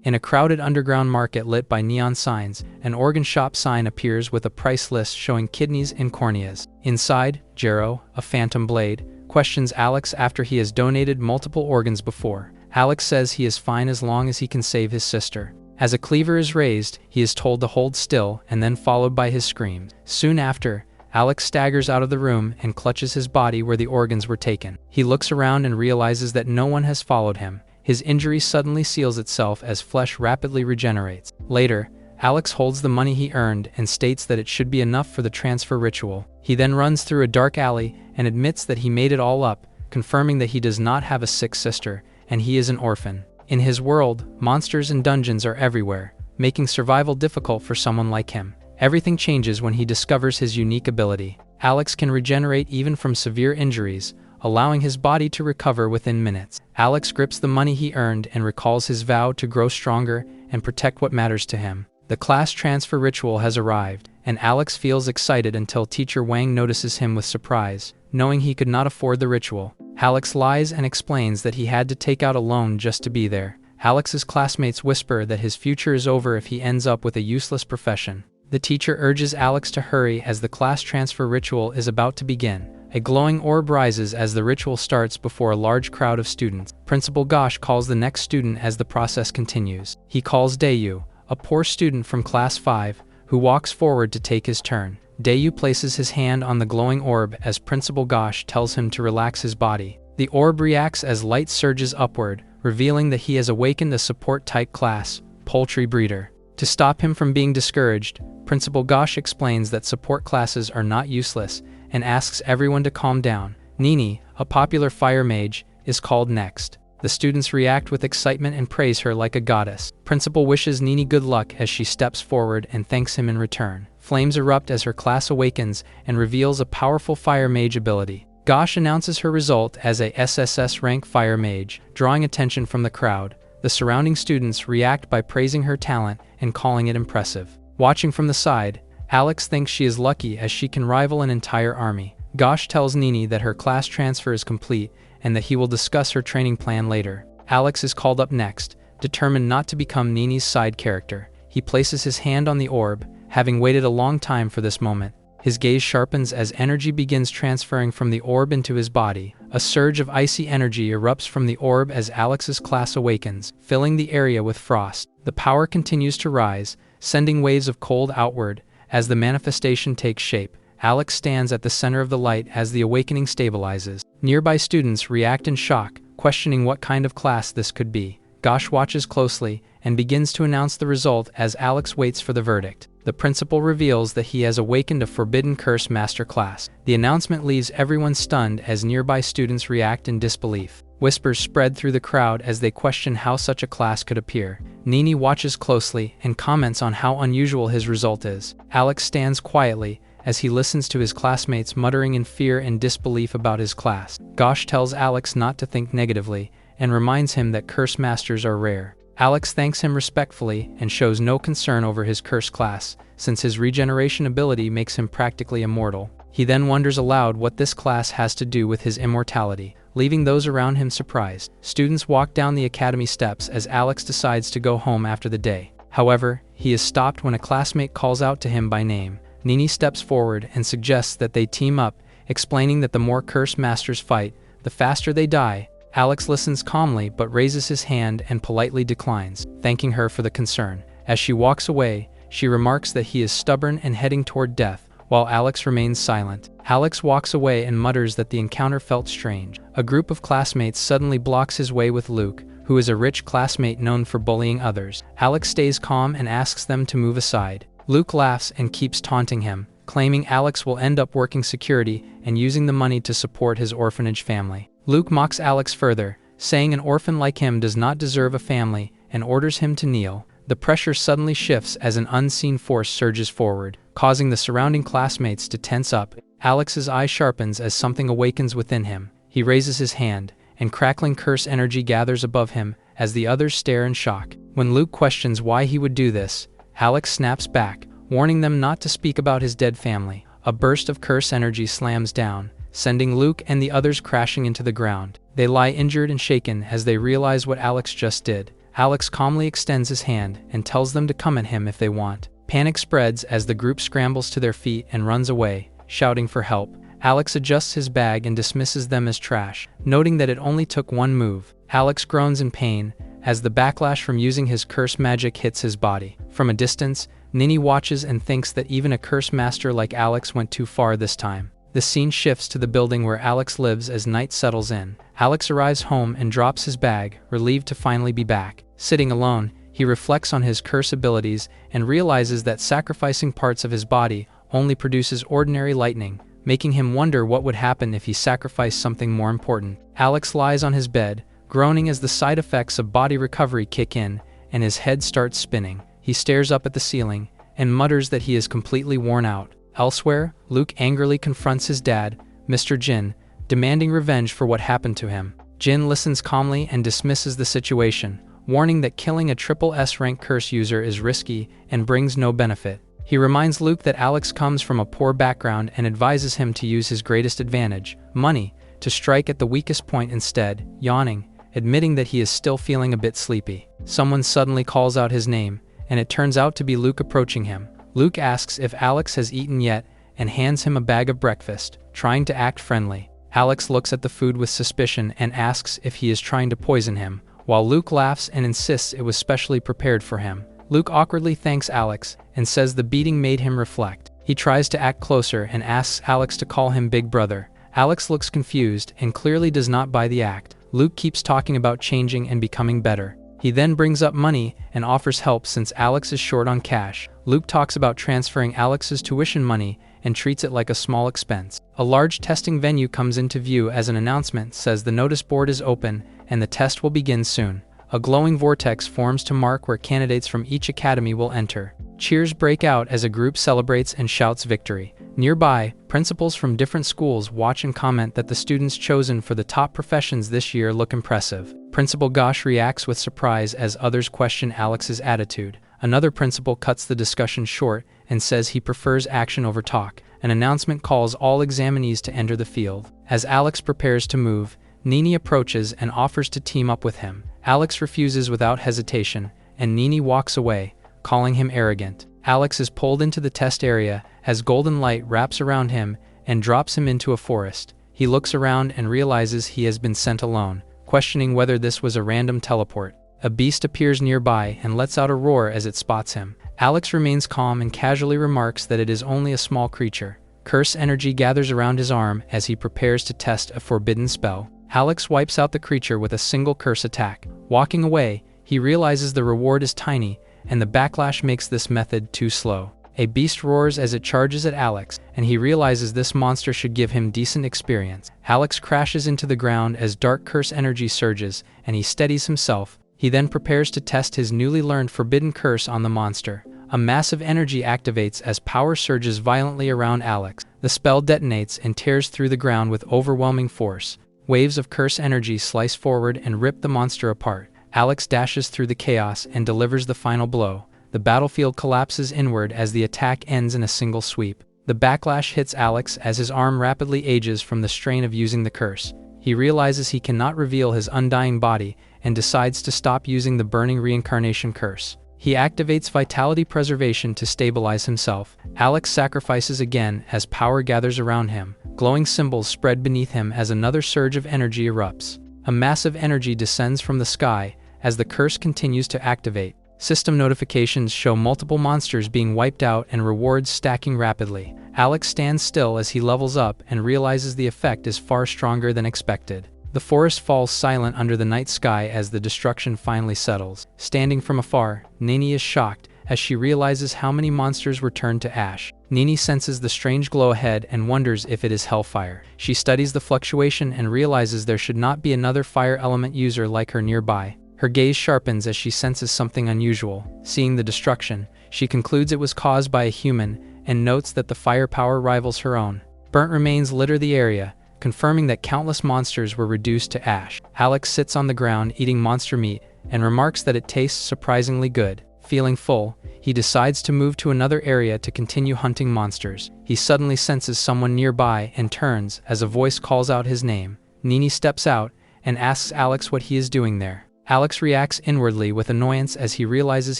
In a crowded underground market lit by neon signs, an organ shop sign appears with a price list showing kidneys and corneas. Inside, Jero, a phantom blade, questions Alex after he has donated multiple organs before. Alex says he is fine as long as he can save his sister. As a cleaver is raised, he is told to hold still and then followed by his screams. Soon after, Alex staggers out of the room and clutches his body where the organs were taken. He looks around and realizes that no one has followed him. His injury suddenly seals itself as flesh rapidly regenerates. Later, Alex holds the money he earned and states that it should be enough for the transfer ritual. He then runs through a dark alley and admits that he made it all up, confirming that he does not have a sick sister, and he is an orphan. In his world, monsters and dungeons are everywhere, making survival difficult for someone like him. Everything changes when he discovers his unique ability. Alex can regenerate even from severe injuries, allowing his body to recover within minutes. Alex grips the money he earned and recalls his vow to grow stronger and protect what matters to him. The class transfer ritual has arrived, and Alex feels excited until teacher Wang notices him with surprise, knowing he could not afford the ritual. Alex lies and explains that he had to take out a loan just to be there. Alex's classmates whisper that his future is over if he ends up with a useless profession. The teacher urges Alex to hurry as the class transfer ritual is about to begin. A glowing orb rises as the ritual starts before a large crowd of students. Principal Gosh calls the next student as the process continues. He calls Dayu, a poor student from class 5, who walks forward to take his turn. Dayu places his hand on the glowing orb as Principal Gosh tells him to relax his body. The orb reacts as light surges upward, revealing that he has awakened a support-type class, Poultry Breeder. To stop him from being discouraged, Principal Gosh explains that support classes are not useless and asks everyone to calm down. Nini, a popular fire mage, is called next. The students react with excitement and praise her like a goddess. Principal wishes Nini good luck as she steps forward and thanks him in return. Flames erupt as her class awakens and reveals a powerful fire mage ability. Gosh announces her result as a SSS rank fire mage, drawing attention from the crowd. The surrounding students react by praising her talent and calling it impressive. Watching from the side, Alex thinks she is lucky as she can rival an entire army. Gosh tells Nini that her class transfer is complete and that he will discuss her training plan later. Alex is called up next, determined not to become Nini's side character. He places his hand on the orb, having waited a long time for this moment. His gaze sharpens as energy begins transferring from the orb into his body. A surge of icy energy erupts from the orb as Alex's class awakens, filling the area with frost. The power continues to rise, sending waves of cold outward. As the manifestation takes shape, Alex stands at the center of the light as the awakening stabilizes. Nearby students react in shock, questioning what kind of class this could be. Gosh watches closely and begins to announce the result as Alex waits for the verdict. The principal reveals that he has awakened a Forbidden Curse Master class. The announcement leaves everyone stunned as nearby students react in disbelief. Whispers spread through the crowd as they question how such a class could appear. Nini watches closely and comments on how unusual his result is. Alex stands quietly as he listens to his classmates muttering in fear and disbelief about his class. Gosh tells Alex not to think negatively and reminds him that curse masters are rare. Alex thanks him respectfully and shows no concern over his curse class, since his regeneration ability makes him practically immortal. He then wonders aloud what this class has to do with his immortality, leaving those around him surprised. Students walk down the academy steps as Alex decides to go home after the day. However, he is stopped when a classmate calls out to him by name. Nini steps forward and suggests that they team up, explaining that the more curse masters fight, the faster they die. Alex listens calmly but raises his hand and politely declines, thanking her for the concern. As she walks away, she remarks that he is stubborn and heading toward death, while Alex remains silent. Alex walks away and mutters that the encounter felt strange. A group of classmates suddenly blocks his way with Luke, who is a rich classmate known for bullying others. Alex stays calm and asks them to move aside. Luke laughs and keeps taunting him, claiming Alex will end up working security and using the money to support his orphanage family. Luke mocks Alex further, saying an orphan like him does not deserve a family, and orders him to kneel. The pressure suddenly shifts as an unseen force surges forward, causing the surrounding classmates to tense up. Alex's eye sharpens as something awakens within him. He raises his hand, and crackling curse energy gathers above him as the others stare in shock. When Luke questions why he would do this, Alex snaps back, warning them not to speak about his dead family. A burst of curse energy slams down, sending Luke and the others crashing into the ground. They lie injured and shaken as they realize what Alex just did. Alex calmly extends his hand and tells them to come at him if they want. Panic spreads as the group scrambles to their feet and runs away, shouting for help. Alex adjusts his bag and dismisses them as trash, noting that it only took one move. Alex groans in pain as the backlash from using his curse magic hits his body. From a distance, Nini watches and thinks that even a curse master like Alex went too far this time. The scene shifts to the building where Alex lives as night settles in. Alex arrives home and drops his bag, relieved to finally be back. Sitting alone, he reflects on his curse abilities and realizes that sacrificing parts of his body only produces ordinary lightning, making him wonder what would happen if he sacrificed something more important. Alex lies on his bed, groaning as the side effects of body recovery kick in and his head starts spinning. He stares up at the ceiling and mutters that he is completely worn out. Elsewhere, Luke angrily confronts his dad, Mr. Jin, demanding revenge for what happened to him. Jin listens calmly and dismisses the situation, warning that killing a triple S rank curse user is risky and brings no benefit. He reminds Luke that Alex comes from a poor background and advises him to use his greatest advantage, money, to strike at the weakest point instead, yawning, admitting that he is still feeling a bit sleepy. Someone suddenly calls out his name, and it turns out to be Luke approaching him. Luke asks if Alex has eaten yet and hands him a bag of breakfast, trying to act friendly. Alex looks at the food with suspicion and asks if he is trying to poison him, while Luke laughs and insists it was specially prepared for him. Luke awkwardly thanks Alex and says the beating made him reflect. He tries to act closer and asks Alex to call him Big Brother. Alex looks confused and clearly does not buy the act. Luke keeps talking about changing and becoming better. He then brings up money and offers help since Alex is short on cash. Luke talks about transferring Alex's tuition money and treats it like a small expense. A large testing venue comes into view as an announcement says the notice board is open and the test will begin soon. A glowing vortex forms to mark where candidates from each academy will enter. Cheers break out as a group celebrates and shouts victory. Nearby, principals from different schools watch and comment that the students chosen for the top professions this year look impressive. Principal Gosh reacts with surprise as others question Alex's attitude. Another principal cuts the discussion short and says he prefers action over talk. An announcement calls all examinees to enter the field. As Alex prepares to move, Nini approaches and offers to team up with him. Alex refuses without hesitation, and Nini walks away, calling him arrogant. Alex is pulled into the test area as golden light wraps around him and drops him into a forest. He looks around and realizes he has been sent alone, questioning whether this was a random teleport. A beast appears nearby and lets out a roar as it spots him. Alex remains calm and casually remarks that it is only a small creature. Curse energy gathers around his arm as he prepares to test a forbidden spell. Alex wipes out the creature with a single curse attack. Walking away, he realizes the reward is tiny, and the backlash makes this method too slow. A beast roars as it charges at Alex, and he realizes this monster should give him decent experience. Alex crashes into the ground as dark curse energy surges, and he steadies himself. He then prepares to test his newly learned forbidden curse on the monster. A massive energy activates as power surges violently around Alex. The spell detonates and tears through the ground with overwhelming force. Waves of curse energy slice forward and rip the monster apart. Alex dashes through the chaos and delivers the final blow. The battlefield collapses inward as the attack ends in a single sweep. The backlash hits Alex as his arm rapidly ages from the strain of using the curse. He realizes he cannot reveal his undying body and decides to stop using the burning reincarnation curse. He activates vitality preservation to stabilize himself. Alex sacrifices again as power gathers around him. Glowing symbols spread beneath him as another surge of energy erupts. A massive energy descends from the sky as the curse continues to activate. System notifications show multiple monsters being wiped out and rewards stacking rapidly. Alex stands still as he levels up and realizes the effect is far stronger than expected. The forest falls silent under the night sky as the destruction finally settles. Standing from afar, Nini is shocked as she realizes how many monsters were turned to ash. Nini senses the strange glow ahead and wonders if it is hellfire. She studies the fluctuation and realizes there should not be another fire element user like her nearby. Her gaze sharpens as she senses something unusual. Seeing the destruction, she concludes it was caused by a human and notes that the firepower rivals her own. Burnt remains litter the area, confirming that countless monsters were reduced to ash. Alex sits on the ground eating monster meat and remarks that it tastes surprisingly good. Feeling full, he decides to move to another area to continue hunting monsters. He suddenly senses someone nearby and turns as a voice calls out his name. Nini steps out and asks Alex what he is doing there. Alex reacts inwardly with annoyance as he realizes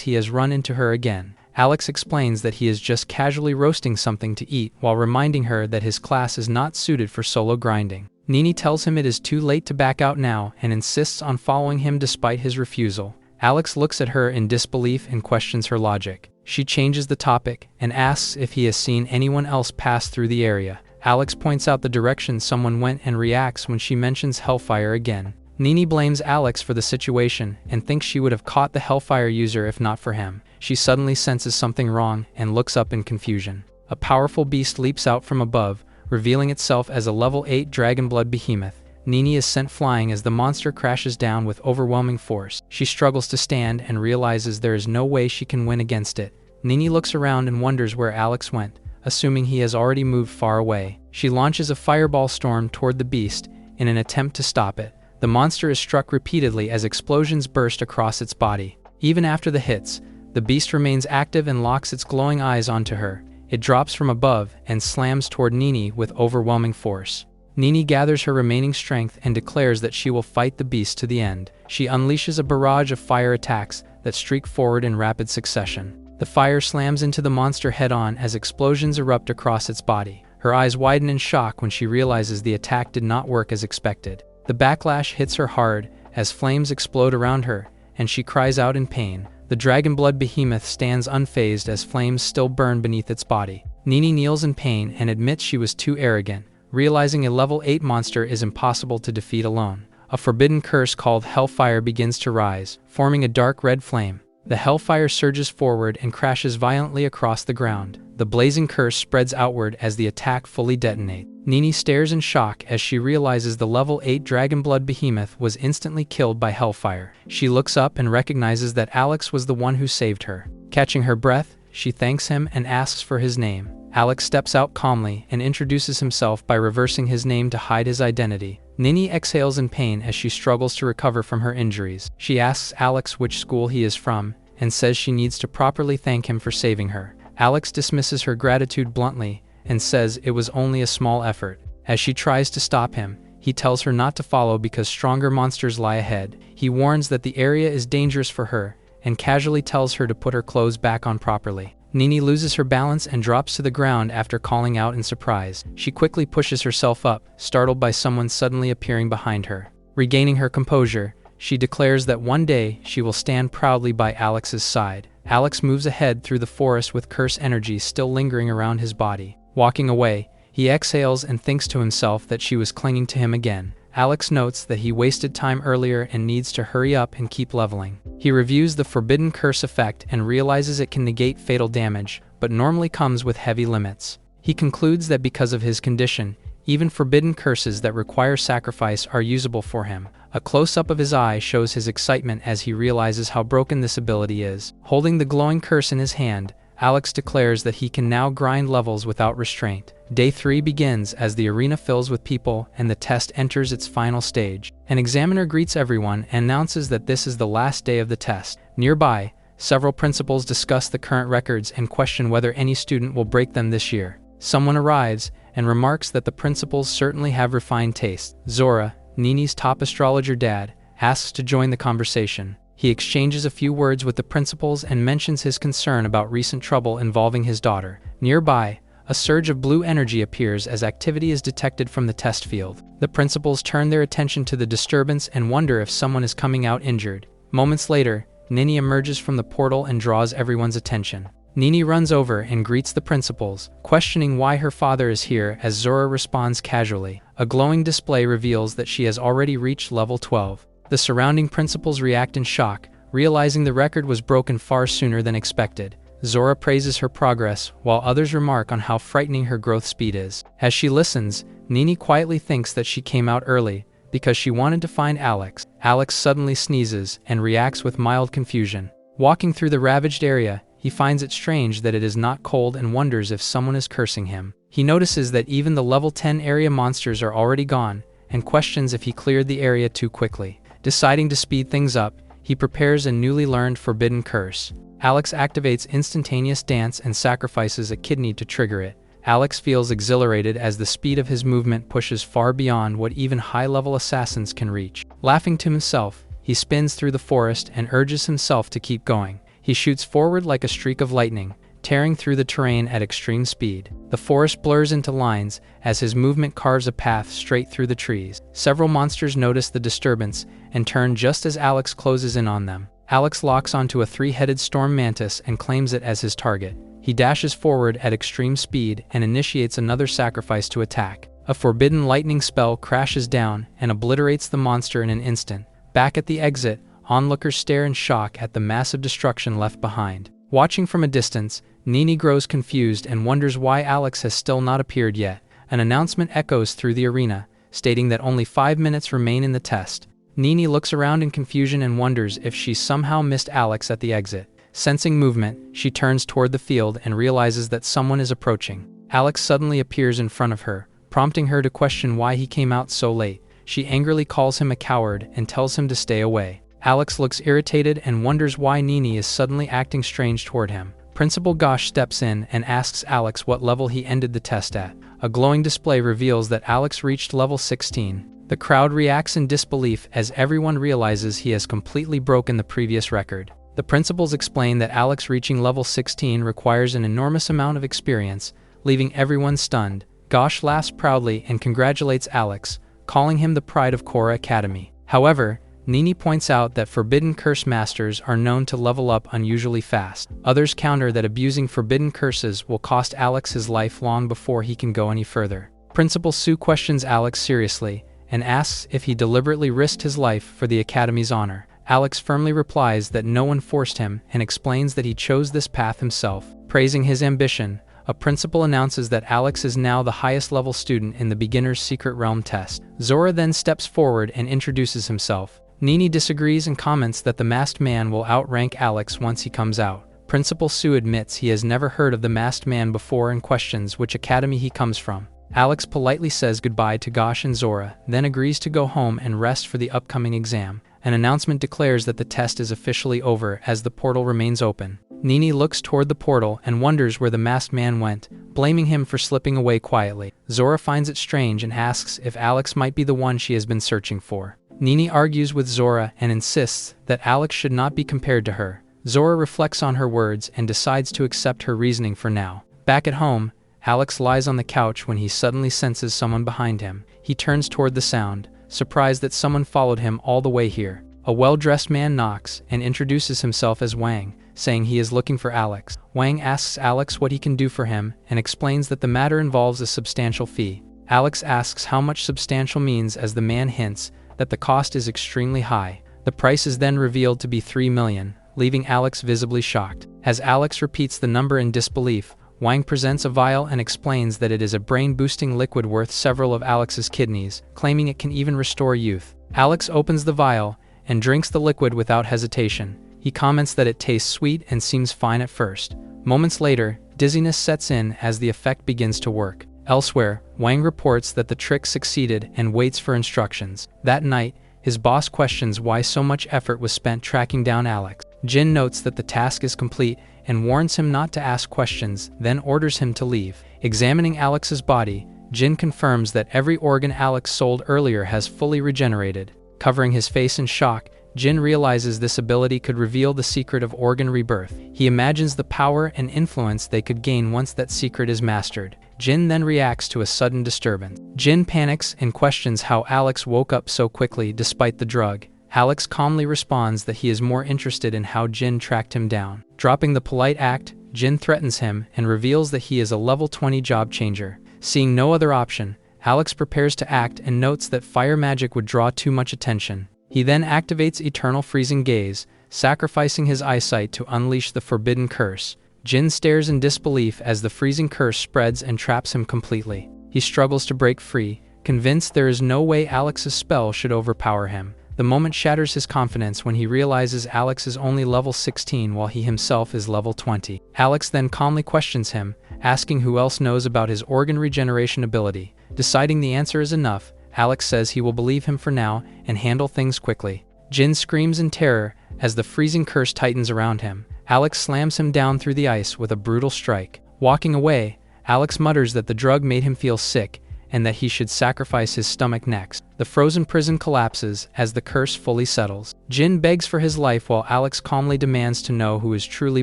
he has run into her again. Alex explains that he is just casually roasting something to eat while reminding her that his class is not suited for solo grinding. Nini tells him it is too late to back out now and insists on following him despite his refusal. Alex looks at her in disbelief and questions her logic. She changes the topic and asks if he has seen anyone else pass through the area. Alex points out the direction someone went and reacts when she mentions Hellfire again. Nini blames Alex for the situation and thinks she would have caught the Hellfire user if not for him. She suddenly senses something wrong and looks up in confusion. A powerful beast leaps out from above, revealing itself as a level 8 Dragonblood behemoth. Nini is sent flying as the monster crashes down with overwhelming force. She struggles to stand and realizes there is no way she can win against it. Nini looks around and wonders where Alex went, assuming he has already moved far away. She launches a fireball storm toward the beast in an attempt to stop it. The monster is struck repeatedly as explosions burst across its body. Even after the hits, the beast remains active and locks its glowing eyes onto her. It drops from above and slams toward Nini with overwhelming force. Nini gathers her remaining strength and declares that she will fight the beast to the end. She unleashes a barrage of fire attacks that streak forward in rapid succession. The fire slams into the monster head-on as explosions erupt across its body. Her eyes widen in shock when she realizes the attack did not work as expected. The backlash hits her hard as flames explode around her, and she cries out in pain. The Dragonblood behemoth stands unfazed as flames still burn beneath its body. Nini kneels in pain and admits she was too arrogant, realizing a level 8 monster is impossible to defeat alone. A forbidden curse called Hellfire begins to rise, forming a dark red flame. The Hellfire surges forward and crashes violently across the ground. The blazing curse spreads outward as the attack fully detonates. Nini stares in shock as she realizes the level 8 Dragonblood behemoth was instantly killed by Hellfire. She looks up and recognizes that Alex was the one who saved her. Catching her breath, she thanks him and asks for his name. Alex steps out calmly and introduces himself by reversing his name to hide his identity. Nini exhales in pain as she struggles to recover from her injuries. She asks Alex which school he is from and says she needs to properly thank him for saving her. Alex dismisses her gratitude bluntly and says it was only a small effort. As she tries to stop him, he tells her not to follow because stronger monsters lie ahead. He warns that the area is dangerous for her and casually tells her to put her clothes back on properly. Nini loses her balance and drops to the ground after calling out in surprise. She quickly pushes herself up, startled by someone suddenly appearing behind her. Regaining her composure, she declares that one day she will stand proudly by Alex's side. Alex moves ahead through the forest with curse energy still lingering around his body. Walking away, he exhales and thinks to himself that she was clinging to him again. Alex notes that he wasted time earlier and needs to hurry up and keep leveling. He reviews the forbidden curse effect and realizes it can negate fatal damage, but normally comes with heavy limits. He concludes that because of his condition, even forbidden curses that require sacrifice are usable for him. A close-up of his eye shows his excitement as he realizes how broken this ability is. Holding the glowing curse in his hand, Alex declares that he can now grind levels without restraint. Day 3 begins as the arena fills with people and the test enters its final stage. An examiner greets everyone and announces that this is the last day of the test. Nearby, several principals discuss the current records and question whether any student will break them this year. Someone arrives and remarks that the principals certainly have refined taste. Zora, Nini's top astrologer dad, asks to join the conversation. He exchanges a few words with the principals and mentions his concern about recent trouble involving his daughter. Nearby, a surge of blue energy appears as activity is detected from the test field. The principals turn their attention to the disturbance and wonder if someone is coming out injured. Moments later, Nini emerges from the portal and draws everyone's attention. Nini runs over and greets the principals, questioning why her father is here as Zora responds casually. A glowing display reveals that she has already reached level 12. The surrounding principals react in shock, realizing the record was broken far sooner than expected. Zora praises her progress, while others remark on how frightening her growth speed is. As she listens, Nini quietly thinks that she came out early because she wanted to find Alex. Alex suddenly sneezes and reacts with mild confusion. Walking through the ravaged area, he finds it strange that it is not cold and wonders if someone is cursing him. He notices that even the level 10 area monsters are already gone and questions if he cleared the area too quickly. Deciding to speed things up, he prepares a newly learned forbidden curse. Alex activates instantaneous dance and sacrifices a kidney to trigger it. Alex feels exhilarated as the speed of his movement pushes far beyond what even high-level assassins can reach. Laughing to himself, he spins through the forest and urges himself to keep going. He shoots forward like a streak of lightning, tearing through the terrain at extreme speed. The forest blurs into lines as his movement carves a path straight through the trees. Several monsters notice the disturbance and turn just as Alex closes in on them. Alex locks onto a three-headed storm mantis and claims it as his target. He dashes forward at extreme speed and initiates another sacrifice to attack. A forbidden lightning spell crashes down and obliterates the monster in an instant. Back at the exit, onlookers stare in shock at the massive destruction left behind. Watching from a distance, Nini grows confused and wonders why Alex has still not appeared yet. An announcement echoes through the arena, stating that only 5 minutes remain in the test. Nini looks around in confusion and wonders if she somehow missed Alex at the exit. Sensing movement, she turns toward the field and realizes that someone is approaching. Alex suddenly appears in front of her, prompting her to question why he came out so late. She angrily calls him a coward and tells him to stay away. Alex looks irritated and wonders why Nini is suddenly acting strange toward him. Principal Gosh steps in and asks Alex what level he ended the test at. A glowing display reveals that Alex reached level 16. The crowd reacts in disbelief as everyone realizes he has completely broken the previous record. The principals explain that Alex reaching level 16 requires an enormous amount of experience, leaving everyone stunned. Gosh laughs proudly and congratulates Alex, calling him the pride of Korra Academy. However, Nini points out that forbidden curse masters are known to level up unusually fast. Others counter that abusing forbidden curses will cost Alex his life long before he can go any further. Principal Sue questions Alex seriously and asks if he deliberately risked his life for the Academy's honor. Alex firmly replies that no one forced him and explains that he chose this path himself. Praising his ambition, a principal announces that Alex is now the highest level student in the beginner's secret realm test. Zora then steps forward and introduces himself. Nini disagrees and comments that the masked man will outrank Alex once he comes out. Principal Sue admits he has never heard of the masked man before and questions which academy he comes from. Alex politely says goodbye to Gosh and Zora, then agrees to go home and rest for the upcoming exam. An announcement declares that the test is officially over as the portal remains open. Nini looks toward the portal and wonders where the masked man went, blaming him for slipping away quietly. Zora finds it strange and asks if Alex might be the one she has been searching for. Nini argues with Zora and insists that Alex should not be compared to her. Zora reflects on her words and decides to accept her reasoning for now. Back at home, Alex lies on the couch when he suddenly senses someone behind him. He turns toward the sound, surprised that someone followed him all the way here. A well-dressed man knocks and introduces himself as Wang, saying he is looking for Alex. Wang asks Alex what he can do for him and explains that the matter involves a substantial fee. Alex asks how much substantial means as the man hints that the cost is extremely high. The price is then revealed to be 3 million, leaving Alex visibly shocked. As Alex repeats the number in disbelief, Wang presents a vial and explains that it is a brain-boosting liquid worth several of Alex's kidneys, claiming it can even restore youth. Alex opens the vial and drinks the liquid without hesitation. He comments that it tastes sweet and seems fine at first. Moments later, dizziness sets in as the effect begins to work. Elsewhere, Wang reports that the trick succeeded and waits for instructions. That night, his boss questions why so much effort was spent tracking down Alex. Jin notes that the task is complete and warns him not to ask questions, then orders him to leave. Examining Alex's body, Jin confirms that every organ Alex sold earlier has fully regenerated. Covering his face in shock, Jin realizes this ability could reveal the secret of organ rebirth. He imagines the power and influence they could gain once that secret is mastered. Jin then reacts to a sudden disturbance. Jin panics and questions how Alex woke up so quickly despite the drug. Alex calmly responds that he is more interested in how Jin tracked him down. Dropping the polite act, Jin threatens him and reveals that he is a level 20 job changer. Seeing no other option, Alex prepares to act and notes that fire magic would draw too much attention. He then activates Eternal Freezing Gaze, sacrificing his eyesight to unleash the forbidden curse. Jin stares in disbelief as the freezing curse spreads and traps him completely. He struggles to break free, convinced there is no way Alex's spell should overpower him. The moment shatters his confidence when he realizes Alex is only level 16 while he himself is level 20. Alex then calmly questions him, asking who else knows about his organ regeneration ability. Deciding the answer is enough, Alex says he will believe him for now and handle things quickly. Jin screams in terror as the freezing curse tightens around him. Alex slams him down through the ice with a brutal strike. Walking away, Alex mutters that the drug made him feel sick and that he should sacrifice his stomach next. The frozen prison collapses as the curse fully settles. Jin begs for his life while Alex calmly demands to know who is truly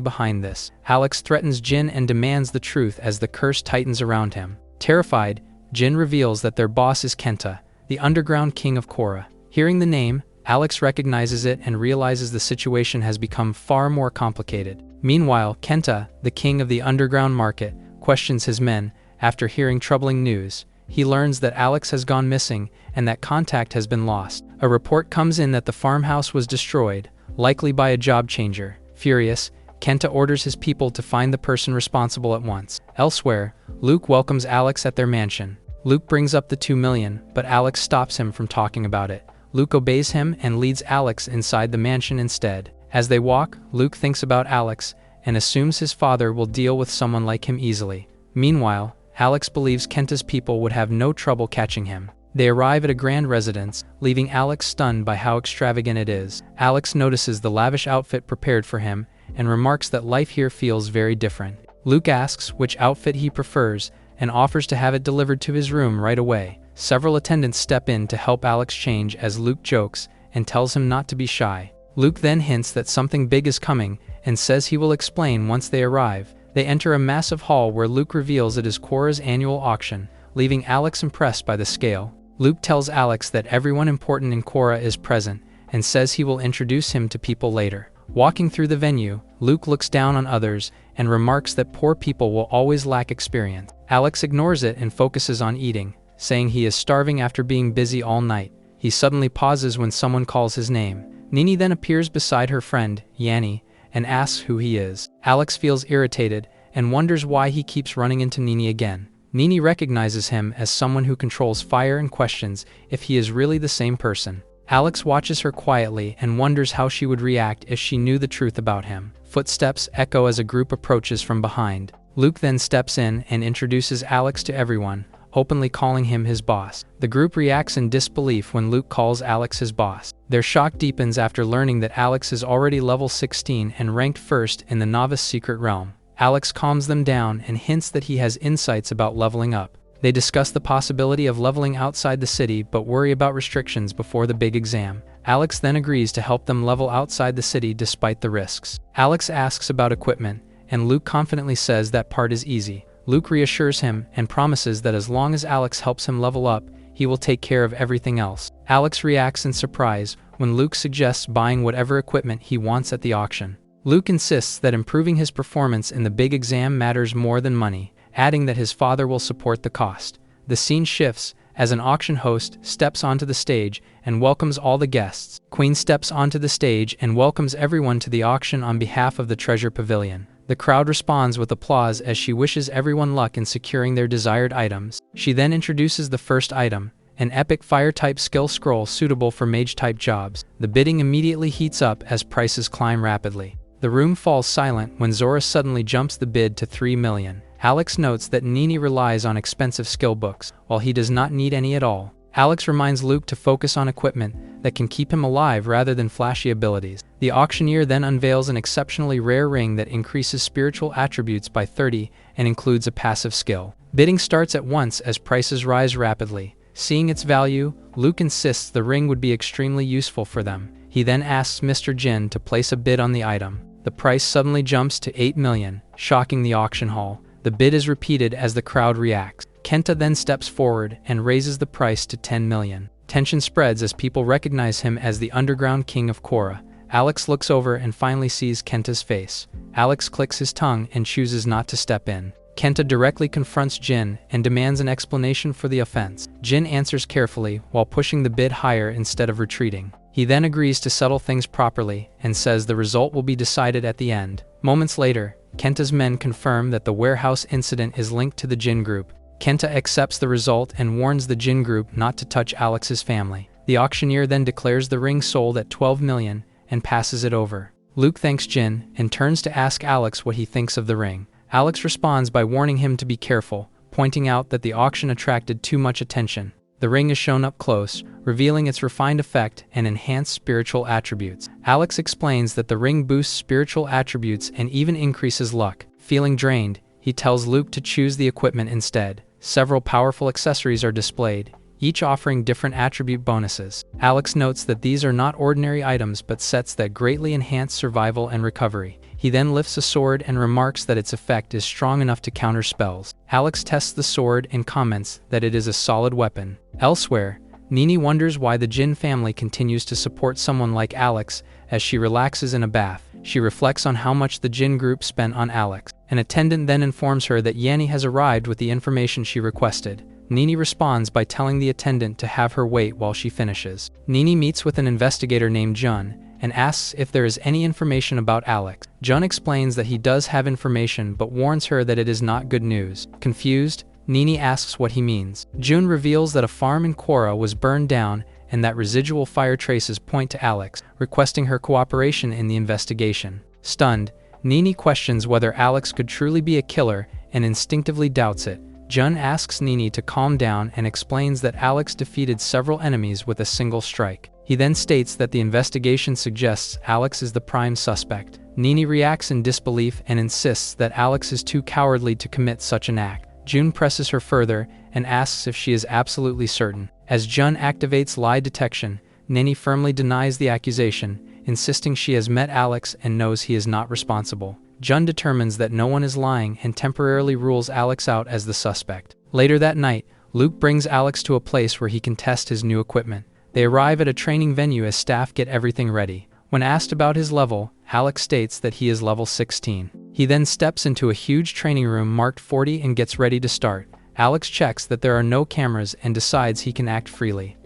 behind this. Alex threatens Jin and demands the truth as the curse tightens around him. Terrified, Jin reveals that their boss is Kenta, the underground king of Korra. Hearing the name, Alex recognizes it and realizes the situation has become far more complicated. Meanwhile, Kenta, the king of the underground market, questions his men. After hearing troubling news, he learns that Alex has gone missing and that contact has been lost. A report comes in that the farmhouse was destroyed, likely by a job changer. Furious, Kenta orders his people to find the person responsible at once. Elsewhere, Luke welcomes Alex at their mansion. Luke brings up the 2 million, but Alex stops him from talking about it. Luke obeys him and leads Alex inside the mansion instead. As they walk, Luke thinks about Alex and assumes his father will deal with someone like him easily. Meanwhile, Alex believes Kenta's people would have no trouble catching him. They arrive at a grand residence, leaving Alex stunned by how extravagant it is. Alex notices the lavish outfit prepared for him and remarks that life here feels very different. Luke asks which outfit he prefers and offers to have it delivered to his room right away. Several attendants step in to help Alex change as Luke jokes and tells him not to be shy. Luke then hints that something big is coming and says he will explain once they arrive. They enter a massive hall where Luke reveals it is Korra's annual auction, leaving Alex impressed by the scale. Luke tells Alex that everyone important in Korra is present and says he will introduce him to people later. Walking through the venue, Luke looks down on others and remarks that poor people will always lack experience. Alex ignores it and focuses on eating, saying he is starving after being busy all night. He suddenly pauses when someone calls his name. Nini then appears beside her friend, Yanni, and asks who he is. Alex feels irritated and wonders why he keeps running into Nini again. Nini recognizes him as someone who controls fire and questions if he is really the same person. Alex watches her quietly and wonders how she would react if she knew the truth about him. Footsteps echo as a group approaches from behind. Luke then steps in and introduces Alex to everyone, openly calling him his boss. The group reacts in disbelief when Luke calls Alex his boss. Their shock deepens after learning that Alex is already level 16 and ranked first in the novice secret realm. Alex calms them down and hints that he has insights about leveling up. They discuss the possibility of leveling outside the city but worry about restrictions before the big exam. Alex then agrees to help them level outside the city despite the risks. Alex asks about equipment, and Luke confidently says that part is easy. Luke reassures him and promises that as long as Alex helps him level up, he will take care of everything else. Alex reacts in surprise when Luke suggests buying whatever equipment he wants at the auction. Luke insists that improving his performance in the big exam matters more than money, adding that his father will support the cost. The scene shifts as an auction host steps onto the stage and welcomes all the guests. Queen steps onto the stage and welcomes everyone to the auction on behalf of the Treasure Pavilion. The crowd responds with applause as she wishes everyone luck in securing their desired items. She then introduces the first item, an epic fire-type skill scroll suitable for mage-type jobs. The bidding immediately heats up as prices climb rapidly. The room falls silent when Zora suddenly jumps the bid to 3 million. Alex notes that Nini relies on expensive skill books, while he does not need any at all. Alex reminds Luke to focus on equipment that can keep him alive rather than flashy abilities. The auctioneer then unveils an exceptionally rare ring that increases spiritual attributes by 30 and includes a passive skill. Bidding starts at once as prices rise rapidly. Seeing its value, Luke insists the ring would be extremely useful for them. He then asks Mr. Jin to place a bid on the item. The price suddenly jumps to 8 million, shocking the auction hall. The bid is repeated as the crowd reacts. Kenta then steps forward and raises the price to 10 million. Tension spreads as people recognize him as the underground king of Korra. Alex looks over and finally sees Kenta's face. Alex clicks his tongue and chooses not to step in. Kenta directly confronts Jin and demands an explanation for the offense. Jin answers carefully while pushing the bid higher instead of retreating. He then agrees to settle things properly and says the result will be decided at the end. Moments later, Kenta's men confirm that the warehouse incident is linked to the Jin group. Kenta accepts the result and warns the Jin group not to touch Alex's family. The auctioneer then declares the ring sold at 12 million and passes it over. Luke thanks Jin and turns to ask Alex what he thinks of the ring. Alex responds by warning him to be careful, pointing out that the auction attracted too much attention. The ring is shown up close, revealing its refined effect and enhanced spiritual attributes. Alex explains that the ring boosts spiritual attributes and even increases luck. Feeling drained, he tells Luke to choose the equipment instead. several powerful accessories are displayed, each offering different attribute bonuses. Alex notes that these are not ordinary items but sets that greatly enhance survival and recovery. He then lifts a sword and remarks that its effect is strong enough to counter spells. Alex tests the sword and comments that it is a solid weapon. Elsewhere, Nini wonders why the Jin family continues to support someone like Alex as she relaxes in a bath. She reflects on how much the Jin group spent on Alex. An attendant then informs her that Yanni has arrived with the information she requested. Nini responds by telling the attendant to have her wait while she finishes. Nini meets with an investigator named Jun and asks if there is any information about Alex. Jun explains that he does have information but warns her that it is not good news. Confused, Nini asks what he means. Jun reveals that a farm in Quora was burned down and that residual fire traces point to Alex, requesting her cooperation in the investigation. Stunned, Nini questions whether Alex could truly be a killer and instinctively doubts it. Jun asks Nini to calm down and explains that Alex defeated several enemies with a single strike. He then states that the investigation suggests Alex is the prime suspect. Nini reacts in disbelief and insists that Alex is too cowardly to commit such an act. Jun presses her further and asks if she is absolutely certain. As Jun activates lie detection, Nini firmly denies the accusation, insisting she has met Alex and knows he is not responsible. Jun determines that no one is lying and temporarily rules Alex out as the suspect. Later that night, Luke brings Alex to a place where he can test his new equipment. They arrive at a training venue as staff get everything ready. When asked about his level, Alex states that he is level 16. He then steps into a huge training room marked 40 and gets ready to start. Alex checks that there are no cameras and decides he can act freely.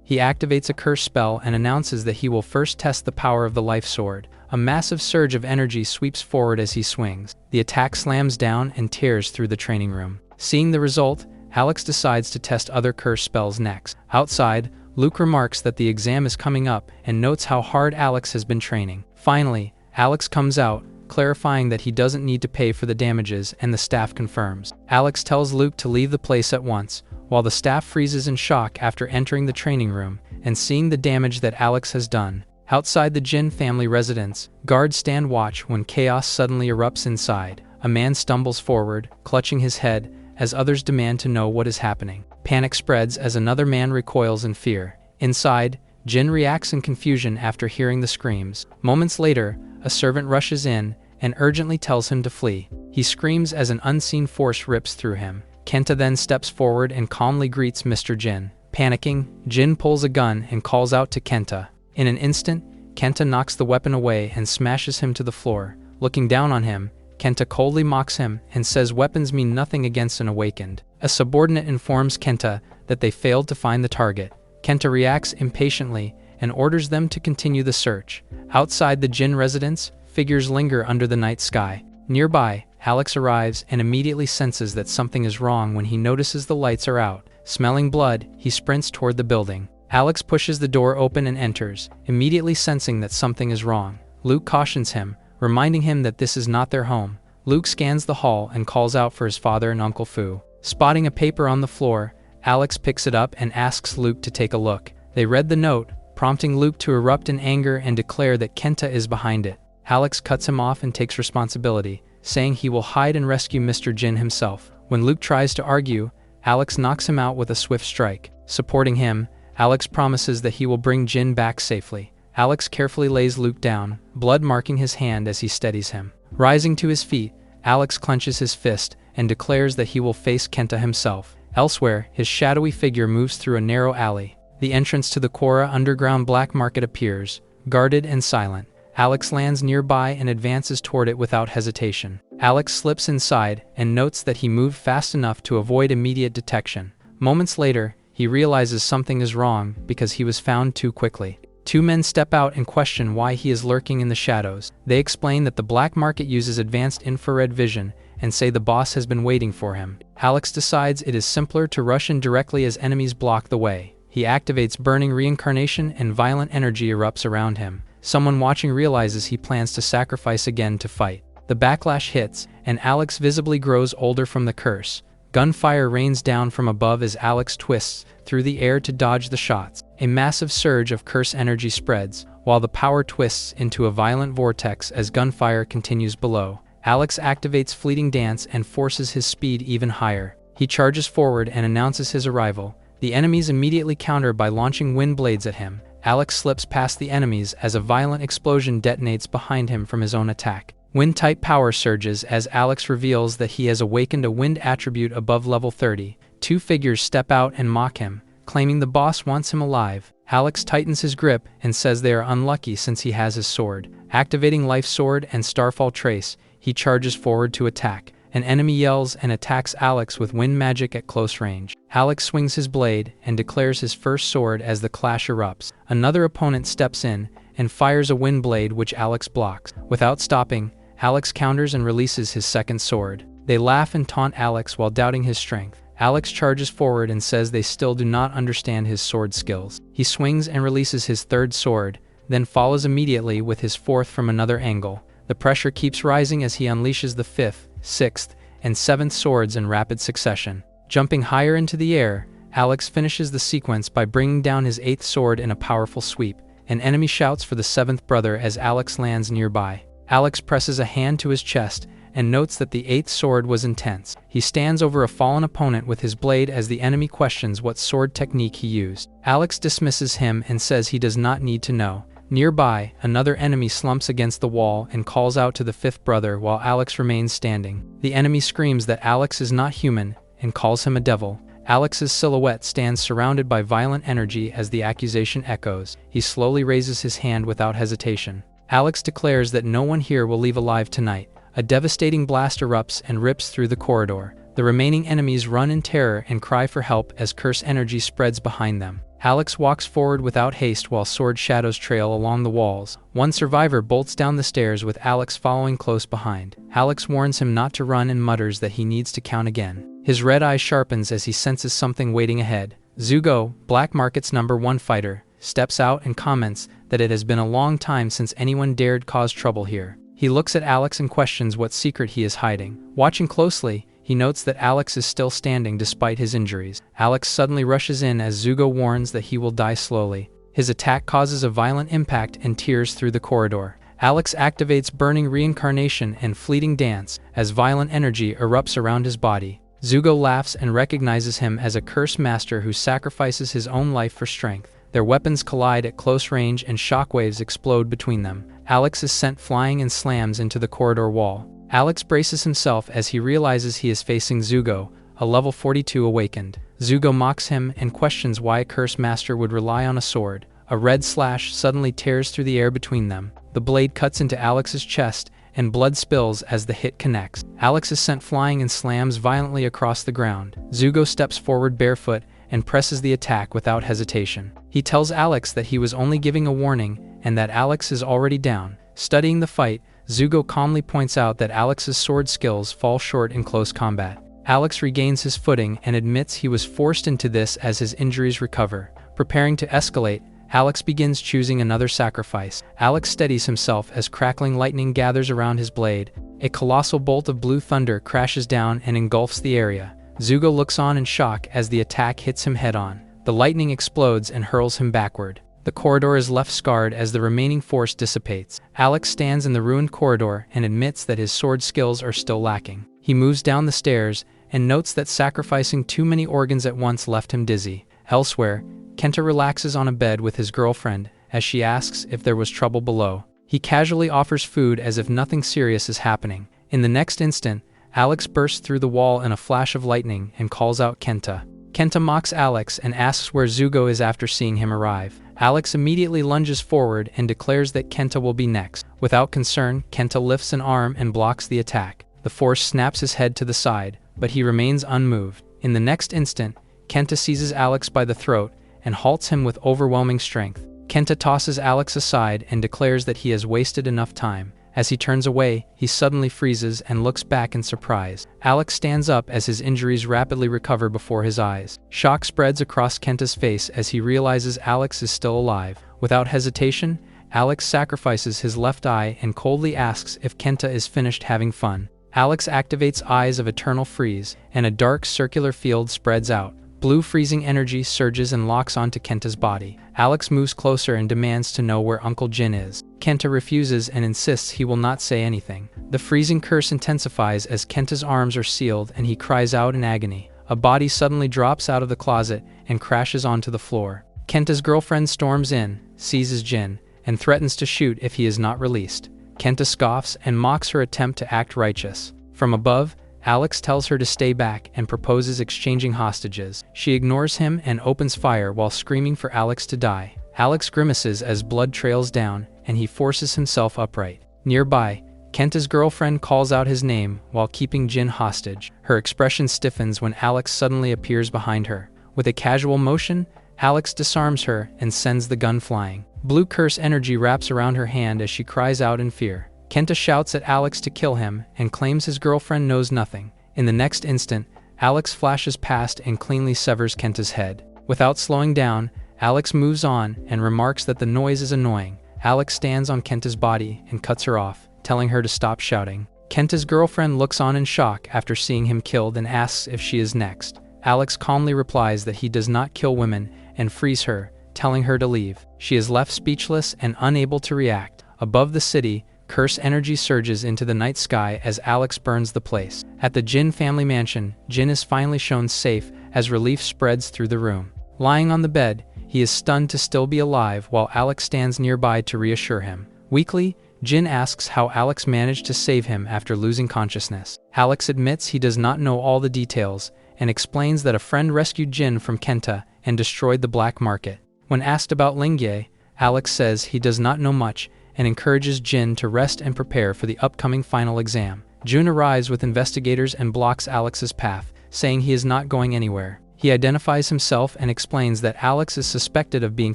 He activates a curse spell and announces that he will first test the power of the life sword. A massive surge of energy sweeps forward as he swings. The attack slams down and tears through the training room. Seeing the result, Alex decides to test other curse spells next. Outside, Luke remarks that the exam is coming up and notes how hard Alex has been training. Finally, Alex comes out, clarifying that he doesn't need to pay for the damages, and the staff confirms. Alex tells Luke to leave the place at once, while the staff freezes in shock after entering the training room and seeing the damage that Alex has done. Outside the Jin family residence, guards stand watch when chaos suddenly erupts inside. A man stumbles forward, clutching his head, as others demand to know what is happening. Panic spreads as another man recoils in fear. Inside, Jin reacts in confusion after hearing the screams. Moments later, a servant rushes in and urgently tells him to flee. He screams as an unseen force rips through him. Kenta then steps forward and calmly greets Mr. Jin. Panicking, Jin pulls a gun and calls out to Kenta. In an instant, Kenta knocks the weapon away and smashes him to the floor. Looking down on him, Kenta coldly mocks him and says weapons mean nothing against an awakened. A subordinate informs Kenta that they failed to find the target. Kenta reacts impatiently and orders them to continue the search. Outside the Jin residence, figures linger under the night sky. Nearby, Alex arrives and immediately senses that something is wrong when he notices the lights are out. Smelling blood, he sprints toward the building. Alex pushes the door open and enters, immediately sensing that something is wrong. Luke cautions him, reminding him that this is not their home. Luke scans the hall and calls out for his father and Uncle Fu. Spotting a paper on the floor, Alex picks it up and asks Luke to take a look. They read the note, prompting Luke to erupt in anger and declare that Kenta is behind it. Alex cuts him off and takes responsibility, saying he will hide and rescue Mr. Jin himself. When Luke tries to argue, Alex knocks him out with a swift strike. Supporting him, Alex promises that he will bring Jin back safely. Alex carefully lays Luke down, blood marking his hand as he steadies him. Rising to his feet, Alex clenches his fist and declares that he will face Kenta himself. Elsewhere, his shadowy figure moves through a narrow alley. The entrance to the Quora underground black market appears, guarded and silent. Alex lands nearby and advances toward it without hesitation. Alex slips inside and notes that he moved fast enough to avoid immediate detection. Moments later, he realizes something is wrong because he was found too quickly. Two men step out and question why he is lurking in the shadows. They explain that the black market uses advanced infrared vision and say the boss has been waiting for him. Alex decides it is simpler to rush in directly as enemies block the way. He activates burning reincarnation and violent energy erupts around him. Someone watching realizes he plans to sacrifice again to fight. The backlash hits, and Alex visibly grows older from the curse. Gunfire rains down from above as Alex twists through the air to dodge the shots. A massive surge of curse energy spreads, while the power twists into a violent vortex as gunfire continues below. Alex activates Fleeting Dance and forces his speed even higher. He charges forward and announces his arrival. The enemies immediately counter by launching wind blades at him. Alex slips past the enemies as a violent explosion detonates behind him from his own attack. Wind-type power surges as Alex reveals that he has awakened a wind attribute above level 30. Two figures step out and mock him, claiming the boss wants him alive. Alex tightens his grip and says they are unlucky since he has his sword. Activating Life Sword and Starfall Trace, he charges forward to attack. An enemy yells and attacks Alex with wind magic at close range. Alex swings his blade and declares his first sword as the clash erupts. Another opponent steps in and fires a wind blade which Alex blocks. Without stopping, Alex counters and releases his second sword. They laugh and taunt Alex while doubting his strength. Alex charges forward and says they still do not understand his sword skills. He swings and releases his third sword, then follows immediately with his fourth from another angle. The pressure keeps rising as he unleashes the fifth, sixth, and seventh swords in rapid succession. Jumping higher into the air, Alex finishes the sequence by bringing down his eighth sword in a powerful sweep. An enemy shouts for the seventh brother as Alex lands nearby. Alex presses a hand to his chest and notes that the eighth sword was intense. He stands over a fallen opponent with his blade as the enemy questions what sword technique he used. Alex dismisses him and says he does not need to know. Nearby, another enemy slumps against the wall and calls out to the fifth brother while Alex remains standing. The enemy screams that Alex is not human and calls him a devil. Alex's silhouette stands surrounded by violent energy as the accusation echoes. He slowly raises his hand without hesitation. Alex declares that no one here will leave alive tonight. A devastating blast erupts and rips through the corridor. The remaining enemies run in terror and cry for help as curse energy spreads behind them. Alex walks forward without haste while sword shadows trail along the walls. One survivor bolts down the stairs with Alex following close behind. Alex warns him not to run and mutters that he needs to count again. His red eye sharpens as he senses something waiting ahead. Zugo, Black Market's #1 fighter, steps out and comments that it has been a long time since anyone dared cause trouble here. He looks at Alex and questions what secret he is hiding. Watching closely, he notes that Alex is still standing despite his injuries. Alex suddenly rushes in as Zugo warns that he will die slowly. His attack causes a violent impact and tears through the corridor. Alex activates Burning Reincarnation and Fleeting Dance as violent energy erupts around his body. Zugo laughs and recognizes him as a curse master who sacrifices his own life for strength. Their weapons collide at close range and shockwaves explode between them. Alex is sent flying and slams into the corridor wall. Alex braces himself as he realizes he is facing Zugo, a level 42 awakened. Zugo mocks him and questions why a curse master would rely on a sword. A red slash suddenly tears through the air between them. The blade cuts into Alex's chest and blood spills as the hit connects. Alex is sent flying and slams violently across the ground. Zugo steps forward barefoot and presses the attack without hesitation. He tells Alex that he was only giving a warning and that Alex is already down. Studying the fight, Zugo calmly points out that Alex's sword skills fall short in close combat. Alex regains his footing and admits he was forced into this as his injuries recover. Preparing to escalate, Alex begins choosing another sacrifice. Alex steadies himself as crackling lightning gathers around his blade. A colossal bolt of blue thunder crashes down and engulfs the area. Zugo looks on in shock as the attack hits him head-on. The lightning explodes and hurls him backward. The corridor is left scarred as the remaining force dissipates. Alex stands in the ruined corridor and admits that his sword skills are still lacking. He moves down the stairs and notes that sacrificing too many organs at once left him dizzy. Elsewhere, Kenta relaxes on a bed with his girlfriend as she asks if there was trouble below. He casually offers food as if nothing serious is happening. In the next instant, Alex bursts through the wall in a flash of lightning and calls out Kenta. Kenta mocks Alex and asks where Zugo is after seeing him arrive. Alex immediately lunges forward and declares that Kenta will be next. Without concern, Kenta lifts an arm and blocks the attack. The force snaps his head to the side, but he remains unmoved. In the next instant, Kenta seizes Alex by the throat and halts him with overwhelming strength. Kenta tosses Alex aside and declares that he has wasted enough time. As he turns away, he suddenly freezes and looks back in surprise. Alex stands up as his injuries rapidly recover before his eyes. Shock spreads across Kenta's face as he realizes Alex is still alive. Without hesitation, Alex sacrifices his left eye and coldly asks if Kenta is finished having fun. Alex activates Eyes of Eternal Freeze, and a dark circular field spreads out. Blue freezing energy surges and locks onto Kenta's body. Alex moves closer and demands to know where Uncle Jin is. Kenta refuses and insists he will not say anything. The freezing curse intensifies as Kenta's arms are sealed and he cries out in agony. a body suddenly drops out of the closet and crashes onto the floor. Kenta's girlfriend storms in, seizes Jin, and threatens to shoot if he is not released. Kenta scoffs and mocks her attempt to act righteous. From above, Alex tells her to stay back and proposes exchanging hostages. She ignores him and opens fire while screaming for Alex to die. Alex grimaces as blood trails down, and he forces himself upright. Nearby, Kenta's girlfriend calls out his name while keeping Jin hostage. Her expression stiffens when Alex suddenly appears behind her. With a casual motion, Alex disarms her and sends the gun flying. Blue curse energy wraps around her hand as she cries out in fear. Kenta shouts at Alex to kill him and claims his girlfriend knows nothing. In the next instant, Alex flashes past and cleanly severs Kenta's head. Without slowing down, Alex moves on and remarks that the noise is annoying. Alex stands on Kenta's body and cuts her off, telling her to stop shouting. Kenta's girlfriend looks on in shock after seeing him killed and asks if she is next. Alex calmly replies that he does not kill women and frees her, telling her to leave. She is left speechless and unable to react. Above the city, curse energy surges into the night sky as Alex burns the place. At the Jin family mansion, Jin is finally shown safe as relief spreads through the room. Lying on the bed, he is stunned to still be alive while Alex stands nearby to reassure him. Weakly, Jin asks how Alex managed to save him after losing consciousness. Alex admits he does not know all the details and explains that a friend rescued Jin from Kenta and destroyed the black market. When asked about Lingye, Alex says he does not know much and encourages Jin to rest and prepare for the upcoming final exam. Jun arrives with investigators and blocks Alex's path, saying he is not going anywhere. He identifies himself and explains that Alex is suspected of being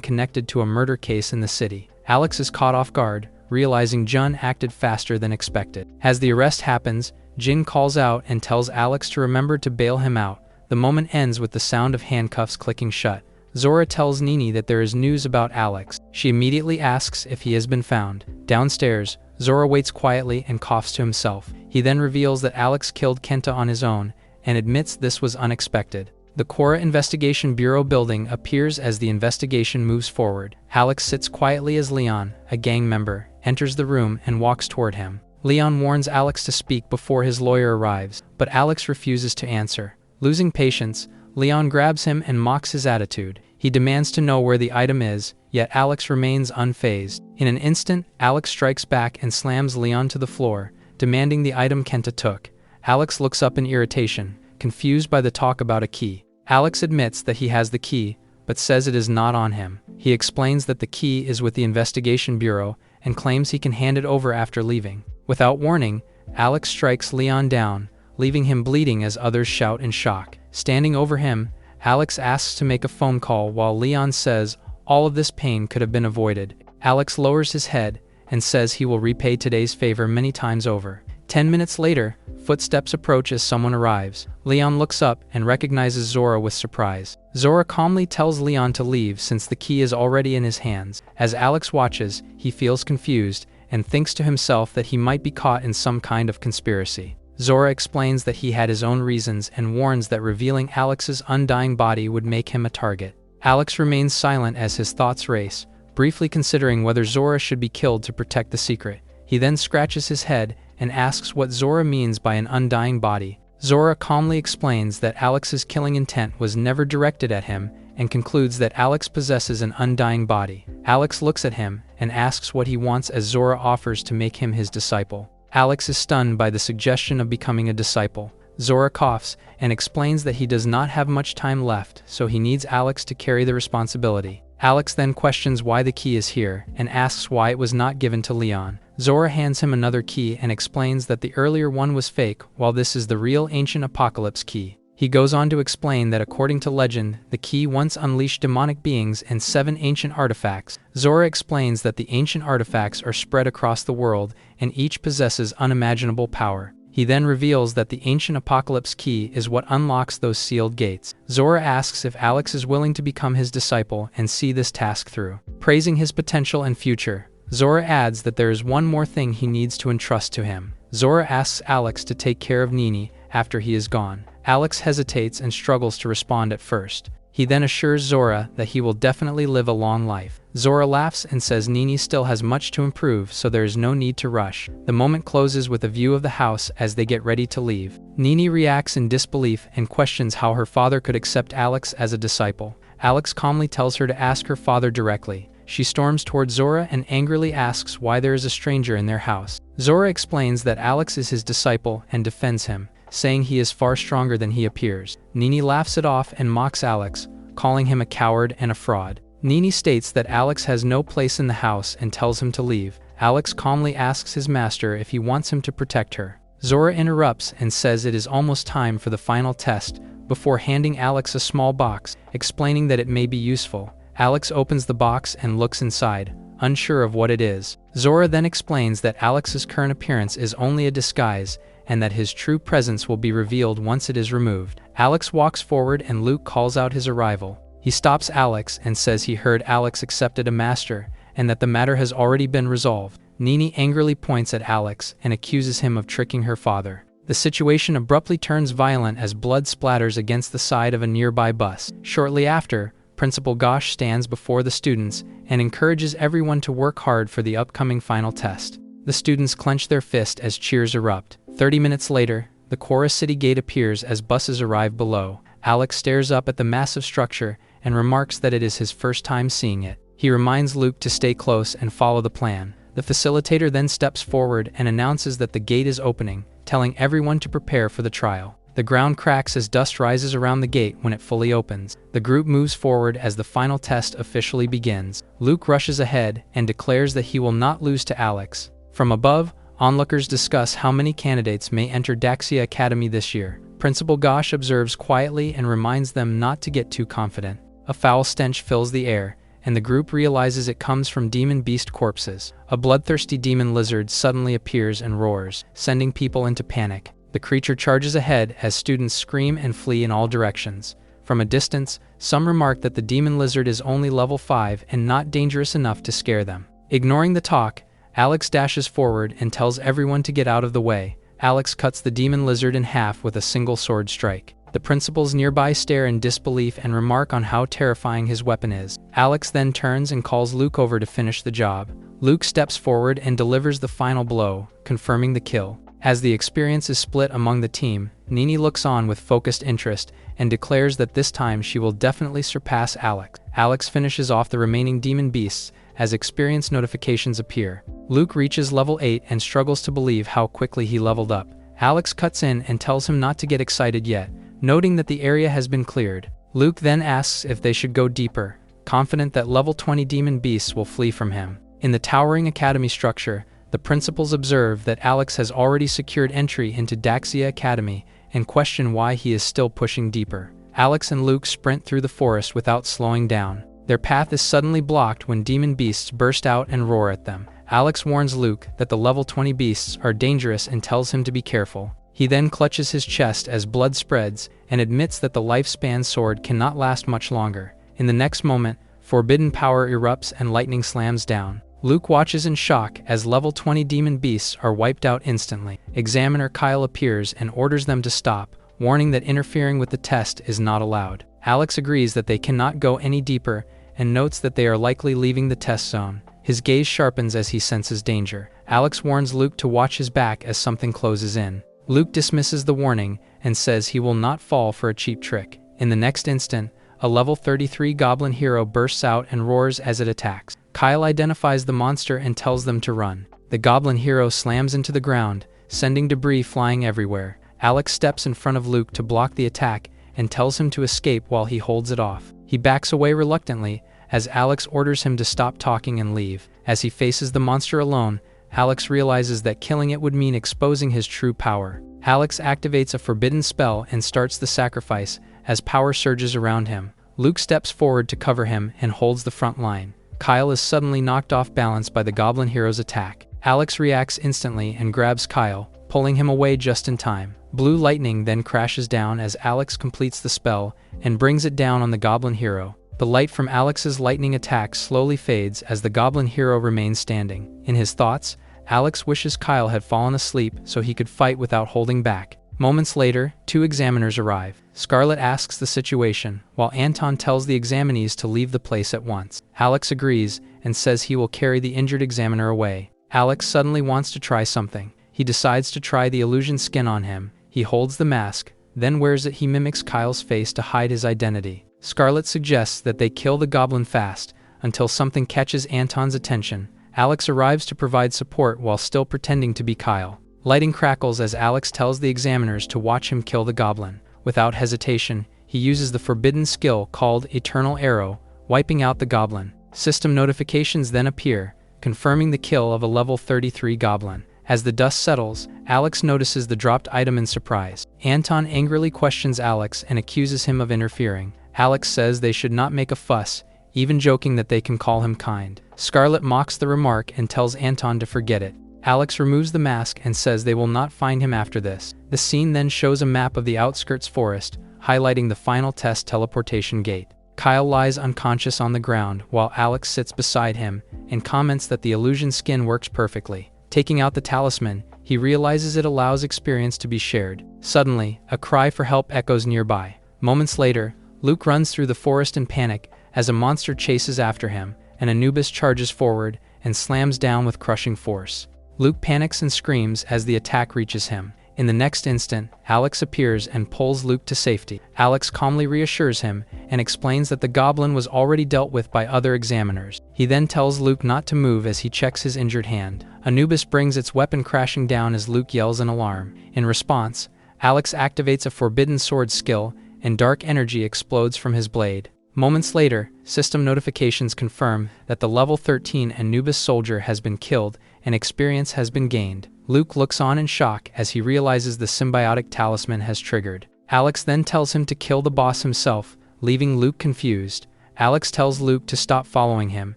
connected to a murder case in the city. Alex is caught off guard, realizing Jun acted faster than expected. As the arrest happens, Jin calls out and tells Alex to remember to bail him out. The moment ends with the sound of handcuffs clicking shut. Zora tells Nini that there is news about Alex. She immediately asks if he has been found. Downstairs, Zora waits quietly and coughs to himself. He then reveals that Alex killed Kenta on his own and admits this was unexpected. The Quora Investigation Bureau building appears as the investigation moves forward. Alex sits quietly as Leon, a gang member, enters the room and walks toward him. Leon warns Alex to speak before his lawyer arrives, but Alex refuses to answer. Losing patience, Leon grabs him and mocks his attitude. He demands to know where the item is, yet Alex remains unfazed. In an instant, Alex strikes back and slams Leon to the floor, demanding the item Kenta took. Alex looks up in irritation, confused by the talk about a key. Alex admits that he has the key, but says it is not on him. He explains that the key is with the Investigation Bureau and claims he can hand it over after leaving. Without warning, Alex strikes Leon down, leaving him bleeding as others shout in shock. Standing over him, Alex asks to make a phone call while Leon says all of this pain could have been avoided. Alex lowers his head and says he will repay today's favor many times over. 10 minutes later, footsteps approach as someone arrives. Leon looks up and recognizes Zora with surprise. Zora calmly tells Leon to leave since the key is already in his hands. As Alex watches, he feels confused and thinks to himself that he might be caught in some kind of conspiracy. Zora explains that he had his own reasons and warns that revealing Alex's undying body would make him a target. Alex remains silent as his thoughts race, briefly considering whether Zora should be killed to protect the secret. He then scratches his head and asks what Zora means by an undying body. Zora calmly explains that Alex's killing intent was never directed at him and concludes that Alex possesses an undying body. Alex looks at him and asks what he wants as Zora offers to make him his disciple. Alex is stunned by the suggestion of becoming a disciple. Zora coughs and explains that he does not have much time left, so he needs Alex to carry the responsibility. Alex then questions why the key is here and asks why it was not given to Leon. Zora hands him another key and explains that the earlier one was fake, while this is the real ancient apocalypse key. He goes on to explain that according to legend, the key once unleashed demonic beings and 7 ancient artifacts. Zora explains that the ancient artifacts are spread across the world and each possesses unimaginable power. He then reveals that the ancient apocalypse key is what unlocks those sealed gates. Zora asks if Alex is willing to become his disciple and see this task through. Praising his potential and future, Zora adds that there is one more thing he needs to entrust to him. Zora asks Alex to take care of Nini after he is gone. Alex hesitates and struggles to respond at first. He then assures Zora that he will definitely live a long life. Zora laughs and says Nini still has much to improve, so there is no need to rush. The moment closes with a view of the house as they get ready to leave. Nini reacts in disbelief and questions how her father could accept Alex as a disciple. Alex calmly tells her to ask her father directly. She storms towards Zora and angrily asks why there is a stranger in their house. Zora explains that Alex is his disciple and defends him, saying he is far stronger than he appears. Nini laughs it off and mocks Alex, calling him a coward and a fraud. Nini states that Alex has no place in the house and tells him to leave. Alex calmly asks his master if he wants him to protect her. Zora interrupts and says it is almost time for the final test, before handing Alex a small box, explaining that it may be useful. Alex opens the box and looks inside, unsure of what it is. Zora then explains that Alex's current appearance is only a disguise, and that his true presence will be revealed once it is removed. Alex walks forward and Luke calls out his arrival. He stops Alex and says he heard Alex accepted a master, and that the matter has already been resolved. Nini angrily points at Alex and accuses him of tricking her father. The situation abruptly turns violent as blood splatters against the side of a nearby bus. Shortly after, Principal Gosh stands before the students and encourages everyone to work hard for the upcoming final test. The students clench their fist as cheers erupt. 30 minutes later, the Chorus City gate appears as buses arrive below. Alex stares up at the massive structure and remarks that it is his first time seeing it. He reminds Luke to stay close and follow the plan. The facilitator then steps forward and announces that the gate is opening, telling everyone to prepare for the trial. The ground cracks as dust rises around the gate when it fully opens. The group moves forward as the final test officially begins. Luke rushes ahead and declares that he will not lose to Alex. From above, onlookers discuss how many candidates may enter Daxia Academy this year. Principal Gosh observes quietly and reminds them not to get too confident. A foul stench fills the air, and the group realizes it comes from demon beast corpses. A bloodthirsty demon lizard suddenly appears and roars, sending people into panic. The creature charges ahead as students scream and flee in all directions. From a distance, some remark that the demon lizard is only level 5 and not dangerous enough to scare them. Ignoring the talk, Alex dashes forward and tells everyone to get out of the way. Alex cuts the demon lizard in half with a single sword strike. The principals nearby stare in disbelief and remark on how terrifying his weapon is. Alex then turns and calls Luke over to finish the job. Luke steps forward and delivers the final blow, confirming the kill. As the experience is split among the team, Nini looks on with focused interest and declares that this time she will definitely surpass Alex. Alex finishes off the remaining demon beasts as experience notifications appear. Luke reaches level 8 and struggles to believe how quickly he leveled up. Alex cuts in and tells him not to get excited yet, noting that the area has been cleared. Luke then asks if they should go deeper, confident that level 20 demon beasts will flee from him. In the towering academy structure, the principals observe that Alex has already secured entry into Daxia Academy and question why he is still pushing deeper. Alex and Luke sprint through the forest without slowing down. Their path is suddenly blocked when demon beasts burst out and roar at them. Alex warns Luke that the level 20 beasts are dangerous and tells him to be careful. He then clutches his chest as blood spreads and admits that the lifespan sword cannot last much longer. In the next moment, forbidden power erupts and lightning slams down. Luke watches in shock as level 20 demon beasts are wiped out instantly. Examiner Kyle appears and orders them to stop, warning that interfering with the test is not allowed. Alex agrees that they cannot go any deeper and notes that they are likely leaving the test zone. His gaze sharpens as he senses danger. Alex warns Luke to watch his back as something closes in. Luke dismisses the warning and says he will not fall for a cheap trick. In the next instant, a level 33 goblin hero bursts out and roars as it attacks. Kyle identifies the monster and tells them to run. The goblin hero slams into the ground, sending debris flying everywhere. Alex steps in front of Luke to block the attack and tells him to escape while he holds it off. He backs away reluctantly as Alex orders him to stop talking and leave. As he faces the monster alone, Alex realizes that killing it would mean exposing his true power. Alex activates a forbidden spell and starts the sacrifice as power surges around him. Luke steps forward to cover him and holds the front line. Kyle is suddenly knocked off balance by the goblin hero's attack. Alex reacts instantly and grabs Kyle, pulling him away just in time. Blue lightning then crashes down as Alex completes the spell and brings it down on the goblin hero. The light from Alex's lightning attack slowly fades as the goblin hero remains standing. In his thoughts, Alex wishes Kyle had fallen asleep so he could fight without holding back. Moments later, 2 examiners arrive. Scarlet asks the situation, while Anton tells the examinees to leave the place at once. Alex agrees and says he will carry the injured examiner away. Alex suddenly wants to try something. He decides to try the illusion skin on him. He holds the mask, then wears it. He mimics Kyle's face to hide his identity. Scarlet suggests that they kill the goblin fast, until something catches Anton's attention. Alex arrives to provide support while still pretending to be Kyle. Lighting crackles as Alex tells the examiners to watch him kill the goblin. Without hesitation, he uses the forbidden skill called Eternal Arrow, wiping out the goblin. System notifications then appear, confirming the kill of a level 33 goblin. As the dust settles, Alex notices the dropped item in surprise. Anton angrily questions Alex and accuses him of interfering. Alex says they should not make a fuss, even joking that they can call him kind. Scarlet mocks the remark and tells Anton to forget it. Alex removes the mask and says they will not find him after this. The scene then shows a map of the outskirts forest, highlighting the final test teleportation gate. Kyle lies unconscious on the ground while Alex sits beside him and comments that the illusion skin works perfectly. Taking out the talisman, he realizes it allows experience to be shared. Suddenly, a cry for help echoes nearby. Moments later, Luke runs through the forest in panic as a monster chases after him, and Anubis charges forward and slams down with crushing force. Luke panics and screams as the attack reaches him. In the next instant, Alex appears and pulls Luke to safety. Alex calmly reassures him and explains that the goblin was already dealt with by other examiners. He then tells Luke not to move as he checks his injured hand. Anubis brings its weapon crashing down as Luke yells in alarm. In response, Alex activates a forbidden sword skill, and dark energy explodes from his blade. Moments later, system notifications confirm that the level 13 Anubis soldier has been killed and experience has been gained. Luke looks on in shock as he realizes the symbiotic talisman has triggered. Alex then tells him to kill the boss himself, leaving Luke confused. Alex tells Luke to stop following him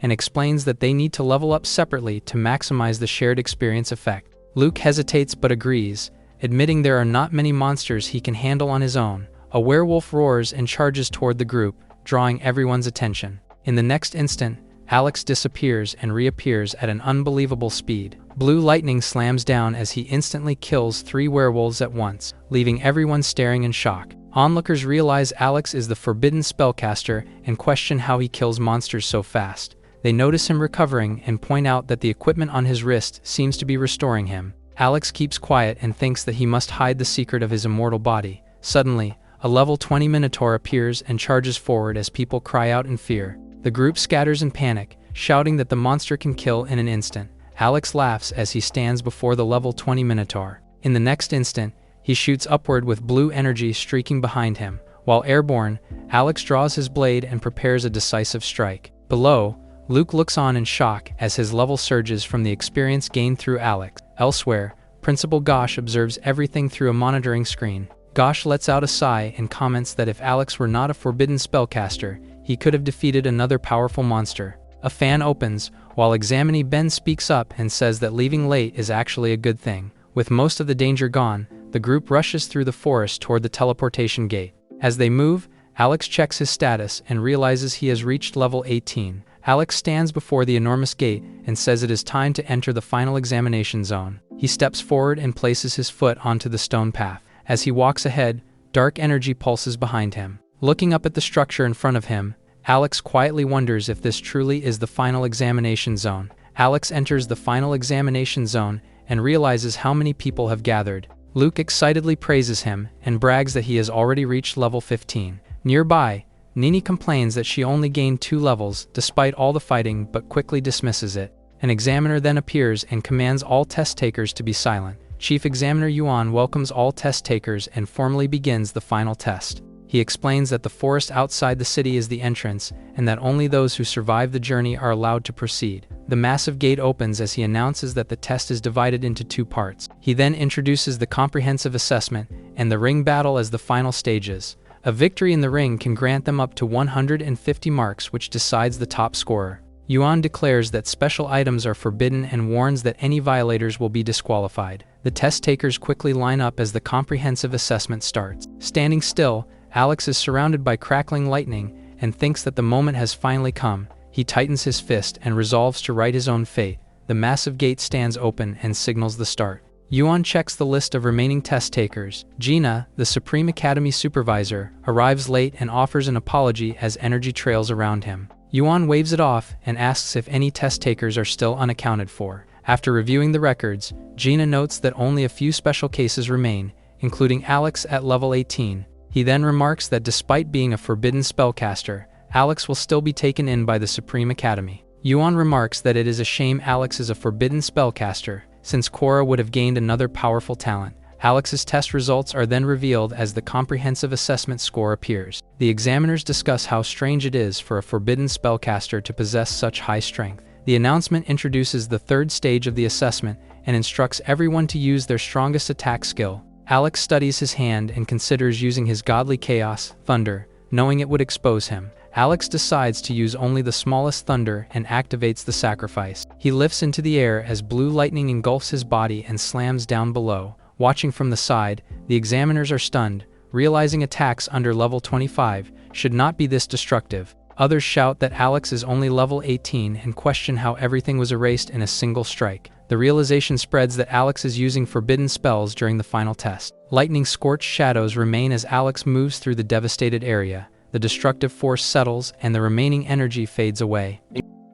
and explains that they need to level up separately to maximize the shared experience effect. Luke hesitates but agrees, admitting there are not many monsters he can handle on his own. A werewolf roars and charges toward the group, drawing everyone's attention. In the next instant, Alex disappears and reappears at an unbelievable speed. Blue lightning slams down as he instantly kills 3 werewolves at once, leaving everyone staring in shock. Onlookers realize Alex is the forbidden spellcaster and question how he kills monsters so fast. They notice him recovering and point out that the equipment on his wrist seems to be restoring him. Alex keeps quiet and thinks that he must hide the secret of his immortal body. Suddenly, a level 20 Minotaur appears and charges forward as people cry out in fear. The group scatters in panic, shouting that the monster can kill in an instant. Alex laughs as he stands before the level 20 Minotaur. In the next instant, he shoots upward with blue energy streaking behind him. While airborne, Alex draws his blade and prepares a decisive strike. Below, Luke looks on in shock as his level surges from the experience gained through Alex. Elsewhere, Principal Gosh observes everything through a monitoring screen. Gosh lets out a sigh and comments that if Alex were not a forbidden spellcaster, he could have defeated another powerful monster. A fan opens, while examinee Ben speaks up and says that leaving late is actually a good thing. With most of the danger gone, the group rushes through the forest toward the teleportation gate. As they move, Alex checks his status and realizes he has reached level 18. Alex stands before the enormous gate and says it is time to enter the final examination zone. He steps forward and places his foot onto the stone path. As he walks ahead, dark energy pulses behind him. Looking up at the structure in front of him, Alex quietly wonders if this truly is the final examination zone. Alex enters the final examination zone and realizes how many people have gathered. Luke excitedly praises him and brags that he has already reached level 15. Nearby, Nini complains that she only gained 2 levels despite all the fighting but quickly dismisses it. An examiner then appears and commands all test takers to be silent. Chief Examiner Yuan welcomes all test takers and formally begins the final test. He explains that the forest outside the city is the entrance and that only those who survive the journey are allowed to proceed. The massive gate opens as he announces that the test is divided into 2 parts. He then introduces the comprehensive assessment and the ring battle as the final stages. A victory in the ring can grant them up to 150 marks, which decides the top scorer. Yuan declares that special items are forbidden and warns that any violators will be disqualified. The test takers quickly line up as the comprehensive assessment starts. Standing still, Alex is surrounded by crackling lightning and thinks that the moment has finally come. He tightens his fist and resolves to write his own fate. The massive gate stands open and signals the start. Yuan checks the list of remaining test takers. Gina, the Supreme Academy supervisor, arrives late and offers an apology as energy trails around him. Yuan waves it off and asks if any test takers are still unaccounted for. After reviewing the records, Gina notes that only a few special cases remain, including Alex at level 18. He then remarks that despite being a forbidden spellcaster, Alex will still be taken in by the Supreme Academy. Yuan remarks that it is a shame Alex is a forbidden spellcaster, since Korra would have gained another powerful talent. Alex's test results are then revealed as the comprehensive assessment score appears. The examiners discuss how strange it is for a forbidden spellcaster to possess such high strength. The announcement introduces the third stage of the assessment and instructs everyone to use their strongest attack skill. Alex studies his hand and considers using his godly chaos, thunder, knowing it would expose him. Alex decides to use only the smallest thunder and activates the sacrifice. He lifts into the air as blue lightning engulfs his body and slams down below. Watching from the side, the examiners are stunned, realizing attacks under level 25 should not be this destructive. Others shout that Alex is only level 18 and question how everything was erased in a single strike. The realization spreads that Alex is using forbidden spells during the final test. Lightning-scorched shadows remain as Alex moves through the devastated area. The destructive force settles and the remaining energy fades away.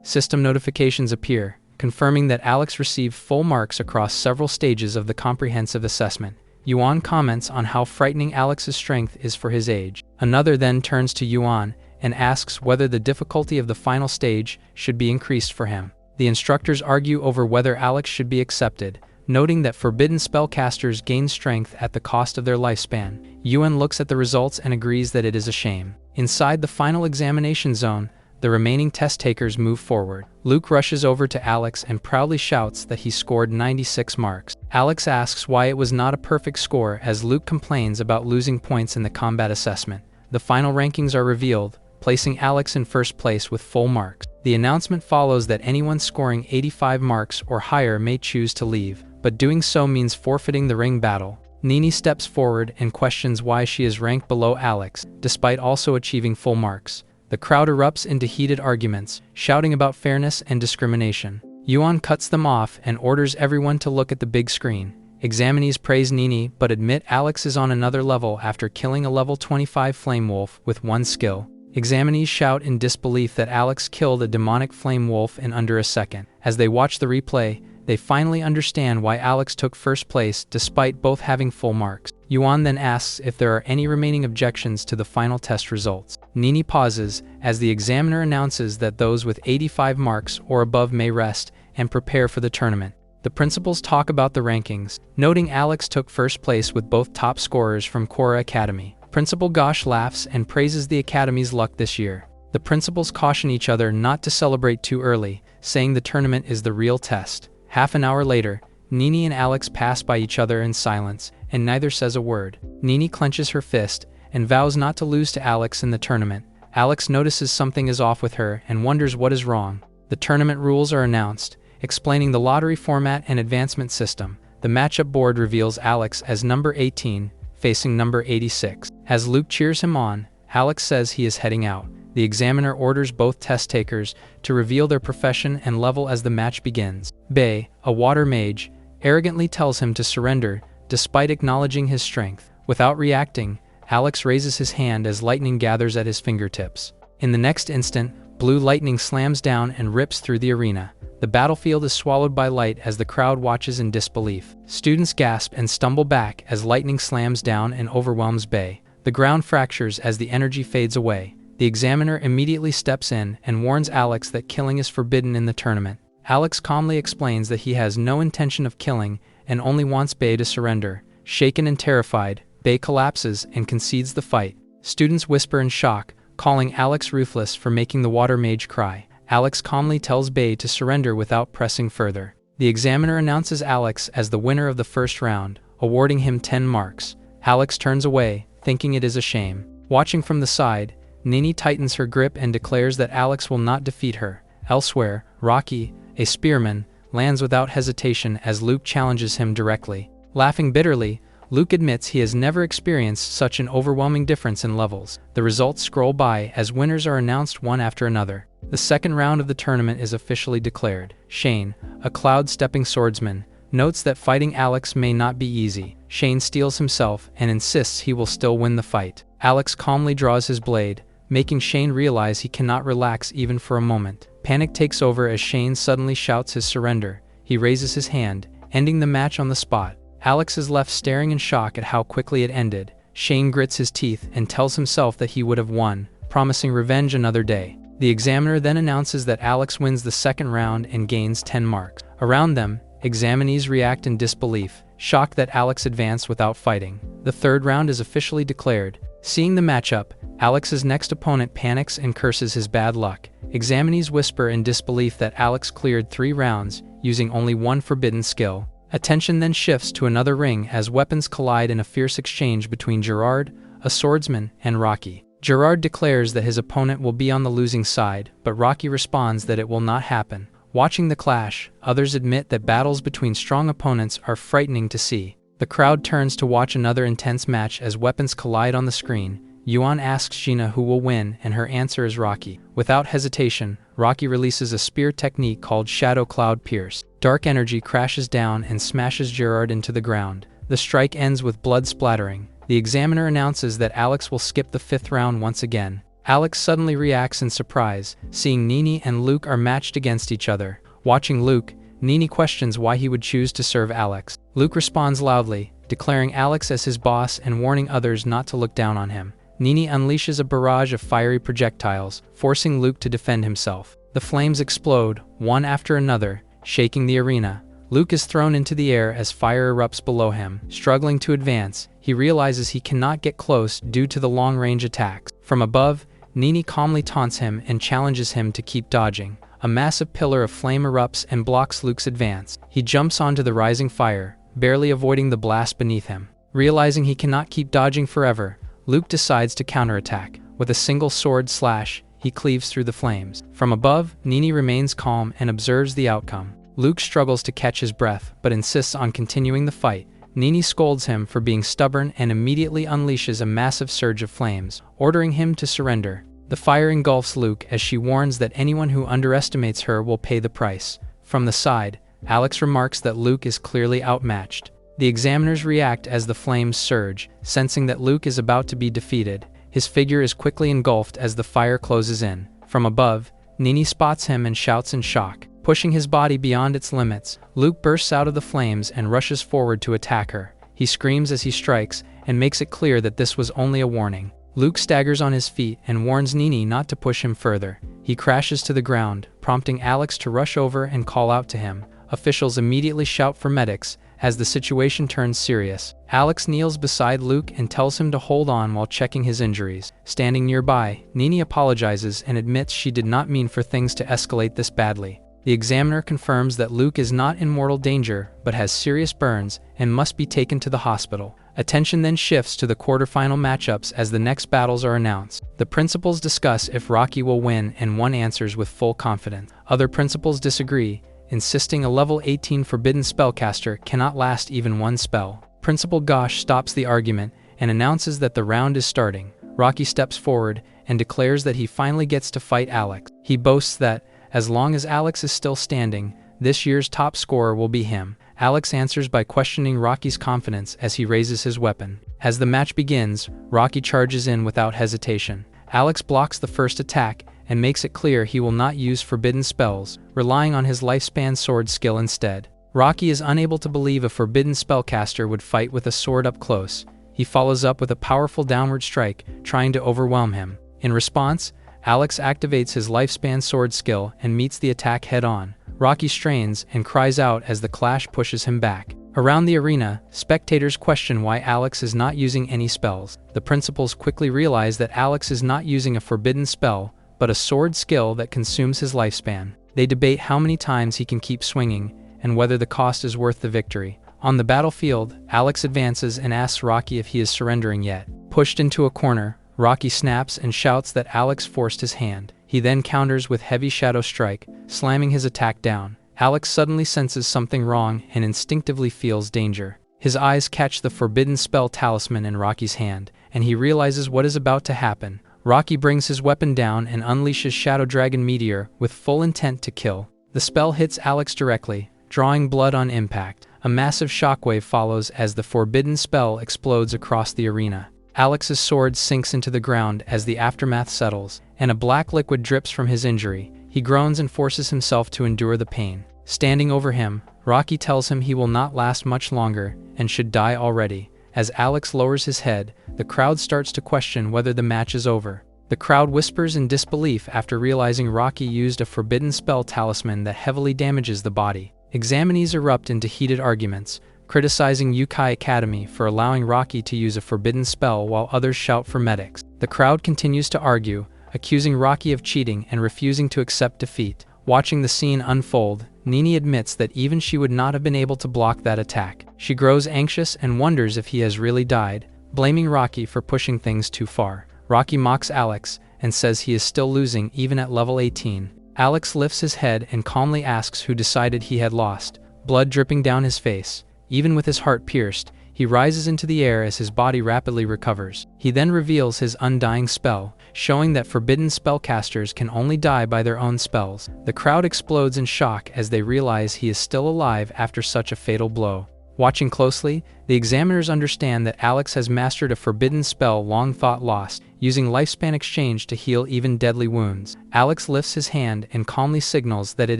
System notifications appear, confirming that Alex received full marks across several stages of the comprehensive assessment. Yuan comments on how frightening Alex's strength is for his age. Another then turns to Yuan and asks whether the difficulty of the final stage should be increased for him. The instructors argue over whether Alex should be accepted, noting that forbidden spellcasters gain strength at the cost of their lifespan. Yuan looks at the results and agrees that it is a shame. Inside the final examination zone, the remaining test takers move forward. Luke rushes over to Alex and proudly shouts that he scored 96 marks. Alex asks why it was not a perfect score as Luke complains about losing points in the combat assessment. The final rankings are revealed, placing Alex in first place with full marks. The announcement follows that anyone scoring 85 marks or higher may choose to leave, but doing so means forfeiting the ring battle. Nini steps forward and questions why she is ranked below Alex, despite also achieving full marks. The crowd erupts into heated arguments, shouting about fairness and discrimination. Yuan cuts them off and orders everyone to look at the big screen. Examinees praise Nini but admit Alex is on another level after killing a level 25 flame wolf with one skill. Examinees shout in disbelief that Alex killed a demonic flame wolf in under a second. As they watch the replay, they finally understand why Alex took first place despite both having full marks. Yuan then asks if there are any remaining objections to the final test results. Nini pauses as the examiner announces that those with 85 marks or above may rest and prepare for the tournament. The principals talk about the rankings, noting Alex took first place with both top scorers from Korra Academy. Principal Gosh laughs and praises the Academy's luck this year. The principals caution each other not to celebrate too early, saying the tournament is the real test. Half an hour later, Nini and Alex pass by each other in silence, and neither says a word. Nini clenches her fist and vows not to lose to Alex in the tournament. Alex notices something is off with her and wonders what is wrong. The tournament rules are announced, explaining the lottery format and advancement system. The matchup board reveals Alex as number 18, facing number 86. As Luke cheers him on, Alex says he is heading out. The examiner orders both test takers to reveal their profession and level as the match begins. Bei, a water mage, arrogantly tells him to surrender, despite acknowledging his strength. Without reacting, Alex raises his hand as lightning gathers at his fingertips. In the next instant, blue lightning slams down and rips through the arena. The battlefield is swallowed by light as the crowd watches in disbelief. Students gasp and stumble back as lightning slams down and overwhelms Bei. The ground fractures as the energy fades away. The examiner immediately steps in and warns Alex that killing is forbidden in the tournament. Alex calmly explains that he has no intention of killing and only wants Bei to surrender. Shaken and terrified, Bei collapses and concedes the fight. Students whisper in shock, calling Alex ruthless for making the water mage cry. Alex calmly tells Bei to surrender without pressing further. The examiner announces Alex as the winner of the first round, awarding him 10 marks. Alex turns away, thinking it is a shame. Watching from the side, Nini tightens her grip and declares that Alex will not defeat her. Elsewhere, Rocky, a spearman, lands without hesitation as Luke challenges him directly. Laughing bitterly, Luke admits he has never experienced such an overwhelming difference in levels. The results scroll by as winners are announced one after another. The second round of the tournament is officially declared. Shane, a cloud-stepping swordsman, notes that fighting Alex may not be easy. Shane steels himself and insists he will still win the fight. Alex calmly draws his blade, making Shane realize he cannot relax even for a moment. Panic takes over as Shane suddenly shouts his surrender. He raises his hand, ending the match on the spot. Alex is left staring in shock at how quickly it ended. Shane grits his teeth and tells himself that he would have won, promising revenge another day. The examiner then announces that Alex wins the second round and gains 10 marks. Around them, examinees react in disbelief, shocked that Alex advanced without fighting. The third round is officially declared. Seeing the matchup, Alex's next opponent panics and curses his bad luck. Examinees whisper in disbelief that Alex cleared 3 rounds, using only 1 forbidden skill. Attention then shifts to another ring as weapons collide in a fierce exchange between Gerard, a swordsman, and Rocky. Gerard declares that his opponent will be on the losing side, but Rocky responds that it will not happen. Watching the clash, others admit that battles between strong opponents are frightening to see. The crowd turns to watch another intense match as weapons collide on the screen. Yuan asks Gina who will win, and her answer is Rocky. Without hesitation, Rocky releases a spear technique called Shadow Cloud Pierce. Dark energy crashes down and smashes Gerard into the ground. The strike ends with blood splattering. The examiner announces that Alex will skip the 5th round once again. Alex suddenly reacts in surprise, seeing Nini and Luke are matched against each other. Watching Luke, Nini questions why he would choose to serve Alex. Luke responds loudly, declaring Alex as his boss and warning others not to look down on him. Nini unleashes a barrage of fiery projectiles, forcing Luke to defend himself. The flames explode, one after another, shaking the arena. Luke is thrown into the air as fire erupts below him. Struggling to advance, he realizes he cannot get close due to the long-range attacks. From above, Nini calmly taunts him and challenges him to keep dodging. A massive pillar of flame erupts and blocks Luke's advance. He jumps onto the rising fire, barely avoiding the blast beneath him. Realizing he cannot keep dodging forever, Luke decides to counterattack. With a single sword slash, he cleaves through the flames. From above, Nini remains calm and observes the outcome. Luke struggles to catch his breath, but insists on continuing the fight. Nini scolds him for being stubborn and immediately unleashes a massive surge of flames, ordering him to surrender. The fire engulfs Luke as she warns that anyone who underestimates her will pay the price. From the side, Alex remarks that Luke is clearly outmatched. The examiners react as the flames surge, sensing that Luke is about to be defeated. His figure is quickly engulfed as the fire closes in. From above, Nini spots him and shouts in shock. Pushing his body beyond its limits, Luke bursts out of the flames and rushes forward to attack her. He screams as he strikes and makes it clear that this was only a warning. Luke staggers on his feet and warns Nini not to push him further. He crashes to the ground, prompting Alex to rush over and call out to him. Officials immediately shout for medics as the situation turns serious. Alex kneels beside Luke and tells him to hold on while checking his injuries. Standing nearby, Nini apologizes and admits she did not mean for things to escalate this badly. The examiner confirms that Luke is not in mortal danger but has serious burns and must be taken to the hospital. Attention then shifts to the quarterfinal matchups as the next battles are announced. The principals discuss if Rocky will win and one answers with full confidence. Other principals disagree, insisting a level 18 forbidden spellcaster cannot last even one spell. Principal Gosh stops the argument and announces that the round is starting. Rocky steps forward and declares that he finally gets to fight Alex. He boasts that, as long as Alex is still standing, this year's top scorer will be him. Alex answers by questioning Rocky's confidence as he raises his weapon. As the match begins, Rocky charges in without hesitation. Alex blocks the first attack and makes it clear he will not use forbidden spells, relying on his lifespan sword skill instead. Rocky is unable to believe a forbidden spellcaster would fight with a sword up close. He follows up with a powerful downward strike, trying to overwhelm him. In response, Alex activates his lifespan sword skill and meets the attack head-on. Rocky strains and cries out as the clash pushes him back. Around the arena, spectators question why Alex is not using any spells. The principals quickly realize that Alex is not using a forbidden spell, but a sword skill that consumes his lifespan. They debate how many times he can keep swinging and whether the cost is worth the victory. On the battlefield, Alex advances and asks Rocky if he is surrendering yet. Pushed into a corner, Rocky snaps and shouts that Alex forced his hand. He then counters with heavy shadow strike, slamming his attack down. Alex suddenly senses something wrong and instinctively feels danger. His eyes catch the forbidden spell talisman in Rocky's hand, and he realizes what is about to happen. Rocky brings his weapon down and unleashes Shadow Dragon Meteor with full intent to kill. The spell hits Alex directly, drawing blood on impact. A massive shockwave follows as the forbidden spell explodes across the arena. Alex's sword sinks into the ground as the aftermath settles, and a black liquid drips from his injury. He groans and forces himself to endure the pain. Standing over him, Rocky tells him he will not last much longer and should die already. As Alex lowers his head, the crowd starts to question whether the match is over. The crowd whispers in disbelief after realizing Rocky used a forbidden spell talisman that heavily damages the body. Examinees erupt into heated arguments, criticizing Yukai Academy for allowing Rocky to use a forbidden spell while others shout for medics. The crowd continues to argue, accusing Rocky of cheating and refusing to accept defeat. Watching the scene unfold, Nini admits that even she would not have been able to block that attack. She grows anxious and wonders if he has really died, blaming Rocky for pushing things too far. Rocky mocks Alex and says he is still losing even at level 18. Alex lifts his head and calmly asks who decided he had lost, blood dripping down his face. Even with his heart pierced, he rises into the air as his body rapidly recovers. He then reveals his undying spell, showing that forbidden spellcasters can only die by their own spells. The crowd explodes in shock as they realize he is still alive after such a fatal blow. Watching closely, the examiners understand that Alex has mastered a forbidden spell long thought lost, using lifespan exchange to heal even deadly wounds. Alex lifts his hand and calmly signals that it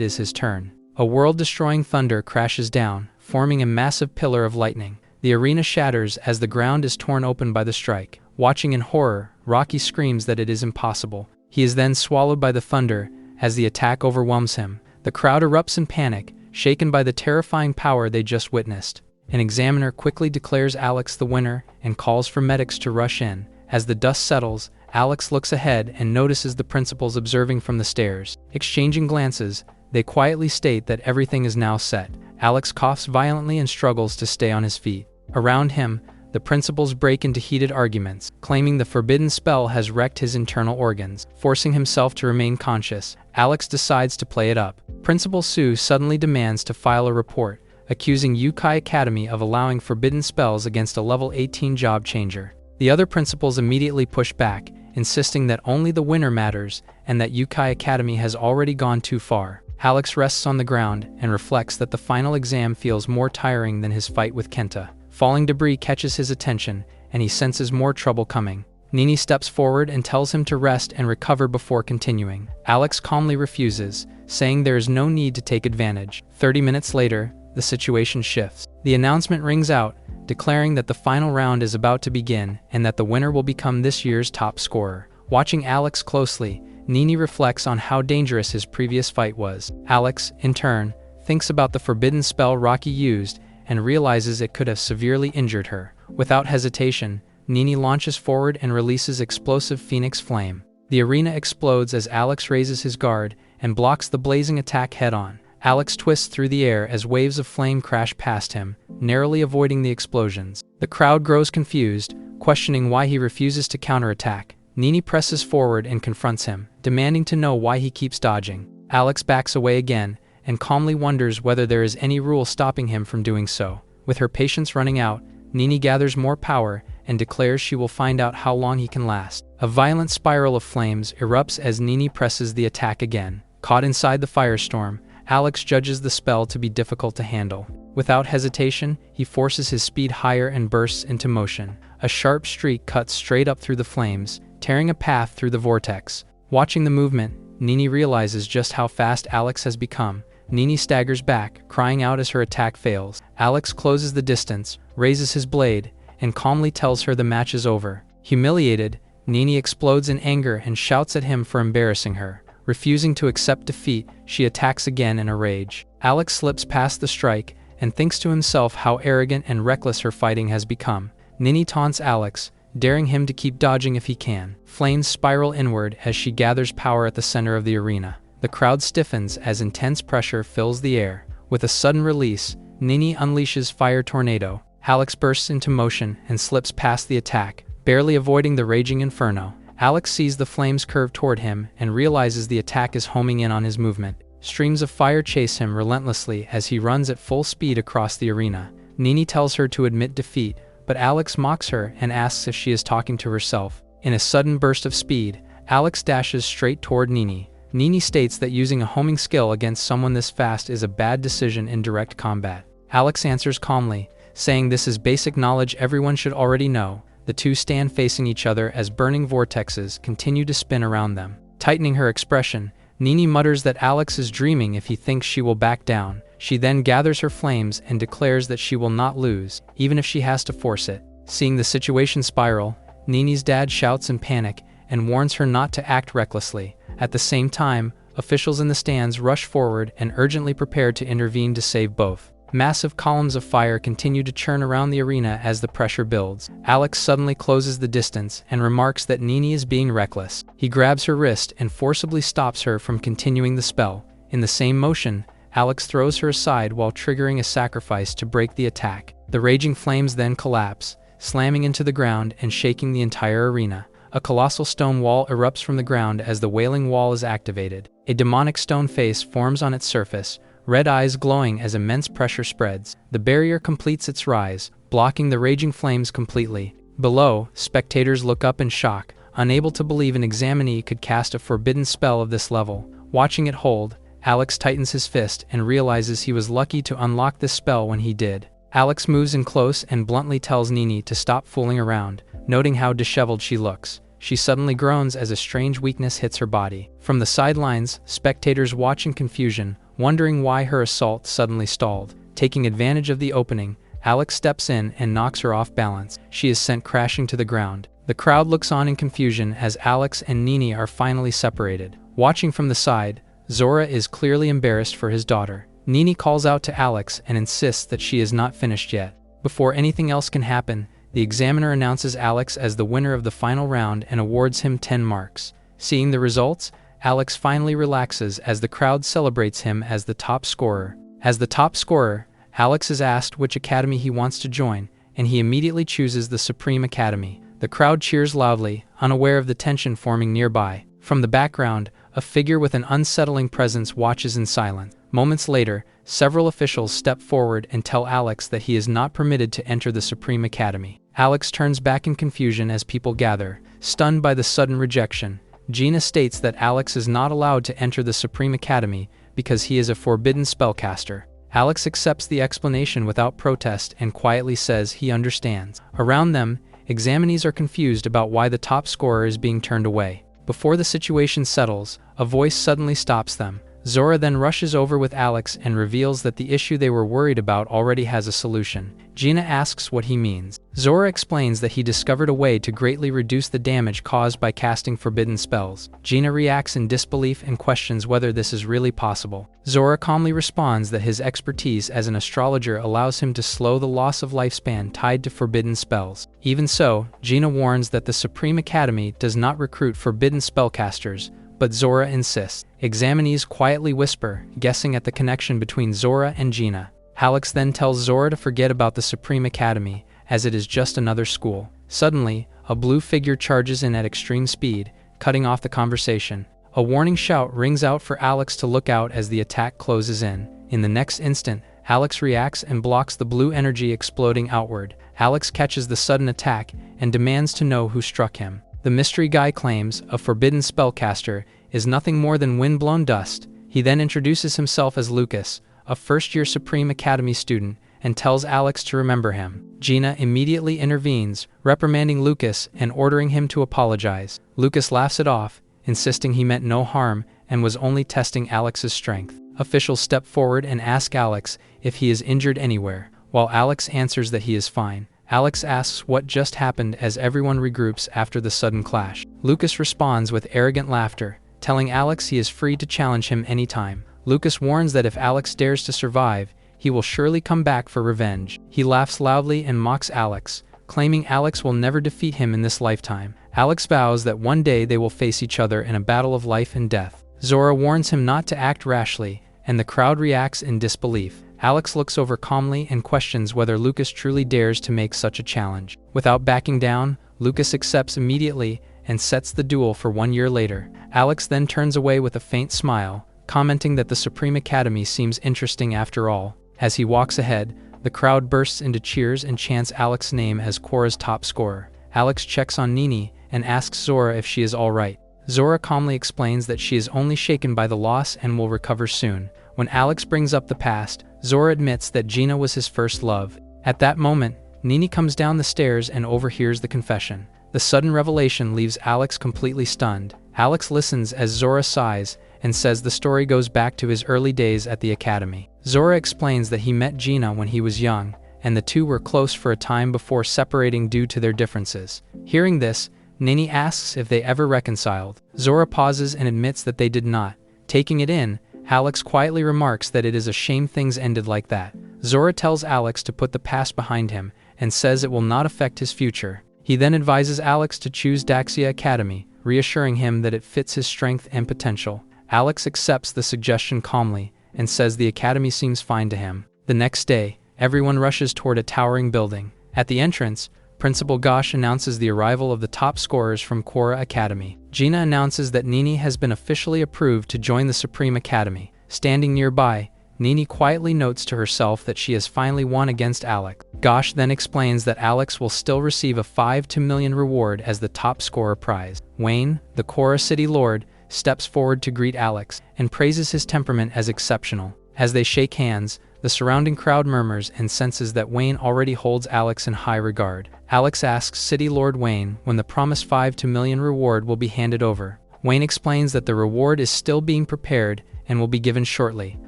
is his turn. A world-destroying thunder crashes down, forming a massive pillar of lightning. The arena shatters as the ground is torn open by the strike. Watching in horror, Rocky screams that it is impossible. He is then swallowed by the thunder as the attack overwhelms him. The crowd erupts in panic, shaken by the terrifying power they just witnessed. An examiner quickly declares Alex the winner and calls for medics to rush in. As the dust settles, Alex looks ahead and notices the principals observing from the stairs. Exchanging glances, they quietly state that everything is now set. Alex coughs violently and struggles to stay on his feet. Around him, the principals break into heated arguments, claiming the forbidden spell has wrecked his internal organs. Forcing himself to remain conscious, Alex decides to play it up. Principal Sue suddenly demands to file a report, accusing Yukai Academy of allowing forbidden spells against a level 18 job changer. The other principals immediately push back, insisting that only the winner matters and that Yukai Academy has already gone too far. Alex rests on the ground and reflects that the final exam feels more tiring than his fight with Kenta. Falling debris catches his attention, and he senses more trouble coming. Nini steps forward and tells him to rest and recover before continuing. Alex calmly refuses, saying there is no need to take advantage. 30 minutes later, the situation shifts. The announcement rings out, declaring that the final round is about to begin and that the winner will become this year's top scorer. Watching Alex closely, Nini reflects on how dangerous his previous fight was. Alex, in turn, thinks about the forbidden spell Rocky used and realizes it could have severely injured her. Without hesitation, Nini launches forward and releases explosive Phoenix Flame. The arena explodes as Alex raises his guard and blocks the blazing attack head-on. Alex twists through the air as waves of flame crash past him, narrowly avoiding the explosions. The crowd grows confused, questioning why he refuses to counterattack. Nini presses forward and confronts him, demanding to know why he keeps dodging. Alex backs away again and calmly wonders whether there is any rule stopping him from doing so. With her patience running out, Nini gathers more power and declares she will find out how long he can last. A violent spiral of flames erupts as Nini presses the attack again. Caught inside the firestorm, Alex judges the spell to be difficult to handle. Without hesitation, he forces his speed higher and bursts into motion. A sharp streak cuts straight up through the flames, tearing a path through the vortex. Watching the movement, Nini realizes just how fast Alex has become. Nini staggers back, crying out as her attack fails. Alex closes the distance, raises his blade, and calmly tells her the match is over. Humiliated, Nini explodes in anger and shouts at him for embarrassing her. Refusing to accept defeat, she attacks again in a rage. Alex slips past the strike and thinks to himself how arrogant and reckless her fighting has become. Nini taunts Alex, daring him to keep dodging if he can. Flames spiral inward as she gathers power at the center of the arena. The crowd stiffens as intense pressure fills the air. With a sudden release, Nini unleashes Fire Tornado. Alex bursts into motion and slips past the attack, barely avoiding the raging inferno. Alex sees the flames curve toward him and realizes the attack is homing in on his movement. Streams of fire chase him relentlessly as he runs at full speed across the arena. Nini tells her to admit defeat, but Alex mocks her and asks if she is talking to herself. In a sudden burst of speed, Alex dashes straight toward Nini. Nini states that using a homing skill against someone this fast is a bad decision in direct combat. Alex answers calmly, saying this is basic knowledge everyone should already know. The two stand facing each other as burning vortexes continue to spin around them. Tightening her expression, Nini mutters that Alex is dreaming if he thinks she will back down. She then gathers her flames and declares that she will not lose, even if she has to force it. Seeing the situation spiral, Nini's dad shouts in panic and warns her not to act recklessly. At the same time, officials in the stands rush forward and urgently prepare to intervene to save both. Massive columns of fire continue to churn around the arena as the pressure builds. Alex suddenly closes the distance and remarks that Nini is being reckless. He grabs her wrist and forcibly stops her from continuing the spell. In the same motion, Alex throws her aside while triggering a sacrifice to break the attack. The raging flames then collapse, slamming into the ground and shaking the entire arena. A colossal stone wall erupts from the ground as the Wailing Wall is activated. A demonic stone face forms on its surface, red eyes glowing as immense pressure spreads. The barrier completes its rise, blocking the raging flames completely. Below, spectators look up in shock, unable to believe an examinee could cast a forbidden spell of this level. Watching it hold, Alex tightens his fist and realizes he was lucky to unlock this spell when he did. Alex moves in close and bluntly tells Nini to stop fooling around, noting how disheveled she looks. She suddenly groans as a strange weakness hits her body. From the sidelines, spectators watch in confusion, wondering why her assault suddenly stalled. Taking advantage of the opening, Alex steps in and knocks her off balance. She is sent crashing to the ground. The crowd looks on in confusion as Alex and Nini are finally separated. Watching from the side, Zora is clearly embarrassed for his daughter. Nini calls out to Alex and insists that she is not finished yet. Before anything else can happen, the examiner announces Alex as the winner of the final round and awards him 10 marks. Seeing the results, Alex finally relaxes as the crowd celebrates him as the top scorer. As the top scorer, Alex is asked which academy he wants to join, and he immediately chooses the Supreme Academy. The crowd cheers loudly, unaware of the tension forming nearby. From the background, a figure with an unsettling presence watches in silence. Moments later, several officials step forward and tell Alex that he is not permitted to enter the Supreme Academy. Alex turns back in confusion as people gather, stunned by the sudden rejection. Gina states that Alex is not allowed to enter the Supreme Academy because he is a forbidden spellcaster. Alex accepts the explanation without protest and quietly says he understands. Around them, examinees are confused about why the top scorer is being turned away. Before the situation settles, a voice suddenly stops them. Zora then rushes over with Alex and reveals that the issue they were worried about already has a solution. Gina asks what he means. Zora explains that he discovered a way to greatly reduce the damage caused by casting forbidden spells. Gina reacts in disbelief and questions whether this is really possible. Zora calmly responds that his expertise as an astrologer allows him to slow the loss of lifespan tied to forbidden spells. Even so, Gina warns that the Supreme Academy does not recruit forbidden spellcasters, but Zora insists. Examinees quietly whisper, guessing at the connection between Zora and Gina. Alex then tells Zora to forget about the Supreme Academy, as it is just another school. Suddenly, a blue figure charges in at extreme speed, cutting off the conversation. A warning shout rings out for Alex to look out as the attack closes in. In the next instant, Alex reacts and blocks the blue energy exploding outward. Alex catches the sudden attack and demands to know who struck him. The mystery guy claims a forbidden spellcaster is nothing more than wind-blown dust. He then introduces himself as Lucas, a first-year Supreme Academy student, and tells Alex to remember him. Gina immediately intervenes, reprimanding Lucas and ordering him to apologize. Lucas laughs it off, insisting he meant no harm and was only testing Alex's strength. Officials step forward and ask Alex if he is injured anywhere. While Alex answers that he is fine, Alex asks what just happened as everyone regroups after the sudden clash. Lucas responds with arrogant laughter, telling Alex he is free to challenge him anytime. Lucas warns that if Alex dares to survive, he will surely come back for revenge. He laughs loudly and mocks Alex, claiming Alex will never defeat him in this lifetime. Alex vows that one day they will face each other in a battle of life and death. Zora warns him not to act rashly, and the crowd reacts in disbelief. Alex looks over calmly and questions whether Lucas truly dares to make such a challenge. Without backing down, Lucas accepts immediately and sets the duel for 1 year later. Alex then turns away with a faint smile, commenting that the Supreme Academy seems interesting after all. As he walks ahead, the crowd bursts into cheers and chants Alex's name as Korra's top scorer. Alex checks on Nini and asks Zora if she is alright. Zora calmly explains that she is only shaken by the loss and will recover soon. When Alex brings up the past, Zora admits that Gina was his first love. At that moment, Nini comes down the stairs and overhears the confession. The sudden revelation leaves Alex completely stunned. Alex listens as Zora sighs and says the story goes back to his early days at the academy. Zora explains that he met Gina when he was young, and the two were close for a time before separating due to their differences. Hearing this, Nini asks if they ever reconciled. Zora pauses and admits that they did not. Taking it in, Alex quietly remarks that it is a shame things ended like that. Zora tells Alex to put the past behind him and says it will not affect his future. He then advises Alex to choose Daxia Academy, reassuring him that it fits his strength and potential. Alex accepts the suggestion calmly and says the academy seems fine to him. The next day, everyone rushes toward a towering building. At the entrance, Principal Gosh announces the arrival of the top scorers from Quora Academy. Gina announces that Nini has been officially approved to join the Supreme Academy. Standing nearby, Nini quietly notes to herself that she has finally won against Alex. Gosh then explains that Alex will still receive a 5 million reward as the top scorer prize. Wayne, the Quora City Lord, steps forward to greet Alex and praises his temperament as exceptional. As they shake hands, the surrounding crowd murmurs and senses that Wayne already holds Alex in high regard. Alex asks City Lord Wayne when the promised 5 million reward will be handed over. Wayne explains that the reward is still being prepared and will be given shortly.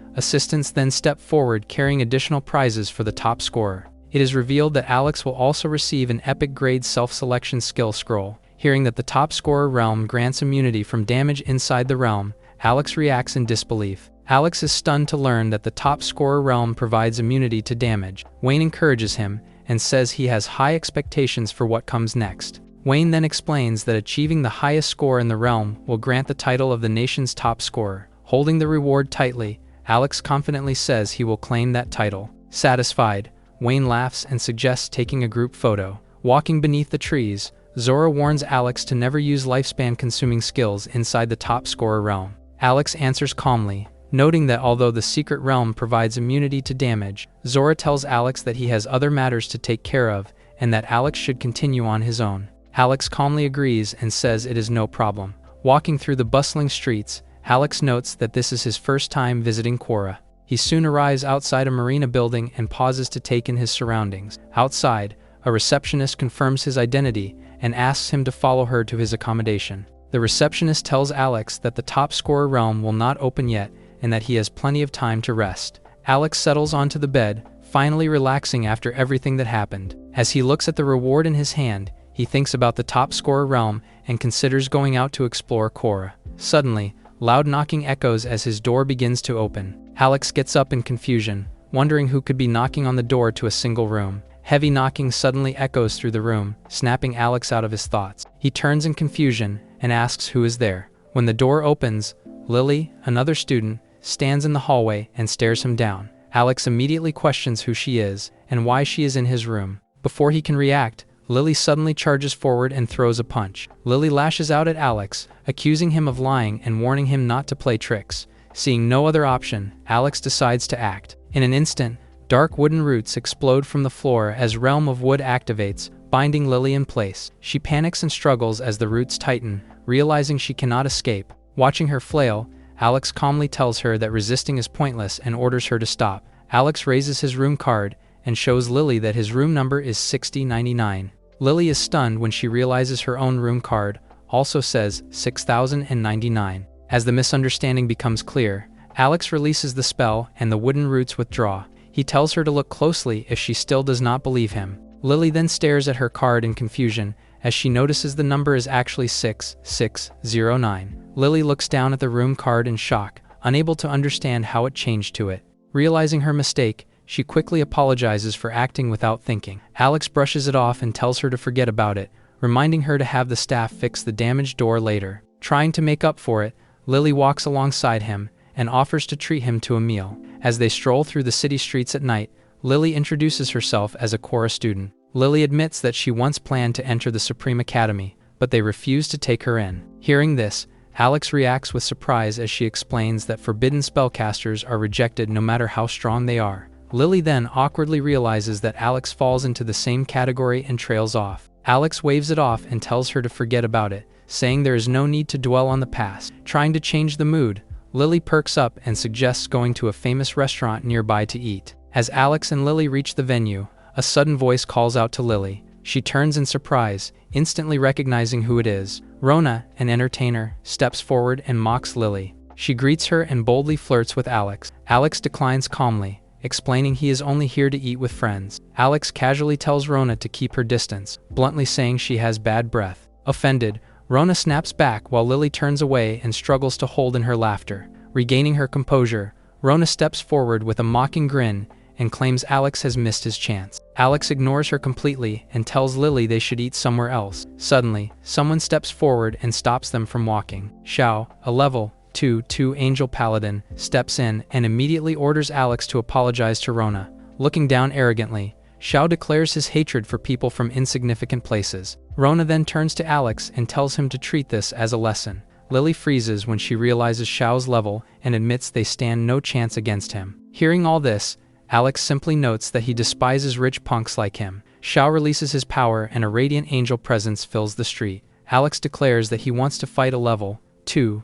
Assistants then step forward carrying additional prizes for the top scorer. It is revealed that Alex will also receive an epic grade self-selection skill scroll. Hearing that the top scorer realm grants immunity from damage inside the realm, Alex reacts in disbelief. Alex is stunned to learn that the top scorer realm provides immunity to damage. Wayne encourages him and says he has high expectations for what comes next. Wayne then explains that achieving the highest score in the realm will grant the title of the nation's top scorer. Holding the reward tightly, Alex confidently says he will claim that title. Satisfied, Wayne laughs and suggests taking a group photo. Walking beneath the trees, Zora warns Alex to never use lifespan-consuming skills inside the top scorer realm. Alex answers calmly, noting that although the secret realm provides immunity to damage, Zora tells Alex that he has other matters to take care of and that Alex should continue on his own. Alex calmly agrees and says it is no problem. Walking through the bustling streets, Alex notes that this is his first time visiting Quora. He soon arrives outside a marina building and pauses to take in his surroundings. Outside, a receptionist confirms his identity and asks him to follow her to his accommodation. The receptionist tells Alex that the top scorer realm will not open yet and that he has plenty of time to rest. Alex settles onto the bed, finally relaxing after everything that happened. As he looks at the reward in his hand, he thinks about the top scorer realm and considers going out to explore Quora. Suddenly, loud knocking echoes as his door begins to open. Alex gets up in confusion, wondering who could be knocking on the door to a single room. Heavy knocking suddenly echoes through the room, snapping Alex out of his thoughts. He turns in confusion and asks who is there. When the door opens, Lily, another student, stands in the hallway and stares him down. Alex immediately questions who she is and why she is in his room. Before he can react, Lily suddenly charges forward and throws a punch. Lily lashes out at Alex, accusing him of lying and warning him not to play tricks. Seeing no other option, Alex decides to act. In an instant, dark wooden roots explode from the floor as Realm of Wood activates, binding Lily in place. She panics and struggles as the roots tighten, realizing she cannot escape. Watching her flail, Alex calmly tells her that resisting is pointless and orders her to stop. Alex raises his room card and shows Lily that his room number is 6099. Lily is stunned when she realizes her own room card also says 6099. As the misunderstanding becomes clear, Alex releases the spell and the wooden roots withdraw. He tells her to look closely if she still does not believe him. Lily then stares at her card in confusion as she notices the number is actually 6609. Lily looks down at the room card in shock, unable to understand how it changed to it. Realizing her mistake, she quickly apologizes for acting without thinking. Alex brushes it off and tells her to forget about it, reminding her to have the staff fix the damaged door later. Trying to make up for it, Lily walks alongside him and offers to treat him to a meal. As they stroll through the city streets at night, Lily introduces herself as a Quora student. Lily admits that she once planned to enter the Supreme Academy, but they refuse to take her in. Hearing this, Alex reacts with surprise as she explains that forbidden spellcasters are rejected no matter how strong they are. Lily then awkwardly realizes that Alex falls into the same category and trails off. Alex waves it off and tells her to forget about it, saying there is no need to dwell on the past. Trying to change the mood, Lily perks up and suggests going to a famous restaurant nearby to eat. As Alex and Lily reach the venue, a sudden voice calls out to Lily. She turns in surprise, instantly recognizing who it is. Rona, an entertainer, steps forward and mocks Lily. She greets her and boldly flirts with Alex. Alex declines calmly, explaining he is only here to eat with friends. Alex casually tells Rona to keep her distance, bluntly saying she has bad breath. Offended, Rona snaps back while Lily turns away and struggles to hold in her laughter. Regaining her composure, Rona steps forward with a mocking grin and claims Alex has missed his chance. Alex ignores her completely and tells Lily they should eat somewhere else. Suddenly, someone steps forward and stops them from walking. Xiao, a level 2 angel paladin, steps in and immediately orders Alex to apologize to Rona. Looking down arrogantly, Xiao declares his hatred for people from insignificant places. Rona then turns to Alex and tells him to treat this as a lesson. Lily freezes when she realizes Xiao's level and admits they stand no chance against him. Hearing all this, Alex simply notes that he despises rich punks like him. Xiao releases his power and a radiant angel presence fills the street. Alex declares that he wants to fight a level 2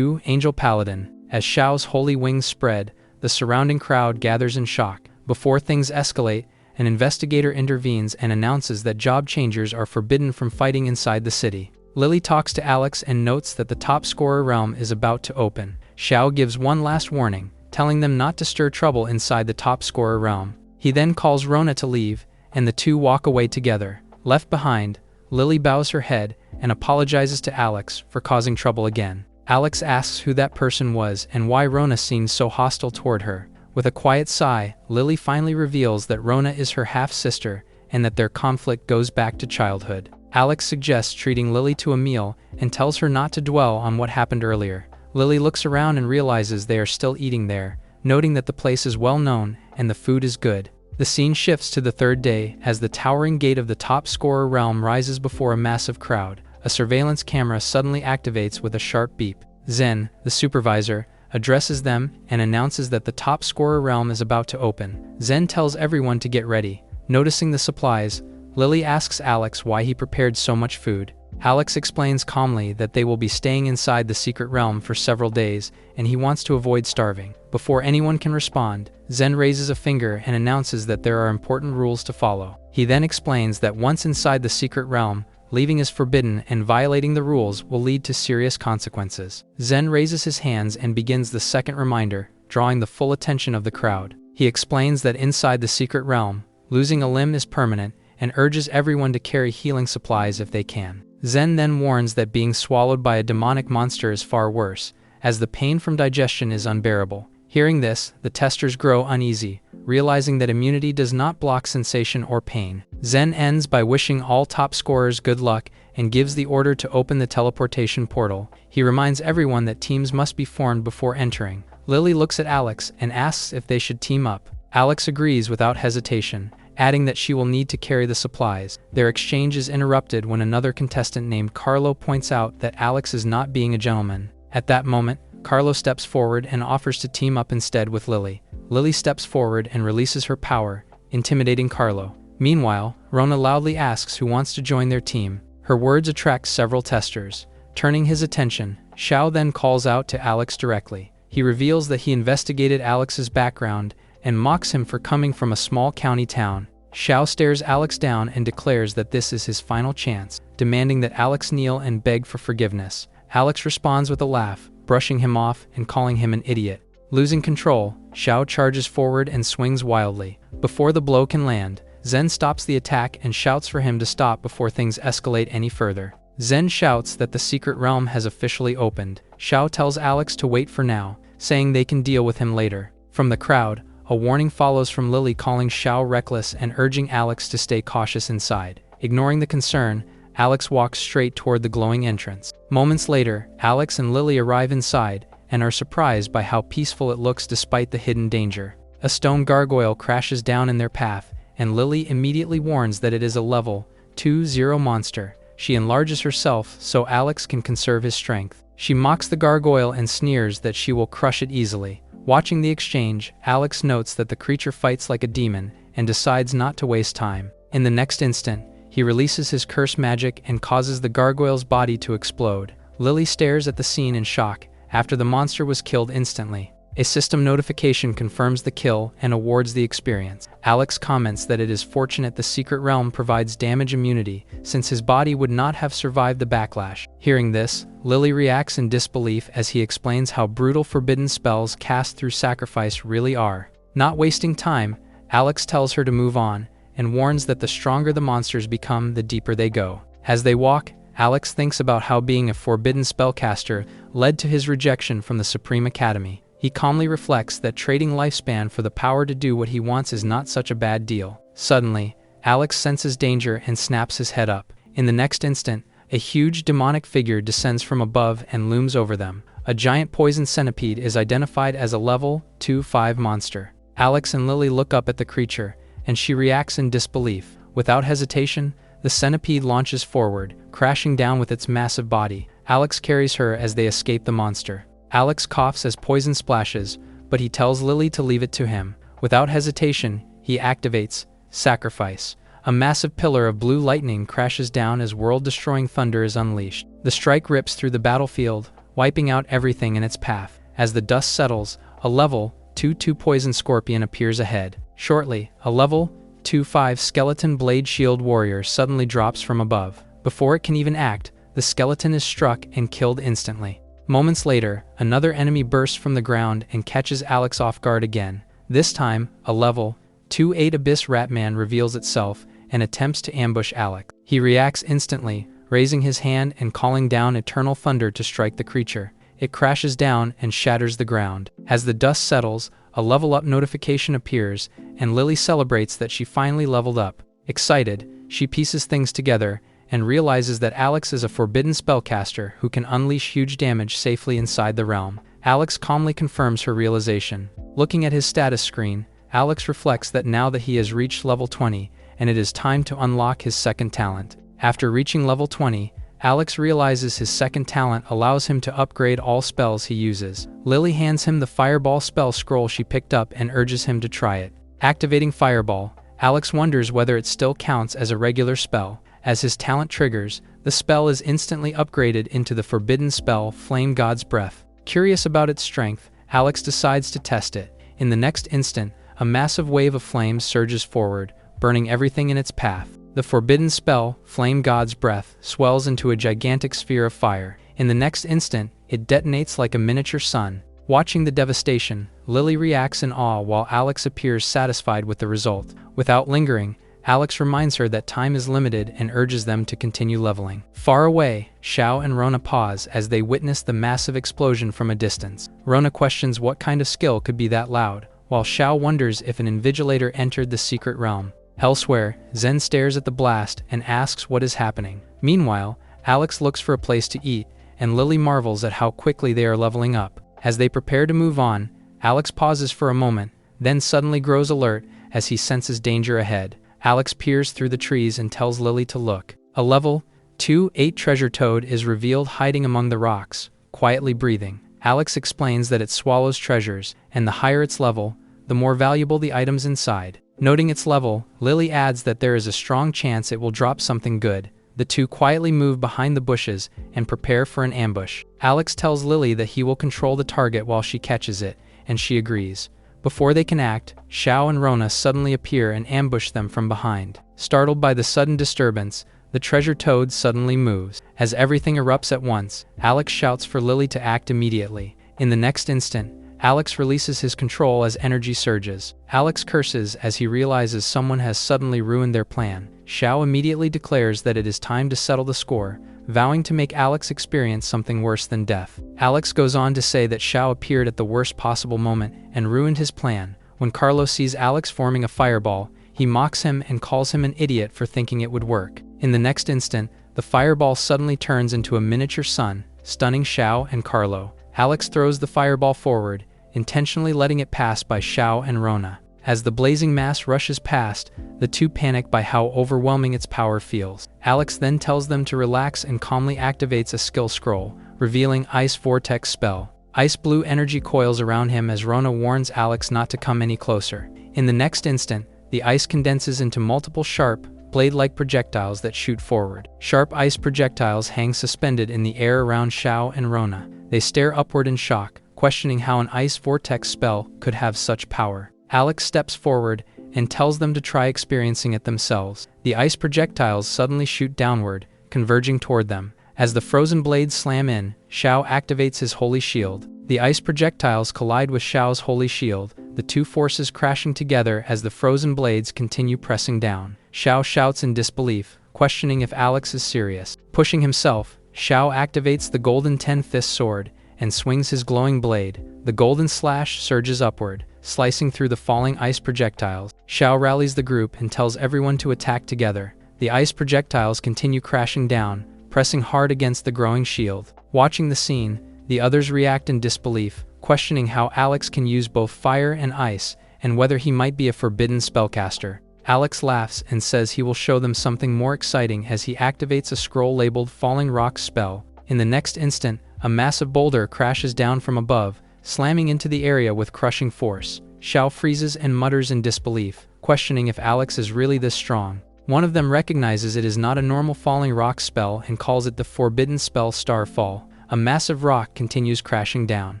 angel paladin. As Xiao's holy wings spread, the surrounding crowd gathers in shock. Before things escalate, an investigator intervenes and announces that job changers are forbidden from fighting inside the city. Lily talks to Alex and notes that the top scorer realm is about to open. Xiao gives one last warning, telling them not to stir trouble inside the top scorer realm. He then calls Rona to leave, and the two walk away together. Left behind, Lily bows her head and apologizes to Alex for causing trouble again. Alex asks who that person was and why Rona seems so hostile toward her. With a quiet sigh, Lily finally reveals that Rona is her half-sister and that their conflict goes back to childhood. Alex suggests treating Lily to a meal and tells her not to dwell on what happened earlier. Lily looks around and realizes they are still eating there, noting that the place is well known and the food is good. The scene shifts to the third day as the towering gate of the top scorer realm rises before a massive crowd. A surveillance camera suddenly activates with a sharp beep. Zen, the supervisor, addresses them and announces that the top scorer realm is about to open. Zen tells everyone to get ready. Noticing the supplies, Lily asks Alex why he prepared so much food. Alex explains calmly that they will be staying inside the secret realm for several days and he wants to avoid starving. Before anyone can respond, Zen raises a finger and announces that there are important rules to follow. He then explains that once inside the secret realm, leaving is forbidden and violating the rules will lead to serious consequences. Zen raises his hands and begins the second reminder, drawing the full attention of the crowd. He explains that inside the secret realm, losing a limb is permanent and urges everyone to carry healing supplies if they can. Zen then warns that being swallowed by a demonic monster is far worse, as the pain from digestion is unbearable. Hearing this, the testers grow uneasy, realizing that immunity does not block sensation or pain. Zen ends by wishing all top scorers good luck and gives the order to open the teleportation portal. He reminds everyone that teams must be formed before entering. Lily looks at Alex and asks if they should team up. Alex agrees without hesitation, adding that she will need to carry the supplies. Their exchange is interrupted when another contestant named Carlo points out that Alex is not being a gentleman. At that moment, Carlo steps forward and offers to team up instead with Lily. Lily steps forward and releases her power, intimidating Carlo. Meanwhile, Rona loudly asks who wants to join their team. Her words attract several testers. Turning his attention, Xiao then calls out to Alex directly. He reveals that he investigated Alex's background and mocks him for coming from a small county town. Xiao stares Alex down and declares that this is his final chance, demanding that Alex kneel and beg for forgiveness. Alex responds with a laugh, brushing him off and calling him an idiot. Losing control, Xiao charges forward and swings wildly. Before the blow can land, Zen stops the attack and shouts for him to stop before things escalate any further. Zen shouts that the secret realm has officially opened. Xiao tells Alex to wait for now, saying they can deal with him later. From the crowd, a warning follows from Lily calling Xiao reckless and urging Alex to stay cautious inside. Ignoring the concern, Alex walks straight toward the glowing entrance. Moments later, Alex and Lily arrive inside and are surprised by how peaceful it looks despite the hidden danger. A stone gargoyle crashes down in their path, and Lily immediately warns that it is a level 2 monster. She enlarges herself so Alex can conserve his strength. She mocks the gargoyle and sneers that she will crush it easily. Watching the exchange, Alex notes that the creature fights like a demon and decides not to waste time. In the next instant, he releases his curse magic and causes the gargoyle's body to explode. Lily stares at the scene in shock, after the monster was killed instantly. A system notification confirms the kill and awards the experience. Alex comments that it is fortunate the secret realm provides damage immunity, since his body would not have survived the backlash. Hearing this, Lily reacts in disbelief as he explains how brutal forbidden spells cast through sacrifice really are. Not wasting time, Alex tells her to move on, and warns that the stronger the monsters become, the deeper they go. As they walk, Alex thinks about how being a forbidden spellcaster led to his rejection from the Supreme Academy. He calmly reflects that trading lifespan for the power to do what he wants is not such a bad deal. Suddenly, Alex senses danger and snaps his head up. In the next instant, a huge demonic figure descends from above and looms over them. A giant poison centipede is identified as a level 2-5 monster. Alex and Lily look up at the creature, and she reacts in disbelief. Without hesitation, the centipede launches forward, crashing down with its massive body. Alex carries her as they escape the monster. Alex coughs as poison splashes, but he tells Lily to leave it to him. Without hesitation, he activates Sacrifice. A massive pillar of blue lightning crashes down as world-destroying thunder is unleashed. The strike rips through the battlefield, wiping out everything in its path. As the dust settles, a level 2-2 poison scorpion appears ahead. Shortly, a level 2-5 skeleton blade shield warrior suddenly drops from above. Before it can even act, the skeleton is struck and killed instantly. Moments later, another enemy bursts from the ground and catches Alex off guard again. This time, a level 2-8 abyss ratman reveals itself and attempts to ambush Alex. He reacts instantly, raising his hand and calling down eternal thunder to strike the creature. It crashes down and shatters the ground. As the dust settles, a level up notification appears, and Lily celebrates that she finally leveled up. Excited, she pieces things together and realizes that Alex is a forbidden spellcaster who can unleash huge damage safely inside the realm. Alex calmly confirms her realization. Looking at his status screen, Alex reflects that now that he has reached level 20, and it is time to unlock his second talent. After reaching level 20, Alex realizes his second talent allows him to upgrade all spells he uses. Lily hands him the Fireball spell scroll she picked up and urges him to try it. Activating Fireball, Alex wonders whether it still counts as a regular spell. As his talent triggers, the spell is instantly upgraded into the forbidden spell Flame God's Breath. Curious about its strength, Alex decides to test it. In the next instant, a massive wave of flames surges forward, burning everything in its path. The forbidden spell, Flame God's Breath, swells into a gigantic sphere of fire. In the next instant, it detonates like a miniature sun. Watching the devastation, Lily reacts in awe while Alex appears satisfied with the result. Without lingering, Alex reminds her that time is limited and urges them to continue leveling. Far away, Xiao and Rona pause as they witness the massive explosion from a distance. Rona questions what kind of skill could be that loud, while Xiao wonders if an invigilator entered the secret realm. Elsewhere, Zen stares at the blast and asks what is happening. Meanwhile, Alex looks for a place to eat, and Lily marvels at how quickly they are leveling up. As they prepare to move on, Alex pauses for a moment, then suddenly grows alert as he senses danger ahead. Alex peers through the trees and tells Lily to look. A level 2-8 treasure toad is revealed hiding among the rocks, quietly breathing. Alex explains that it swallows treasures, and the higher its level, the more valuable the items inside. Noting its level, Lily adds that there is a strong chance it will drop something good. The two quietly move behind the bushes and prepare for an ambush. Alex tells Lily that he will control the target while she catches it, and she agrees. Before they can act, Xiao and Rona suddenly appear and ambush them from behind. Startled by the sudden disturbance, the treasure toad suddenly moves. As everything erupts at once, Alex shouts for Lily to act immediately. In the next instant, Alex releases his control as energy surges. Alex curses as he realizes someone has suddenly ruined their plan. Xiao immediately declares that it is time to settle the score, vowing to make Alex experience something worse than death. Alex goes on to say that Xiao appeared at the worst possible moment and ruined his plan. When Carlo sees Alex forming a fireball, he mocks him and calls him an idiot for thinking it would work. In the next instant, the fireball suddenly turns into a miniature sun, stunning Xiao and Carlo. Alex throws the fireball forward, intentionally letting it pass by Xiao and Rona. As the blazing mass rushes past, the two panic by how overwhelming its power feels. Alex then tells them to relax and calmly activates a skill scroll, revealing Ice Vortex spell. Ice blue energy coils around him as Rona warns Alex not to come any closer. In the next instant, the ice condenses into multiple sharp, blade-like projectiles that shoot forward. Sharp ice projectiles hang suspended in the air around Xiao and Rona. They stare upward in shock, questioning how an ice vortex spell could have such power. Alex steps forward and tells them to try experiencing it themselves. The ice projectiles suddenly shoot downward, converging toward them. As the frozen blades slam in, Xiao activates his holy shield. The ice projectiles collide with Xiao's holy shield, the two forces crashing together as the frozen blades continue pressing down. Xiao shouts in disbelief, questioning if Alex is serious. Pushing himself, Xiao activates the golden 10-fist sword and swings his glowing blade. The golden slash surges upward, slicing through the falling ice projectiles. Xiao rallies the group and tells everyone to attack together. The ice projectiles continue crashing down, pressing hard against the growing shield. Watching the scene, the others react in disbelief, questioning how Alex can use both fire and ice, and whether he might be a forbidden spellcaster. Alex laughs and says he will show them something more exciting as he activates a scroll labeled Falling Rock spell. In the next instant, a massive boulder crashes down from above, slamming into the area with crushing force. Xiao freezes and mutters in disbelief, questioning if Alex is really this strong. One of them recognizes it is not a normal falling rock spell and calls it the forbidden spell Starfall. A massive rock continues crashing down.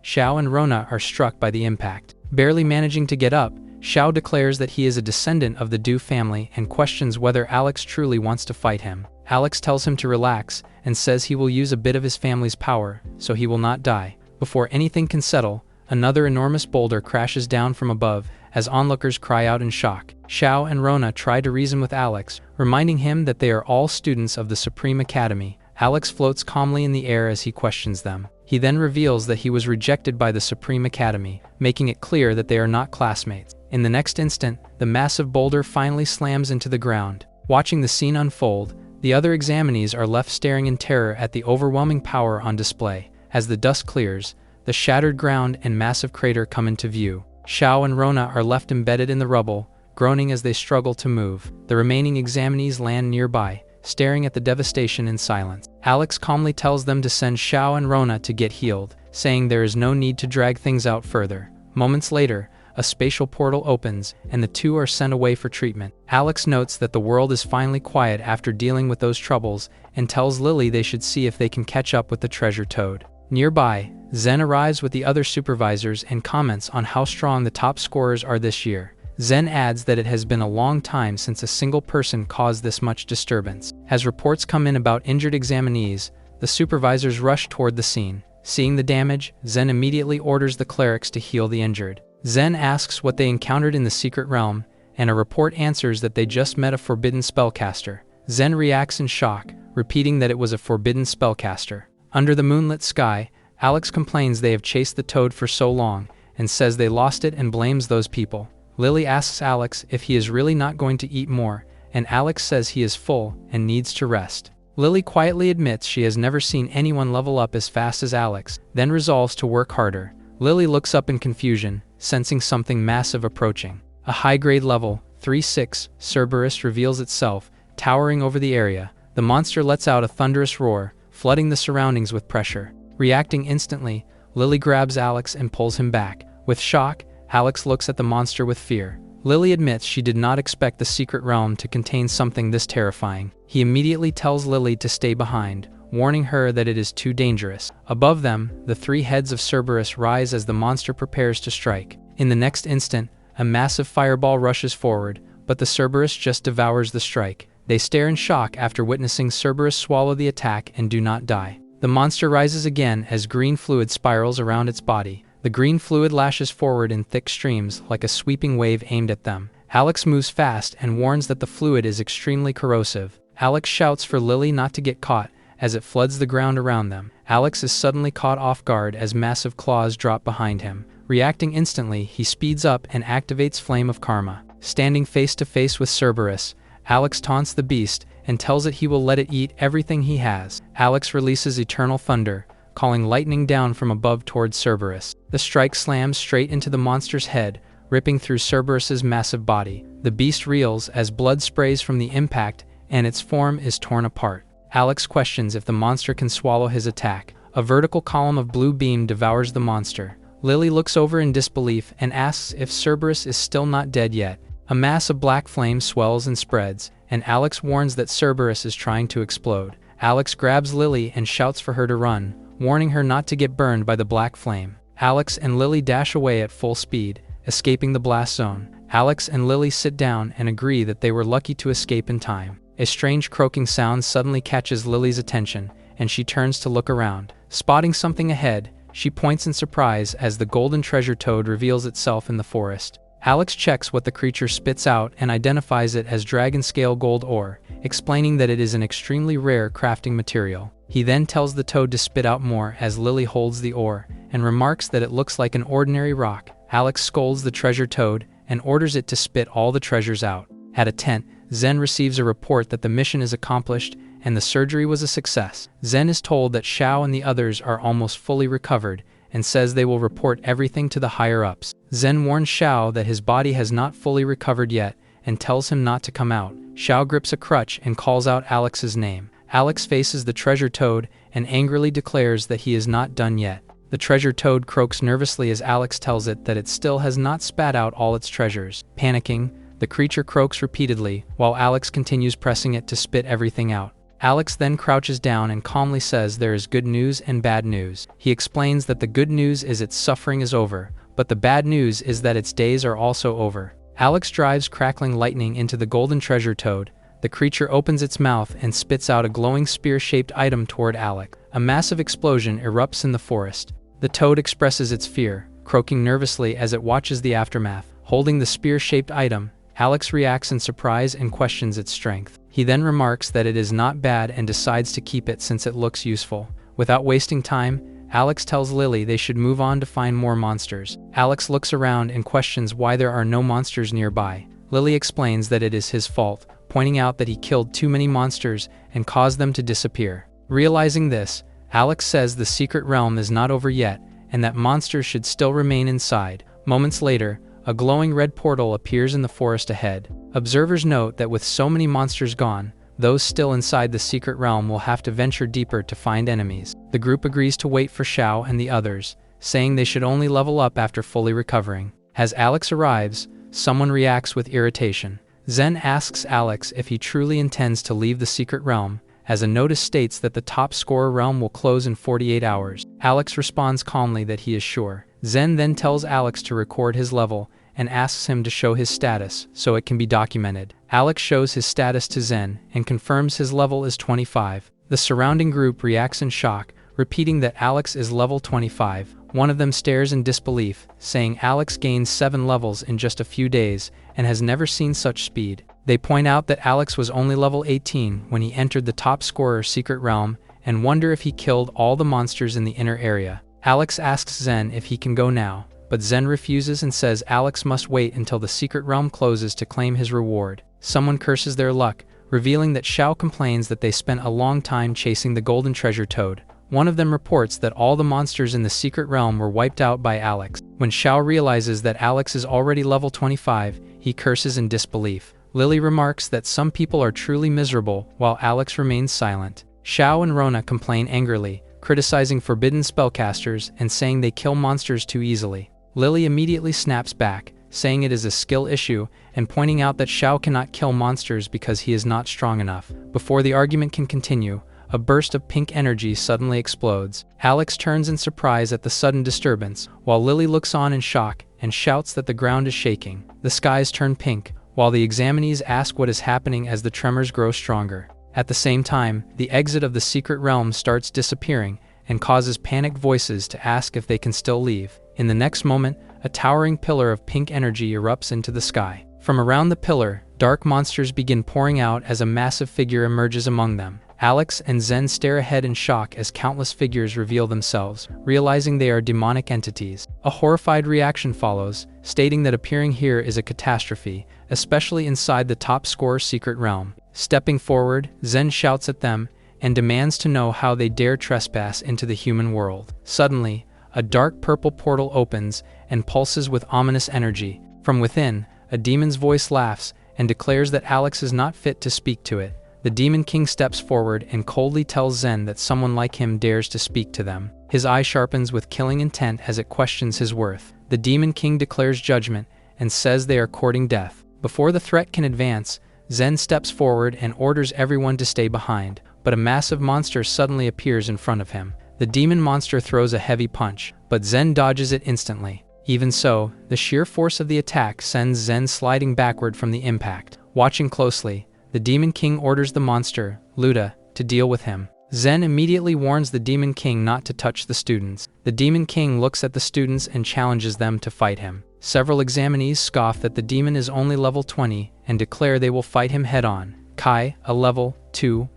Xiao and Rona are struck by the impact. Barely managing to get up, Xiao declares that he is a descendant of the Du family and questions whether Alex truly wants to fight him. Alex tells him to relax and says he will use a bit of his family's power, so he will not die. Before anything can settle, another enormous boulder crashes down from above as onlookers cry out in shock. Xiao and Rona try to reason with Alex, reminding him that they are all students of the Supreme Academy. Alex floats calmly in the air as he questions them. He then reveals that he was rejected by the Supreme Academy, making it clear that they are not classmates. In the next instant, the massive boulder finally slams into the ground. Watching the scene unfold, the other examinees are left staring in terror at the overwhelming power on display. As the dust clears, the shattered ground and massive crater come into view. Xiao and Rona are left embedded in the rubble, groaning as they struggle to move. The remaining examinees land nearby, staring at the devastation in silence. Alex calmly tells them to send Xiao and Rona to get healed, saying there is no need to drag things out further. Moments later, a spatial portal opens, and the two are sent away for treatment. Alex notes that the world is finally quiet after dealing with those troubles, and tells Lily they should see if they can catch up with the treasure toad. Nearby, Zen arrives with the other supervisors and comments on how strong the top scorers are this year. Zen adds that it has been a long time since a single person caused this much disturbance. As reports come in about injured examinees, the supervisors rush toward the scene. Seeing the damage, Zen immediately orders the clerics to heal the injured. Zen asks what they encountered in the secret realm, and a report answers that they just met a forbidden spellcaster. Zen reacts in shock, repeating that it was a forbidden spellcaster. Under the moonlit sky, Alex complains they have chased the toad for so long, and says they lost it and blames those people. Lily asks Alex if he is really not going to eat more, and Alex says he is full and needs to rest. Lily quietly admits she has never seen anyone level up as fast as Alex, then resolves to work harder. Lily looks up in confusion, sensing something massive approaching. A high-grade level, 3-6, Cerberus reveals itself, towering over the area. The monster lets out a thunderous roar, flooding the surroundings with pressure. Reacting instantly, Lily grabs Alex and pulls him back. With shock, Alex looks at the monster with fear. Lily admits she did not expect the secret realm to contain something this terrifying. He immediately tells Lily to stay behind, warning her that it is too dangerous. Above them, the three heads of Cerberus rise as the monster prepares to strike. In the next instant, a massive fireball rushes forward, but the Cerberus just devours the strike. They stare in shock after witnessing Cerberus swallow the attack and do not die. The monster rises again as green fluid spirals around its body. The green fluid lashes forward in thick streams like a sweeping wave aimed at them. Alex moves fast and warns that the fluid is extremely corrosive. Alex shouts for Lily not to get caught as it floods the ground around them. Alex is suddenly caught off guard as massive claws drop behind him. Reacting instantly, he speeds up and activates Flame of Karma. Standing face to face with Cerberus, Alex taunts the beast and tells it he will let it eat everything he has. Alex releases Eternal Thunder, calling lightning down from above towards Cerberus. The strike slams straight into the monster's head, ripping through Cerberus's massive body. The beast reels as blood sprays from the impact and its form is torn apart. Alex questions if the monster can swallow his attack. A vertical column of blue beam devours the monster. Lily looks over in disbelief and asks if Cerberus is still not dead yet. A mass of black flame swells and spreads, and Alex warns that Cerberus is trying to explode. Alex grabs Lily and shouts for her to run, warning her not to get burned by the black flame. Alex and Lily dash away at full speed, escaping the blast zone. Alex and Lily sit down and agree that they were lucky to escape in time. A strange croaking sound suddenly catches Lily's attention, and she turns to look around. Spotting something ahead, she points in surprise as the golden treasure toad reveals itself in the forest. Alex checks what the creature spits out and identifies it as dragon-scale gold ore, explaining that it is an extremely rare crafting material. He then tells the toad to spit out more as Lily holds the ore, and remarks that it looks like an ordinary rock. Alex scolds the treasure toad and orders it to spit all the treasures out. At a tent, Zen receives a report that the mission is accomplished and the surgery was a success. Zen is told that Xiao and the others are almost fully recovered, and says they will report everything to the higher-ups. Zen warns Xiao that his body has not fully recovered yet, and tells him not to come out. Xiao grips a crutch and calls out Alex's name. Alex faces the treasure toad and angrily declares that he is not done yet. The treasure toad croaks nervously as Alex tells it that it still has not spat out all its treasures. Panicking, the creature croaks repeatedly, while Alex continues pressing it to spit everything out. Alex then crouches down and calmly says there is good news and bad news. He explains that the good news is its suffering is over, but the bad news is that its days are also over. Alex drives crackling lightning into the golden treasure toad. The creature opens its mouth and spits out a glowing spear-shaped item toward Alex. A massive explosion erupts in the forest. The toad expresses its fear, croaking nervously as it watches the aftermath. Holding the spear-shaped item, Alex reacts in surprise and questions its strength. He then remarks that it is not bad and decides to keep it since it looks useful. Without wasting time, Alex tells Lily they should move on to find more monsters. Alex looks around and questions why there are no monsters nearby. Lily explains that it is his fault, pointing out that he killed too many monsters and caused them to disappear. Realizing this, Alex says the secret realm is not over yet and that monsters should still remain inside. Moments later, a glowing red portal appears in the forest ahead. Observers note that with so many monsters gone, those still inside the secret realm will have to venture deeper to find enemies. The group agrees to wait for Xiao and the others, saying they should only level up after fully recovering. As Alex arrives, someone reacts with irritation. Zen asks Alex if he truly intends to leave the secret realm, as a notice states that the top scorer realm will close in 48 hours. Alex responds calmly that he is sure. Zen then tells Alex to record his level and asks him to show his status so it can be documented. Alex shows his status to Zen and confirms his level is 25. The surrounding group reacts in shock, repeating that Alex is level 25. One of them stares in disbelief, saying Alex gained 7 levels in just a few days and has never seen such speed. They point out that Alex was only level 18 when he entered the top scorer secret realm and wonder if he killed all the monsters in the inner area. Alex asks Zen if he can go now, but Zen refuses and says Alex must wait until the secret realm closes to claim his reward. Someone curses their luck, revealing that Xiao complains that they spent a long time chasing the golden treasure toad. One of them reports that all the monsters in the secret realm were wiped out by Alex. When Xiao realizes that Alex is already level 25, he curses in disbelief. Lily remarks that some people are truly miserable, while Alex remains silent. Xiao and Rona complain angrily, criticizing forbidden spellcasters and saying they kill monsters too easily. Lily immediately snaps back, saying it is a skill issue and pointing out that Xiao cannot kill monsters because he is not strong enough. Before the argument can continue, a burst of pink energy suddenly explodes. Alex turns in surprise at the sudden disturbance, while Lily looks on in shock and shouts that the ground is shaking. The skies turn pink, while the examinees ask what is happening as the tremors grow stronger. At the same time, the exit of the secret realm starts disappearing and causes panicked voices to ask if they can still leave. In the next moment, a towering pillar of pink energy erupts into the sky. From around the pillar, dark monsters begin pouring out as a massive figure emerges among them. Alex and Zen stare ahead in shock as countless figures reveal themselves, realizing they are demonic entities. A horrified reaction follows, stating that appearing here is a catastrophe, especially inside the top scorer secret realm. Stepping forward, Zen shouts at them and demands to know how they dare trespass into the human world. Suddenly, a dark purple portal opens and pulses with ominous energy. From within, a demon's voice laughs and declares that Alex is not fit to speak to it. The Demon King steps forward and coldly tells Zen that someone like him dares to speak to them. His eye sharpens with killing intent as it questions his worth. The Demon King declares judgment and says they are courting death. Before the threat can advance, Zen steps forward and orders everyone to stay behind, but a massive monster suddenly appears in front of him. The demon monster throws a heavy punch, but Zen dodges it instantly. Even so, the sheer force of the attack sends Zen sliding backward from the impact. Watching closely, the Demon King orders the monster, Luda, to deal with him. Zen immediately warns the Demon King not to touch the students. The Demon King looks at the students and challenges them to fight him. Several examinees scoff that the demon is only level 20 and declare they will fight him head-on. Kai, a level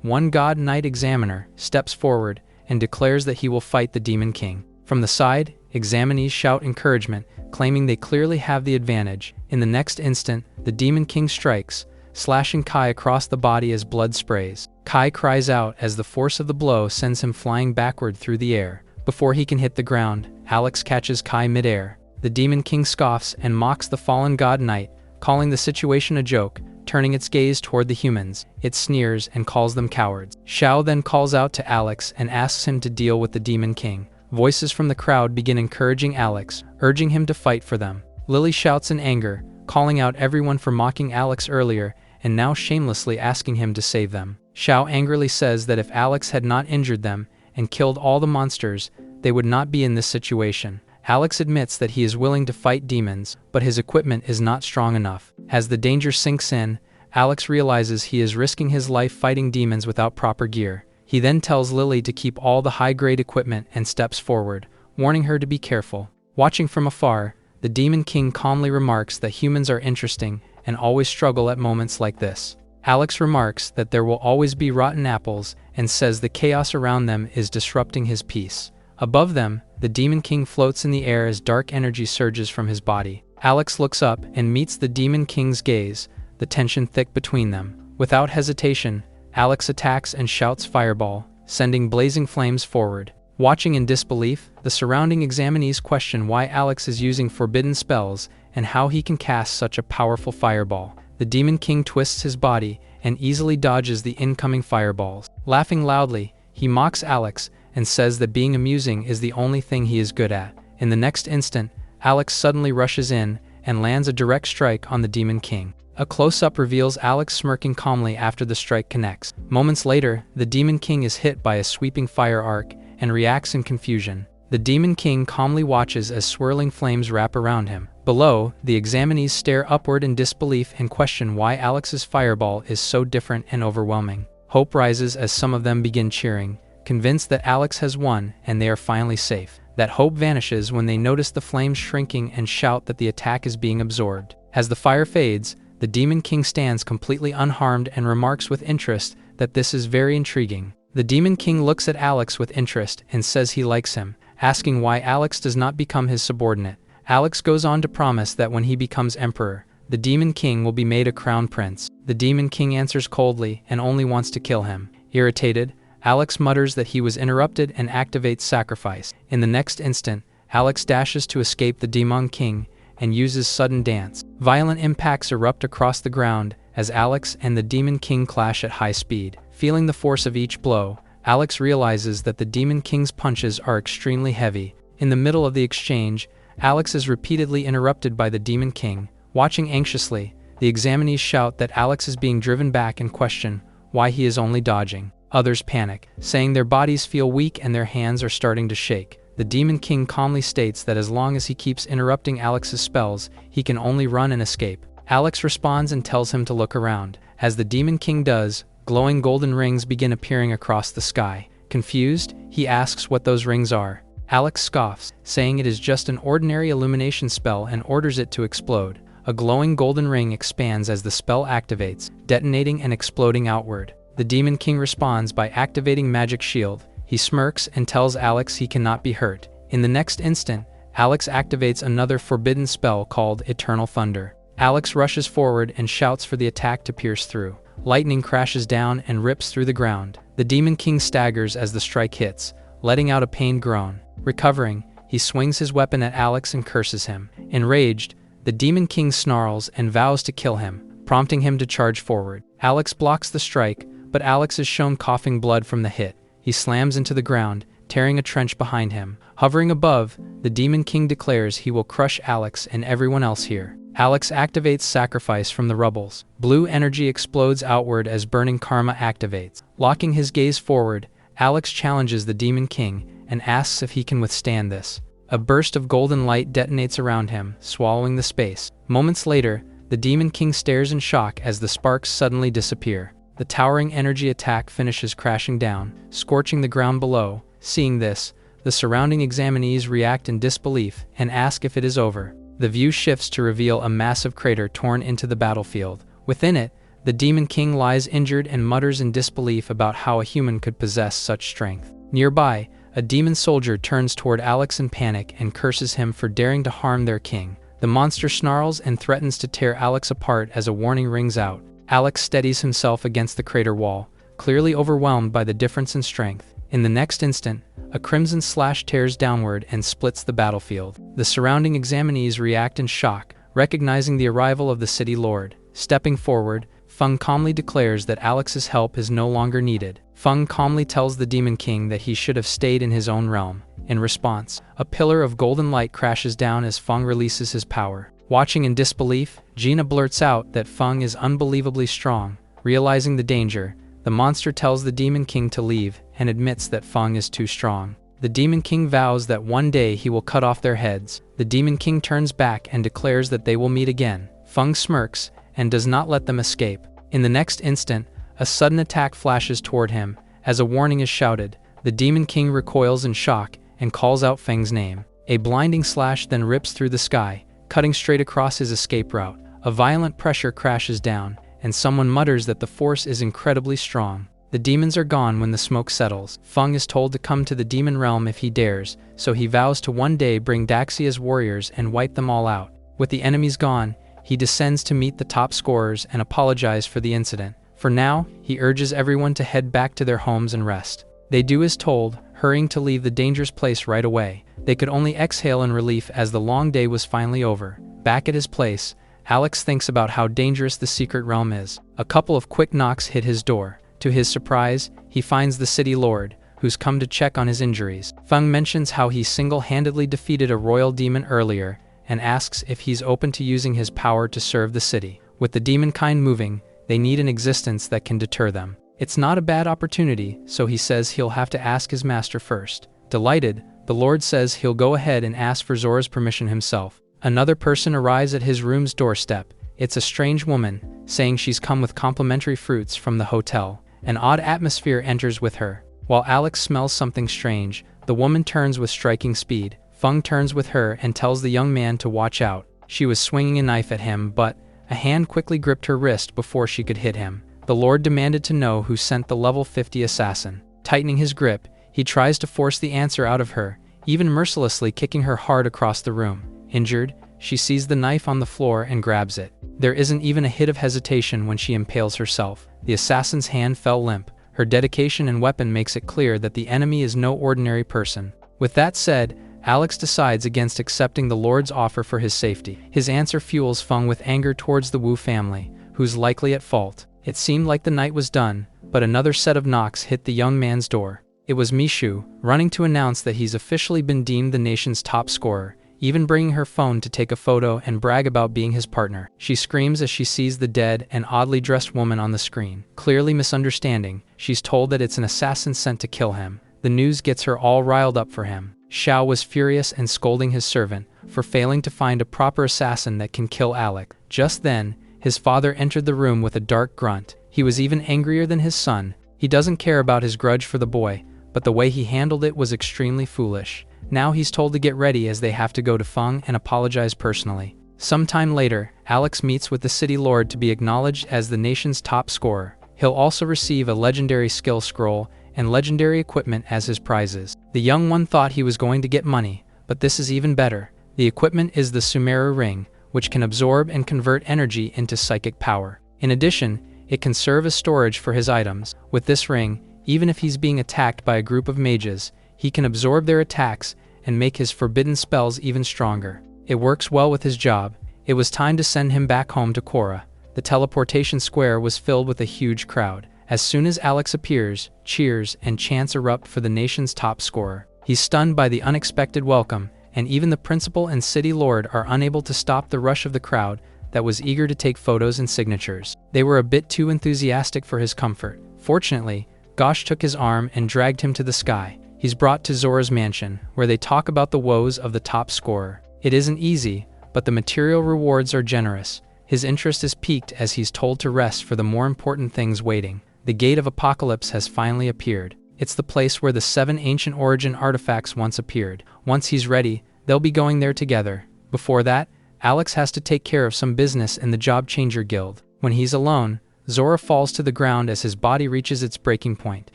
1 God Knight examiner, steps forward and declares that he will fight the Demon King. From the side, examinees shout encouragement, claiming they clearly have the advantage. In the next instant, the Demon King strikes, slashing Kai across the body as blood sprays. Kai cries out as the force of the blow sends him flying backward through the air. Before he can hit the ground, Alex catches Kai mid-air. The Demon King scoffs and mocks the fallen God Knight, calling the situation a joke. Turning its gaze toward the humans, it sneers and calls them cowards. Xiao then calls out to Alex and asks him to deal with the Demon King. Voices from the crowd begin encouraging Alex, urging him to fight for them. Lily shouts in anger, calling out everyone for mocking Alex earlier and now shamelessly asking him to save them. Xiao angrily says that if Alex had not injured them and killed all the monsters, they would not be in this situation. Alex admits that he is willing to fight demons, but his equipment is not strong enough. As the danger sinks in, Alex realizes he is risking his life fighting demons without proper gear. He then tells Lily to keep all the high-grade equipment and steps forward, warning her to be careful. Watching from afar, the Demon King calmly remarks that humans are interesting and always struggle at moments like this. Alex remarks that there will always be rotten apples and says the chaos around them is disrupting his peace. Above them, the Demon King floats in the air as dark energy surges from his body. Alex looks up and meets the Demon King's gaze, the tension thick between them. Without hesitation, Alex attacks and shouts fireball, sending blazing flames forward. Watching in disbelief, the surrounding examinees question why Alex is using forbidden spells and how he can cast such a powerful fireball. The Demon King twists his body and easily dodges the incoming fireballs. Laughing loudly, he mocks Alex and says that being amusing is the only thing he is good at. In the next instant, Alex suddenly rushes in and lands a direct strike on the Demon King. A close-up reveals Alex smirking calmly after the strike connects. Moments later, the Demon King is hit by a sweeping fire arc and reacts in confusion. The Demon King calmly watches as swirling flames wrap around him. Below, the examinees stare upward in disbelief and question why Alex's fireball is so different and overwhelming. Hope rises as some of them begin cheering, convinced that Alex has won and they are finally safe. That hope vanishes when they notice the flames shrinking and shout that the attack is being absorbed. As the fire fades, the Demon King stands completely unharmed and remarks with interest that this is very intriguing. The Demon King looks at Alex with interest and says he likes him, asking why Alex does not become his subordinate. Alex goes on to promise that when he becomes emperor, the Demon King will be made a crown prince. The Demon King answers coldly and only wants to kill him. Irritated, Alex mutters that he was interrupted and activates sacrifice. In the next instant, Alex dashes to escape the Demon King and uses sudden dance. Violent impacts erupt across the ground as Alex and the Demon King clash at high speed. Feeling the force of each blow, Alex realizes that the Demon King's punches are extremely heavy. In the middle of the exchange, Alex is repeatedly interrupted by the Demon King. Watching anxiously, the examinees shout that Alex is being driven back and question why he is only dodging. Others panic, saying their bodies feel weak and their hands are starting to shake. The Demon King calmly states that as long as he keeps interrupting Alex's spells, he can only run and escape. Alex responds and tells him to look around. As the Demon King does, glowing golden rings begin appearing across the sky. Confused, he asks what those rings are. Alex scoffs, saying it is just an ordinary illumination spell and orders it to explode. A glowing golden ring expands as the spell activates, detonating and exploding outward. The Demon King responds by activating Magic Shield. He smirks and tells Alex he cannot be hurt. In the next instant, Alex activates another forbidden spell called Eternal Thunder. Alex rushes forward and shouts for the attack to pierce through. Lightning crashes down and rips through the ground. The Demon King staggers as the strike hits, letting out a pained groan. Recovering, he swings his weapon at Alex and curses him. Enraged, the Demon King snarls and vows to kill him, prompting him to charge forward. Alex blocks the strike, but Alex is shown coughing blood from the hit. He slams into the ground, tearing a trench behind him. Hovering above, the Demon King declares he will crush Alex and everyone else here. Alex activates Sacrifice from the rubbles. Blue energy explodes outward as Burning Karma activates. Locking his gaze forward, Alex challenges the Demon King and asks if he can withstand this. A burst of golden light detonates around him, swallowing the space. Moments later, the Demon King stares in shock as the sparks suddenly disappear. The towering energy attack finishes crashing down, scorching the ground below. Seeing this, the surrounding examinees react in disbelief and ask if it is over. The view shifts to reveal a massive crater torn into the battlefield. Within it, the Demon King lies injured and mutters in disbelief about how a human could possess such strength. Nearby, a demon soldier turns toward Alex in panic and curses him for daring to harm their king. The monster snarls and threatens to tear Alex apart as a warning rings out. Alex steadies himself against the crater wall, clearly overwhelmed by the difference in strength. In the next instant, a crimson slash tears downward and splits the battlefield. The surrounding examinees react in shock, recognizing the arrival of the city lord. Stepping forward, Feng calmly declares that Alex's help is no longer needed. Feng calmly tells the Demon King that he should have stayed in his own realm. In response, a pillar of golden light crashes down as Feng releases his power. Watching in disbelief, Gina blurts out that Feng is unbelievably strong. Realizing the danger, the monster tells the Demon King to leave and admits that Feng is too strong. The Demon King vows that one day he will cut off their heads. The Demon King turns back and declares that they will meet again. Feng smirks and does not let them escape. In the next instant, a sudden attack flashes toward him. As a warning is shouted, the Demon King recoils in shock and calls out Feng's name. A blinding slash then rips through the sky, cutting straight across his escape route. A violent pressure crashes down, and someone mutters that the force is incredibly strong. The demons are gone when the smoke settles. Feng is told to come to the demon realm if he dares, so he vows to one day bring Daxia's warriors and wipe them all out. With the enemies gone, he descends to meet the top scorers and apologize for the incident. For now, he urges everyone to head back to their homes and rest. They do as told, hurrying to leave the dangerous place right away. They could only exhale in relief as the long day was finally over. Back at his place, Alex thinks about how dangerous the secret realm is. A couple of quick knocks hit his door. To his surprise, he finds the city lord, who's come to check on his injuries. Feng mentions how he single-handedly defeated a royal demon earlier, and asks if he's open to using his power to serve the city. With the demon kind moving, they need an existence that can deter them. It's not a bad opportunity, so he says he'll have to ask his master first. Delighted, the Lord says he'll go ahead and ask for Zora's permission himself. Another person arrives at his room's doorstep. It's a strange woman, saying she's come with complimentary fruits from the hotel. An odd atmosphere enters with her. While Alex smells something strange, the woman turns with striking speed. Feng turns with her and tells the young man to watch out. She was swinging a knife at him, but a hand quickly gripped her wrist before she could hit him. The Lord demanded to know who sent the level 50 assassin. Tightening his grip, he tries to force the answer out of her, even mercilessly kicking her hard across the room. Injured, she sees the knife on the floor and grabs it. There isn't even a hit of hesitation when she impales herself. The assassin's hand fell limp. Her dedication and weapon makes it clear that the enemy is no ordinary person. With that said, Alex decides against accepting the Lord's offer for his safety. His answer fuels Feng with anger towards the Wu family, who's likely at fault. It seemed like the night was done, but another set of knocks hit the young man's door. It was Mishu, running to announce that he's officially been deemed the nation's top scorer, even bringing her phone to take a photo and brag about being his partner. She screams as she sees the dead and oddly dressed woman on the screen. Clearly misunderstanding, she's told that it's an assassin sent to kill him. The news gets her all riled up for him. Xiao was furious and scolding his servant for failing to find a proper assassin that can kill Alec. Just then, his father entered the room with a dark grunt. He was even angrier than his son. He doesn't care about his grudge for the boy, but the way he handled it was extremely foolish. Now he's told to get ready as they have to go to Feng and apologize personally. Sometime later, Alex meets with the city lord to be acknowledged as the nation's top scorer. He'll also receive a legendary skill scroll and legendary equipment as his prizes. The young one thought he was going to get money, but this is even better. The equipment is the Sumeru ring, which can absorb and convert energy into psychic power. In addition, it can serve as storage for his items. With this ring, even if he's being attacked by a group of mages, he can absorb their attacks and make his forbidden spells even stronger. It works well with his job. It was time to send him back home to Korra. The teleportation square was filled with a huge crowd. As soon as Alex appears, cheers and chants erupt for the nation's top scorer. He's stunned by the unexpected welcome and even the principal and city lord are unable to stop the rush of the crowd that was eager to take photos and signatures. They were a bit too enthusiastic for his comfort. Fortunately, Gosh took his arm and dragged him to the sky. He's brought to Zora's mansion, where they talk about the woes of the top scorer. It isn't easy, but the material rewards are generous. His interest is piqued as he's told to rest for the more important things waiting. The Gate of Apocalypse has finally appeared. It's the place where the 7 ancient origin artifacts once appeared. Once he's ready, they'll be going there together. Before that, Alex has to take care of some business in the Job Changer Guild. When he's alone, Zora falls to the ground as his body reaches its breaking point.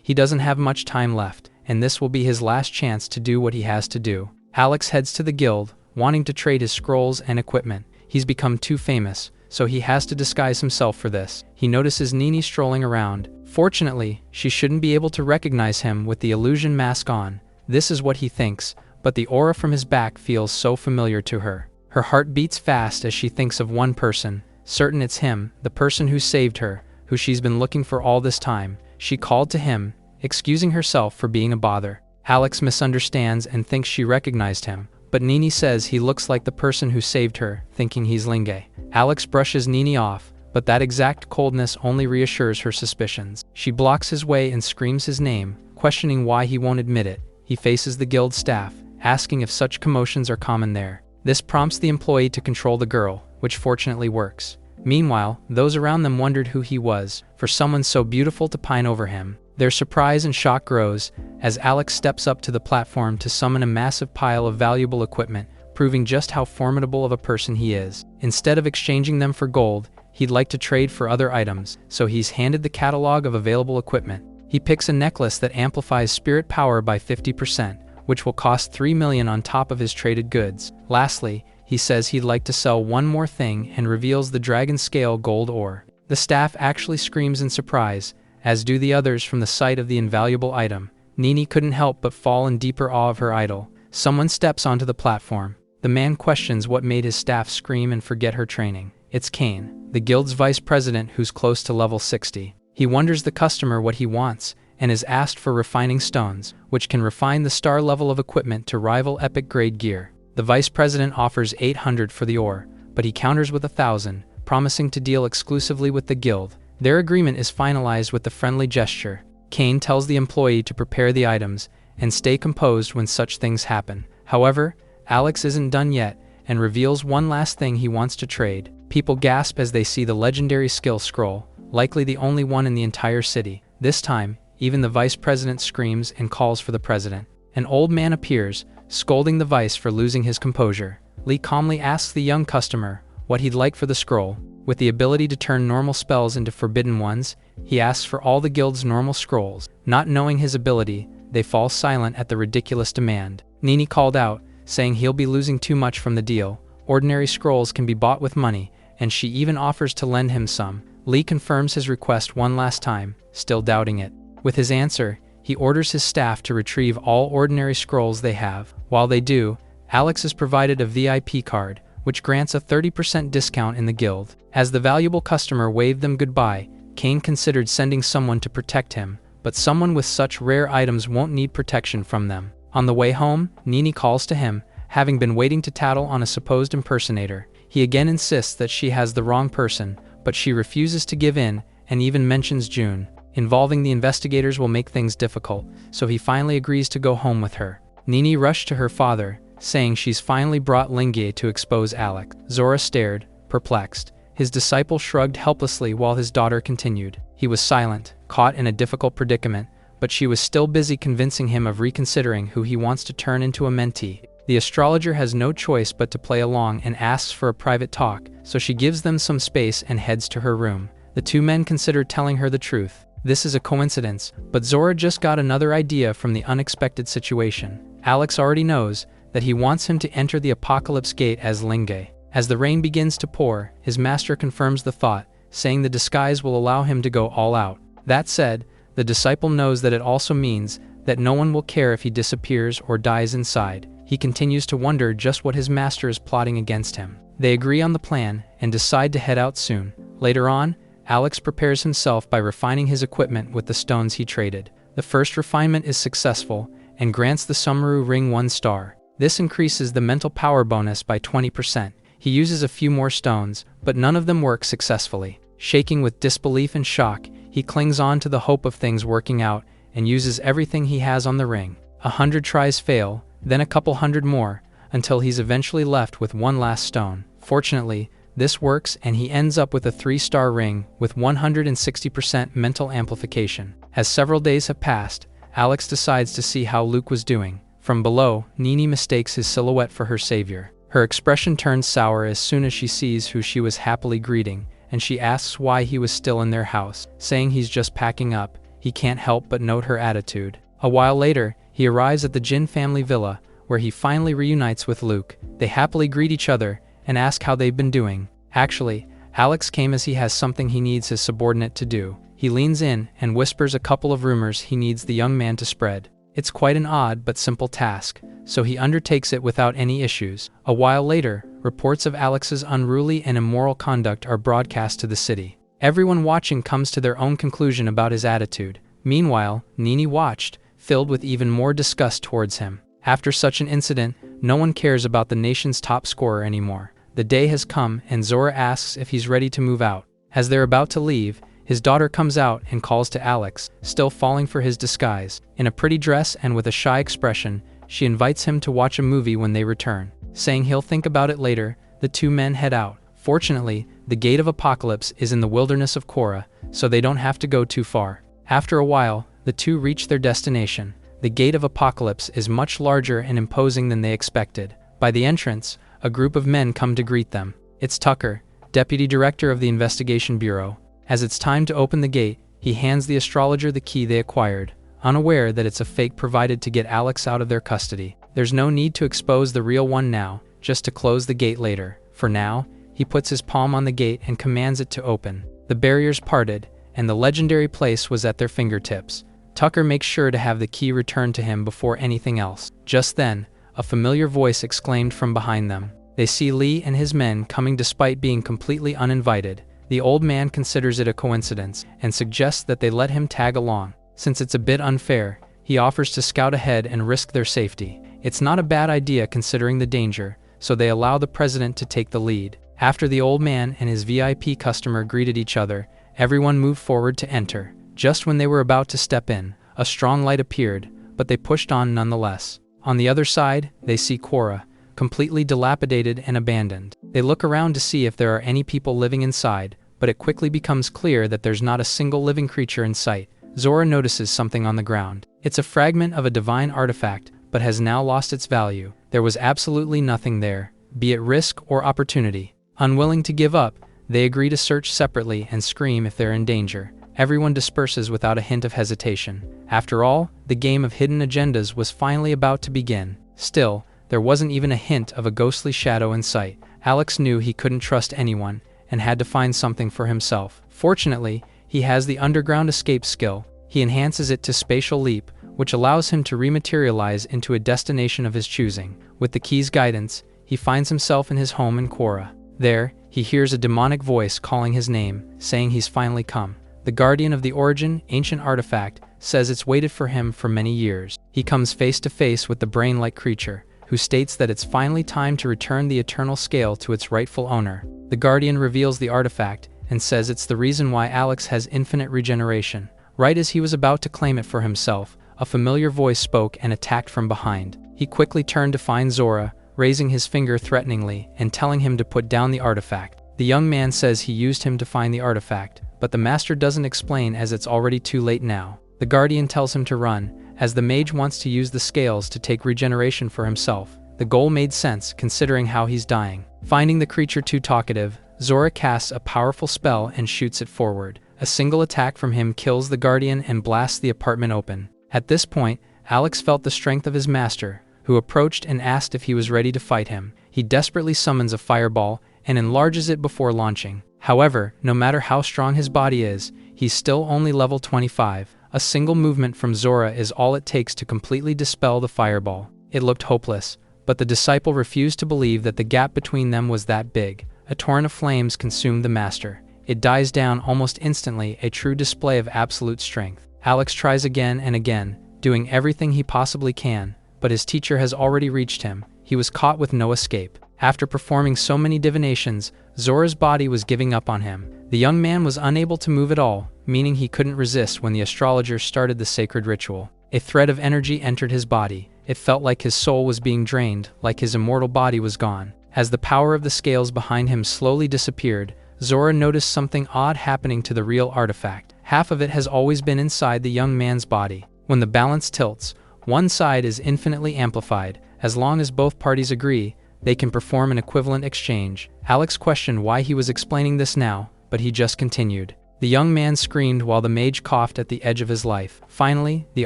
He doesn't have much time left, and this will be his last chance to do what he has to do. Alex heads to the guild, wanting to trade his scrolls and equipment. He's become too famous, so he has to disguise himself for this. He notices Nini strolling around. Fortunately, she shouldn't be able to recognize him with the illusion mask on. This is what he thinks, but the aura from his back feels so familiar to her. Her heart beats fast as she thinks of one person, certain it's him, the person who saved her, who she's been looking for all this time. She called to him, excusing herself for being a bother. Alex misunderstands and thinks she recognized him, but Nini says he looks like the person who saved her, thinking he's Linge. Alex brushes Nini off, but that exact coldness only reassures her suspicions. She blocks his way and screams his name, questioning why he won't admit it. He faces the guild staff, asking if such commotions are common there. This prompts the employee to control the girl, which fortunately works. Meanwhile, those around them wondered who he was, for someone so beautiful to pine over him. Their surprise and shock grows as Alex steps up to the platform to summon a massive pile of valuable equipment, proving just how formidable of a person he is. Instead of exchanging them for gold, he'd like to trade for other items, so he's handed the catalog of available equipment. He picks a necklace that amplifies spirit power by 50%, which will cost 3 million on top of his traded goods. Lastly, he says he'd like to sell one more thing and reveals the dragon scale gold ore. The staff actually screams in surprise, as do the others from the sight of the invaluable item. Nini couldn't help but fall in deeper awe of her idol. Someone steps onto the platform. The man questions what made his staff scream and forget her training. It's Kane, the guild's vice president who's close to level 60. He wonders the customer what he wants, and is asked for refining stones, which can refine the star level of equipment to rival epic grade gear. The vice president offers 800 for the ore, but he counters with 1,000, promising to deal exclusively with the guild. Their agreement is finalized with a friendly gesture. Kane tells the employee to prepare the items and stay composed when such things happen. However, Alex isn't done yet and reveals one last thing he wants to trade. People gasp as they see the legendary skill scroll, likely the only one in the entire city. This time, even the vice president screams and calls for the president. An old man appears, scolding the vice for losing his composure. Lee calmly asks the young customer what he'd like for the scroll. With the ability to turn normal spells into forbidden ones, he asks for all the guild's normal scrolls. Not knowing his ability, they fall silent at the ridiculous demand. Nini called out, saying he'll be losing too much from the deal. Ordinary scrolls can be bought with money, and she even offers to lend him some. Lee confirms his request one last time, still doubting it. With his answer, he orders his staff to retrieve all ordinary scrolls they have. While they do, Alex is provided a VIP card, which grants a 30% discount in the guild. As the valuable customer waved them goodbye, Kane considered sending someone to protect him, but someone with such rare items won't need protection from them. On the way home, Nini calls to him, having been waiting to tattle on a supposed impersonator. He again insists that she has the wrong person, but she refuses to give in, and even mentions June. Involving the investigators will make things difficult, so he finally agrees to go home with her. Nini rushed to her father, saying she's finally brought Linge to expose Alex. Zora stared, perplexed. His disciple shrugged helplessly while his daughter continued. He was silent, caught in a difficult predicament, but she was still busy convincing him of reconsidering who he wants to turn into a mentee. The astrologer has no choice but to play along and asks for a private talk, so she gives them some space and heads to her room. The two men consider telling her the truth. This is a coincidence, but Zora just got another idea from the unexpected situation. Alex already knows that he wants him to enter the Apocalypse Gate as Linge. As the rain begins to pour, his master confirms the thought, saying the disguise will allow him to go all out. That said, the disciple knows that it also means that no one will care if he disappears or dies inside. He continues to wonder just what his master is plotting against him. They agree on the plan and decide to head out soon. Later on, Alex prepares himself by refining his equipment with the stones he traded. The first refinement is successful and grants the Mamoru ring 1 star. This increases the mental power bonus by 20%. He uses a few more stones, but none of them work successfully. Shaking with disbelief and shock, he clings on to the hope of things working out and uses everything he has on the ring. 100 tries fail, then a couple hundred more, until he's eventually left with one last stone. Fortunately, this works and he ends up with a 3-star ring with 160% mental amplification. As several days have passed, Alex decides to see how Luke was doing. From below, Nini mistakes his silhouette for her savior. Her expression turns sour as soon as she sees who she was happily greeting, and she asks why he was still in their house, saying he's just packing up. He can't help but note her attitude. A while later, he arrives at the Jin family villa, where he finally reunites with Luke. They happily greet each other and ask how they've been doing. Actually, Alex came as he has something he needs his subordinate to do. He leans in and whispers a couple of rumors he needs the young man to spread. It's quite an odd but simple task, so he undertakes it without any issues. A while later, reports of Alex's unruly and immoral conduct are broadcast to the city. Everyone watching comes to their own conclusion about his attitude. Meanwhile, Nini watched, filled with even more disgust towards him. After such an incident, no one cares about the nation's top scorer anymore. The day has come and Zora asks if he's ready to move out. As they're about to leave, his daughter comes out and calls to Alex, still falling for his disguise. In a pretty dress and with a shy expression, she invites him to watch a movie when they return. Saying he'll think about it later, the two men head out. Fortunately, the Gate of Apocalypse is in the wilderness of Korra, so they don't have to go too far. After a while, the two reach their destination. The Gate of Apocalypse is much larger and imposing than they expected. By the entrance, a group of men come to greet them. It's Tucker, Deputy Director of the Investigation Bureau. As it's time to open the gate, he hands the astrologer the key they acquired, unaware that it's a fake provided to get Alex out of their custody. There's no need to expose the real one now, just to close the gate later. For now, he puts his palm on the gate and commands it to open. The barriers parted, and the legendary place was at their fingertips. Tucker makes sure to have the key returned to him before anything else. Just then, a familiar voice exclaimed from behind them. They see Lee and his men coming despite being completely uninvited. The old man considers it a coincidence and suggests that they let him tag along. Since it's a bit unfair, he offers to scout ahead and risk their safety. It's not a bad idea considering the danger, so they allow the president to take the lead. After the old man and his VIP customer greeted each other, everyone moved forward to enter. Just when they were about to step in, a strong light appeared, but they pushed on nonetheless. On the other side, they see Korra, completely dilapidated and abandoned. They look around to see if there are any people living inside, but it quickly becomes clear that there's not a single living creature in sight. Zora notices something on the ground. It's a fragment of a divine artifact, but has now lost its value. There was absolutely nothing there, be it risk or opportunity. Unwilling to give up, they agree to search separately and scream if they're in danger. Everyone disperses without a hint of hesitation. After all, the game of hidden agendas was finally about to begin. Still, there wasn't even a hint of a ghostly shadow in sight. Alex knew he couldn't trust anyone and had to find something for himself. Fortunately, he has the underground escape skill. He enhances it to spatial leap, which allows him to rematerialize into a destination of his choosing. With the key's guidance, he finds himself in his home in Korra. There, he hears a demonic voice calling his name, saying he's finally come. The guardian of the origin, ancient artifact, says it's waited for him for many years. He comes face to face with the brain-like creature, who states that it's finally time to return the eternal scale to its rightful owner. The guardian reveals the artifact and says it's the reason why Alex has infinite regeneration. Right as he was about to claim it for himself, a familiar voice spoke and attacked from behind. He quickly turned to find Zora, raising his finger threateningly and telling him to put down the artifact. The young man says he used him to find the artifact, but the master doesn't explain as it's already too late now. The guardian tells him to run, as the mage wants to use the scales to take regeneration for himself. The goal made sense considering how he's dying. Finding the creature too talkative, Zora casts a powerful spell and shoots it forward. A single attack from him kills the guardian and blasts the apartment open. At this point, Alex felt the strength of his master, who approached and asked if he was ready to fight him. He desperately summons a fireball and enlarges it before launching. However, no matter how strong his body is, he's still only level 25. A single movement from Zora is all it takes to completely dispel the fireball. It looked hopeless, but the disciple refused to believe that the gap between them was that big. A torrent of flames consumed the master. It dies down almost instantly, a true display of absolute strength. Alex tries again and again, doing everything he possibly can, but his teacher has already reached him. He was caught with no escape. After performing so many divinations, Zora's body was giving up on him. The young man was unable to move at all, meaning he couldn't resist when the astrologer started the sacred ritual. A thread of energy entered his body. It felt like his soul was being drained, like his immortal body was gone. As the power of the scales behind him slowly disappeared, Zora noticed something odd happening to the real artifact. Half of it has always been inside the young man's body. When the balance tilts, one side is infinitely amplified. As long as both parties agree, they can perform an equivalent exchange. Alex questioned why he was explaining this now, but he just continued. The young man screamed while the mage coughed at the edge of his life. Finally, the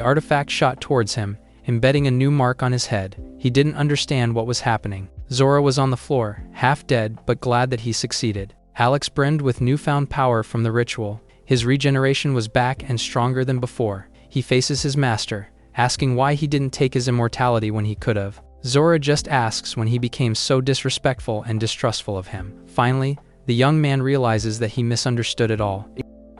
artifact shot towards him, embedding a new mark on his head. He didn't understand what was happening. Zora was on the floor, half dead, but glad that he succeeded. Alex brimmed with newfound power from the ritual. His regeneration was back and stronger than before. He faces his master, asking why he didn't take his immortality when he could have. Zora just asks when he became so disrespectful and distrustful of him. Finally, the young man realizes that he misunderstood it all.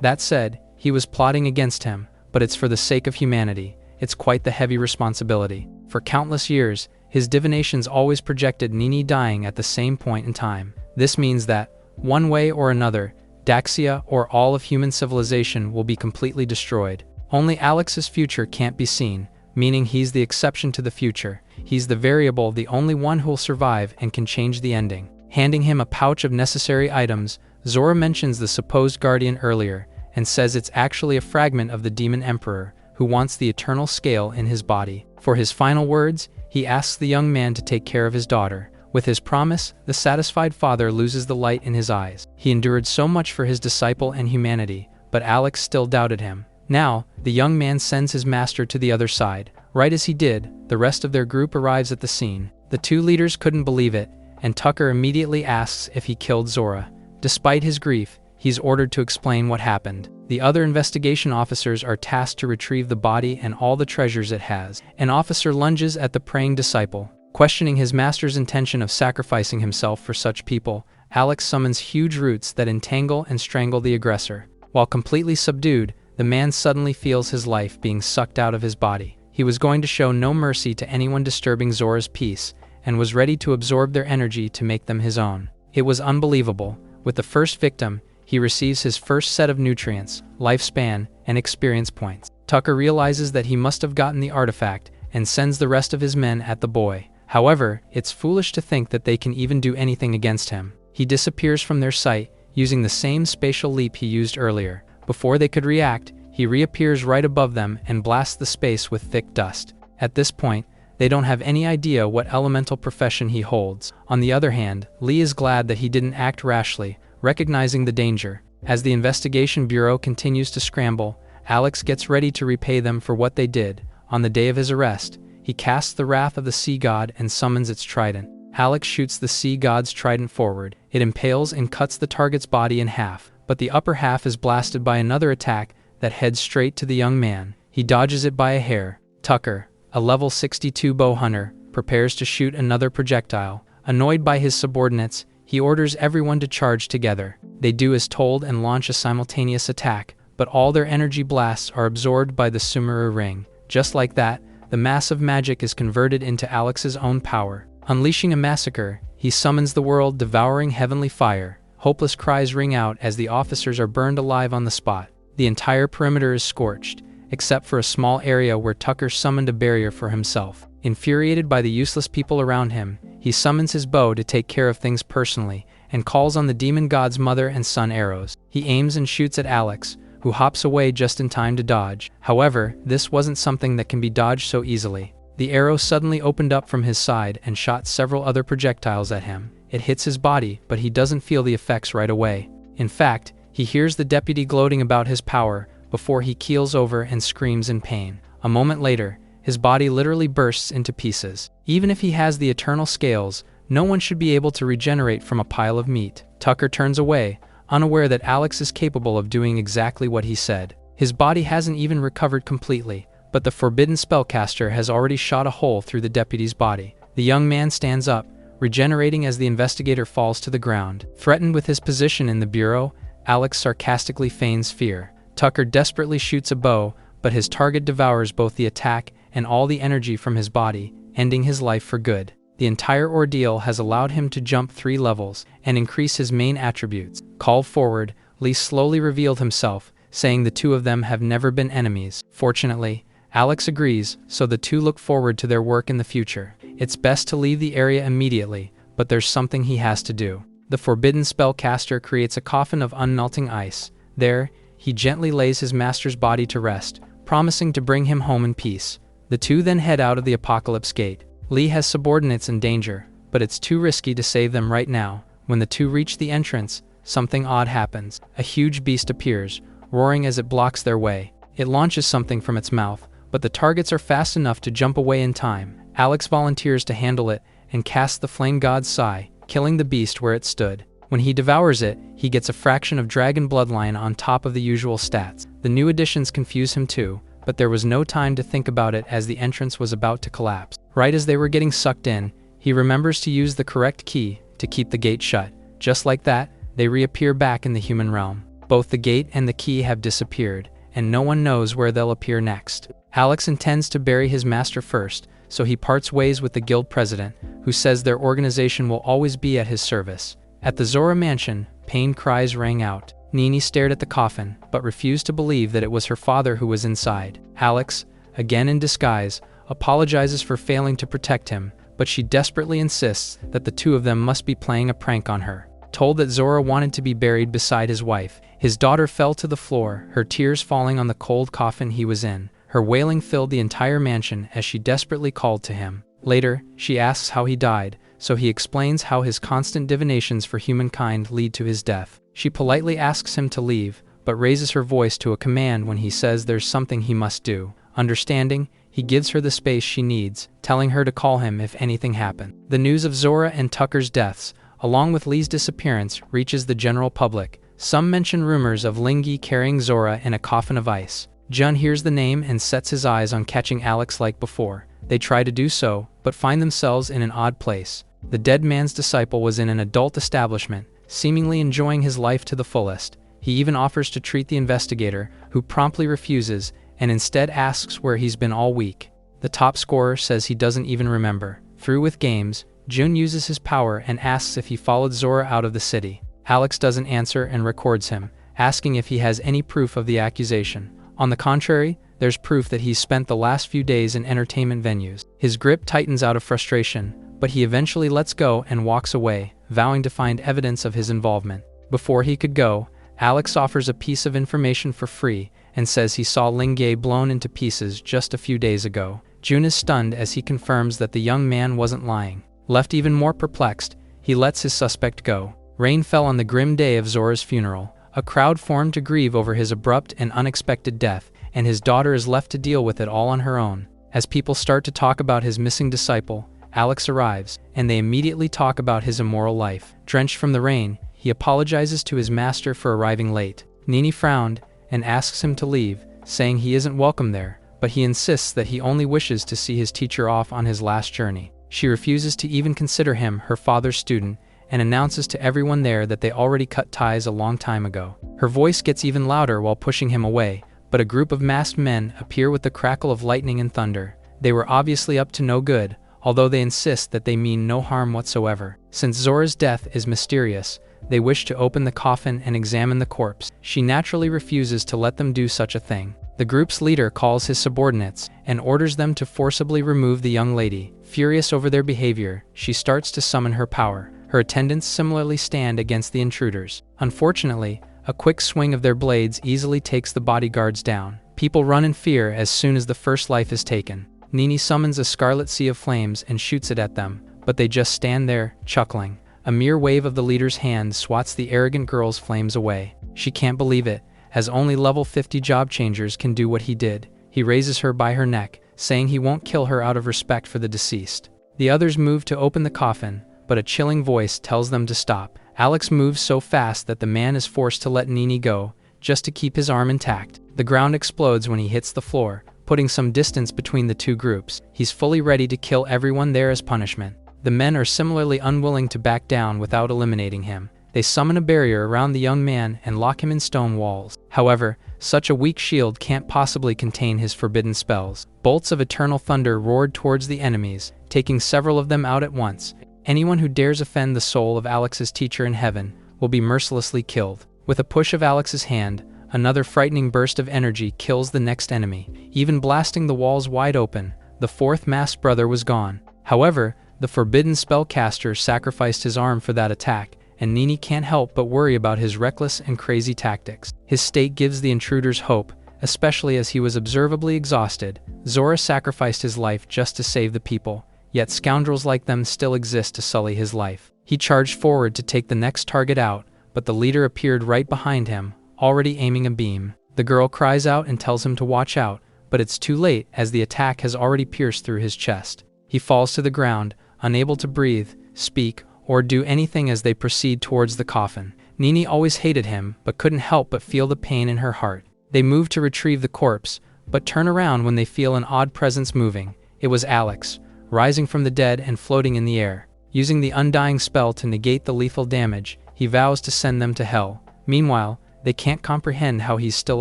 That said, he was plotting against him, but it's for the sake of humanity. It's quite the heavy responsibility. For countless years, his divinations always projected Nini dying at the same point in time. This means that, one way or another, Daxia or all of human civilization will be completely destroyed. Only Alex's future can't be seen, meaning he's the exception to the future. He's the variable, the only one who'll survive and can change the ending. Handing him a pouch of necessary items, Zora mentions the supposed guardian earlier, and says it's actually a fragment of the demon emperor, who wants the eternal scale in his body. For his final words, he asks the young man to take care of his daughter. With his promise, the satisfied father loses the light in his eyes. He endured so much for his disciple and humanity, but Alex still doubted him. Now, the young man sends his master to the other side. Right as he did, the rest of their group arrives at the scene. The two leaders couldn't believe it, and Tucker immediately asks if he killed Zora. Despite his grief, he's ordered to explain what happened. The other investigation officers are tasked to retrieve the body and all the treasures it has. An officer lunges at the praying disciple. Questioning his master's intention of sacrificing himself for such people, Alex summons huge roots that entangle and strangle the aggressor. While completely subdued, the man suddenly feels his life being sucked out of his body. He was going to show no mercy to anyone disturbing Zora's peace, and was ready to absorb their energy to make them his own. It was unbelievable. With the first victim, he receives his first set of nutrients, lifespan, and experience points. Tucker realizes that he must have gotten the artifact, and sends the rest of his men at the boy. However, it's foolish to think that they can even do anything against him. He disappears from their sight, using the same spatial leap he used earlier. Before they could react, he reappears right above them and blasts the space with thick dust. At this point, they don't have any idea what elemental profession he holds. On the other hand, Lee is glad that he didn't act rashly, recognizing the danger. As the investigation bureau continues to scramble, Alex gets ready to repay them for what they did. On the day of his arrest, he casts the wrath of the sea god and summons its trident. Alex shoots the sea god's trident forward. It impales and cuts the target's body in half, but the upper half is blasted by another attack that heads straight to the young man. He dodges it by a hair. Tucker, a level 62 bow hunter, prepares to shoot another projectile. Annoyed by his subordinates, he orders everyone to charge together. They do as told and launch a simultaneous attack, but all their energy blasts are absorbed by the Sumeru ring. Just like that, the massive magic is converted into Alex's own power. Unleashing a massacre, he summons the world-devouring heavenly fire. Hopeless cries ring out as the officers are burned alive on the spot. The entire perimeter is scorched, except for a small area where Tucker summoned a barrier for himself. Infuriated by the useless people around him, he summons his bow to take care of things personally, and calls on the demon god's mother and son arrows. He aims and shoots at Alex, who hops away just in time to dodge. However, this wasn't something that can be dodged so easily. The arrow suddenly opened up from his side and shot several other projectiles at him. It hits his body, but he doesn't feel the effects right away. In fact, he hears the deputy gloating about his power before he keels over and screams in pain. A moment later, his body literally bursts into pieces. Even if he has the eternal scales, no one should be able to regenerate from a pile of meat. Tucker turns away, unaware that Alex is capable of doing exactly what he said. His body hasn't even recovered completely, but the forbidden spellcaster has already shot a hole through the deputy's body. The young man stands up, regenerating as the investigator falls to the ground. Threatened with his position in the bureau, Alex sarcastically feigns fear. Tucker desperately shoots a bow, but his target devours both the attack and all the energy from his body, ending his life for good. The entire ordeal has allowed him to jump 3 levels and increase his main attributes. Called forward, Lee slowly revealed himself, saying the two of them have never been enemies. Fortunately, Alex agrees, so the two look forward to their work in the future. It's best to leave the area immediately, but there's something he has to do. The forbidden spellcaster creates a coffin of unmelting ice. There, he gently lays his master's body to rest, promising to bring him home in peace. The two then head out of the Apocalypse Gate. Lee has subordinates in danger, but it's too risky to save them right now. When the two reach the entrance, something odd happens. A huge beast appears, roaring as it blocks their way. It launches something from its mouth, but the targets are fast enough to jump away in time. Alex volunteers to handle it and casts the Flame God's Sigh, killing the beast where it stood. When he devours it, he gets a fraction of dragon bloodline on top of the usual stats. The new additions confuse him too, but there was no time to think about it as the entrance was about to collapse. Right as they were getting sucked in, he remembers to use the correct key to keep the gate shut. Just like that, they reappear back in the human realm. Both the gate and the key have disappeared, and no one knows where they'll appear next. Alex intends to bury his master first, so he parts ways with the guild president, who says their organization will always be at his service. At the Zora mansion, pained cries rang out. Nini stared at the coffin, but refused to believe that it was her father who was inside. Alex, again in disguise, apologizes for failing to protect him, but she desperately insists that the two of them must be playing a prank on her. Told that Zora wanted to be buried beside his wife, his daughter fell to the floor, her tears falling on the cold coffin he was in. Her wailing filled the entire mansion as she desperately called to him. Later, she asks how he died, so he explains how his constant divinations for humankind lead to his death. She politely asks him to leave, but raises her voice to a command when he says there's something he must do. Understanding, he gives her the space she needs, telling her to call him if anything happened. The news of Zora and Tucker's deaths, along with Lee's disappearance, reaches the general public. Some mention rumors of Lingi carrying Zora in a coffin of ice. Jun hears the name and sets his eyes on catching Alex like before. They try to do so, but find themselves in an odd place. The dead man's disciple was in an adult establishment, seemingly enjoying his life to the fullest. He even offers to treat the investigator, who promptly refuses and instead asks where he's been all week. The top scorer says he doesn't even remember. Through with games, Jun uses his power and asks if he followed Zora out of the city. Alex doesn't answer and records him, asking if he has any proof of the accusation. On the contrary, there's proof that he's spent the last few days in entertainment venues. His grip tightens out of frustration, but he eventually lets go and walks away, vowing to find evidence of his involvement. Before he could go, Alex offers a piece of information for free and says he saw Lingay blown into pieces just a few days ago. Jun is stunned as he confirms that the young man wasn't lying. Left even more perplexed, he lets his suspect go. Rain fell on the grim day of Zora's funeral. A crowd formed to grieve over his abrupt and unexpected death, and his daughter is left to deal with it all on her own. As people start to talk about his missing disciple, Alex arrives, and they immediately talk about his immoral life. Drenched from the rain, he apologizes to his master for arriving late. Nini frowned and asks him to leave, saying he isn't welcome there, but he insists that he only wishes to see his teacher off on his last journey. She refuses to even consider him her father's student and announces to everyone there that they already cut ties a long time ago. Her voice gets even louder while pushing him away, but a group of masked men appear with the crackle of lightning and thunder. They were obviously up to no good, although they insist that they mean no harm whatsoever. Since Zora's death is mysterious, they wish to open the coffin and examine the corpse. She naturally refuses to let them do such a thing. The group's leader calls his subordinates and orders them to forcibly remove the young lady. Furious over their behavior, she starts to summon her power. Her attendants similarly stand against the intruders. Unfortunately, a quick swing of their blades easily takes the bodyguards down. People run in fear as soon as the first life is taken. Nini summons a scarlet sea of flames and shoots it at them, but they just stand there, chuckling. A mere wave of the leader's hand swats the arrogant girl's flames away. She can't believe it, as only level 50 job changers can do what he did. He raises her by her neck, saying he won't kill her out of respect for the deceased. The others move to open the coffin, but a chilling voice tells them to stop. Alex moves so fast that the man is forced to let Nini go, just to keep his arm intact. The ground explodes when he hits the floor, putting some distance between the two groups. He's fully ready to kill everyone there as punishment. The men are similarly unwilling to back down without eliminating him. They summon a barrier around the young man and lock him in stone walls. However, Such a weak shield can't possibly contain his forbidden spells. Bolts of eternal thunder roared towards the enemies, taking several of them out at once. Anyone who dares offend the soul of Alex's teacher in heaven will be mercilessly killed. With a push of Alex's hand, another frightening burst of energy kills the next enemy, even blasting the walls wide open. The fourth masked brother was gone. However, the forbidden spellcaster sacrificed his arm for that attack, and Nini can't help but worry about his reckless and crazy tactics. His state gives the intruders hope, especially as he was observably exhausted. Zora sacrificed his life just to save the people, yet scoundrels like them still exist to sully his life. He charged forward to take the next target out, but the leader appeared right behind him, already aiming a beam. The girl cries out and tells him to watch out, but it's too late as the attack has already pierced through his chest. He falls to the ground, unable to breathe, speak, or do anything as they proceed towards the coffin. Nini always hated him, but couldn't help but feel the pain in her heart. They move to retrieve the corpse, but turn around when they feel an odd presence moving. It was Alex, rising from the dead and floating in the air. Using the undying spell to negate the lethal damage, he vows to send them to hell. Meanwhile, they can't comprehend how he's still